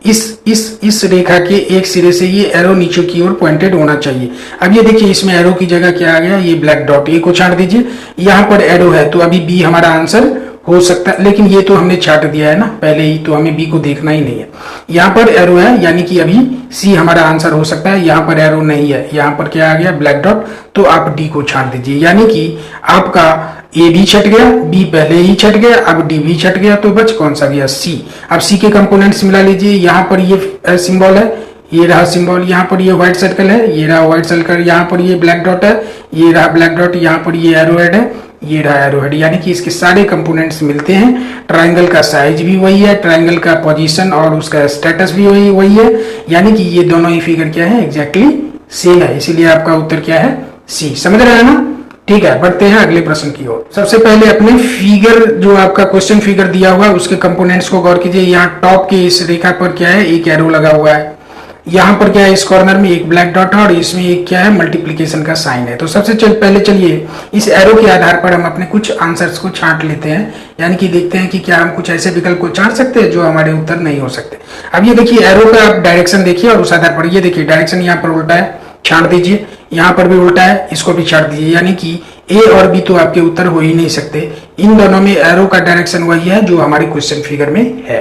इस रेखा के एक सिरे से ये एरो नीचे की ओर पॉइंटेड होना चाहिए। अब ये देखिए इसमें एरो की जगह क्या आ गया, ये ब्लैक डॉट, ए को छांट दीजिए। यहाँ पर एरो है, तो अभी बी हमारा आंसर हो सकता है, लेकिन ये तो हमने छांट दिया है ना पहले ही, तो हमें बी को देखना ही नहीं है। यहाँ पर एरो है, यानी कि अभी सी हमारा आंसर हो सकता है। यहाँ पर एरो नहीं है, यहाँ पर क्या आ गया, ब्लैक डॉट, तो आप डी को छांट दीजिए, यानी कि आपका ए भी छट गया, बी पहले ही छट गया, अब डी भी छट गया, तो बच कौन सा गया, सी। अब सी के कंपोनेंट्स मिला लीजिए। यहाँ पर ये सिंबल है, ये रहा सिंबल, यहाँ पर ये व्हाइट सर्कल है, ये रहा व्हाइट सर्कल, यहाँ पर ये ब्लैक डॉट है, ये रहा ब्लैक डॉट, यहाँ पर ये एरो हेड है, ये रहा एरो हेड, यानी कि इसके सारे कंपोनेंट्स मिलते हैं। ट्रायंगल का साइज भी वही है, ट्रायंगल का पोजीशन और उसका स्टेटस भी वही है, यानी कि ये दोनों ही फिगर क्या है, एग्जैक्टली सेम है, इसीलिए आपका उत्तर क्या है, सी। समझ रहे हैं ना। ठीक है, बढ़ते हैं अगले प्रश्न की ओर। सबसे पहले अपने फिगर, जो आपका क्वेश्चन फिगर दिया हुआ है उसके कंपोनेंट्स को गौर कीजिए। यहाँ टॉप के इस रेखा पर क्या है, एक एरो लगा हुआ है, यहाँ पर क्या है, इस कॉर्नर में एक ब्लैक डॉट है और इसमें एक क्या है, मल्टीप्लिकेशन का साइन है। तो सबसे पहले चलिए इस एरो के आधार पर हम अपने कुछ आंसर्स को छांट लेते हैं, यानी कि देखते हैं कि क्या हम कुछ ऐसे विकल्प को छांट सकते हैं जो हमारे उत्तर नहीं हो सकते। अब ये देखिए एरो का आप डायरेक्शन देखिए और उस आधार पर ये देखिए डायरेक्शन यहाँ पर उल्टा है, छांट दीजिए। यहाँ पर भी उल्टा है, इसको भी छांट दीजिए, यानी कि ए और बी तो आपके उत्तर हो ही नहीं सकते। इन दोनों में एरो का डायरेक्शन वही है जो हमारे क्वेश्चन फिगर में है।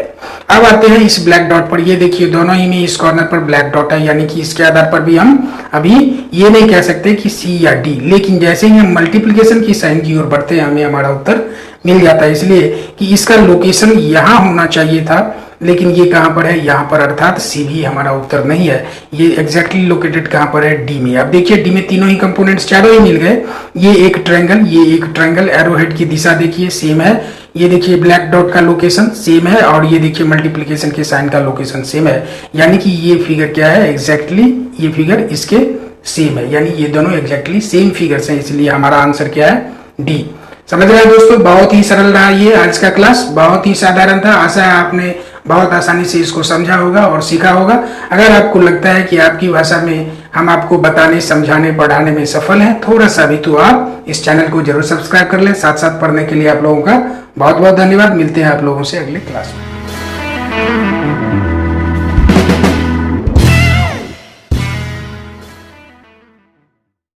अब आते हैं इस ब्लैक डॉट पर, ये देखिए दोनों ही में इस कॉर्नर पर ब्लैक डॉट है, यानी कि इसके आधार पर भी हम अभी ये नहीं कह सकते कि सी या डी, लेकिन जैसे ही हम मल्टीप्लिकेशन की साइन की ओर बढ़ते हैं हमें हमारा उत्तर मिल जाता है, इसलिए कि इसका लोकेशन यहाँ होना चाहिए था, लेकिन ये कहां पर है, यहाँ पर, अर्थात सी भी हमारा उत्तर नहीं है। ये एग्जैक्टली लोकेटेड कहां पर है, डी में। अब देखिए डी में तीनों ही कंपोनेंट्स चारों ही मिल गए। ये एक ट्रायंगल, एरो हेड की दिशा देखिए सेम है, ये देखिए ब्लैक डॉट का लोकेशन सेम है और ये देखिए मल्टीप्लिकेशन के साइन का लोकेशन सेम है, यानी कि ये फिगर क्या है, एग्जैक्टली ये फिगर इसके सेम है, यानी ये दोनों एग्जैक्टली सेम फिगर्स हैं, इसलिए हमारा आंसर क्या है, डी। समझ रहे हैं दोस्तों, बहुत ही सरल रहा ये आज का क्लास, बहुत ही साधारण था। आशा है आपने बहुत आसानी से इसको समझा होगा और सीखा होगा। अगर आपको लगता है कि आपकी भाषा में हम आपको बताने, समझाने, पढ़ाने में सफल हैं थोड़ा सा भी, तो आप इस चैनल को जरूर सब्सक्राइब कर लें। साथ साथ पढ़ने के लिए आप लोगों का बहुत बहुत धन्यवाद। मिलते हैं आप लोगों से अगले क्लास में।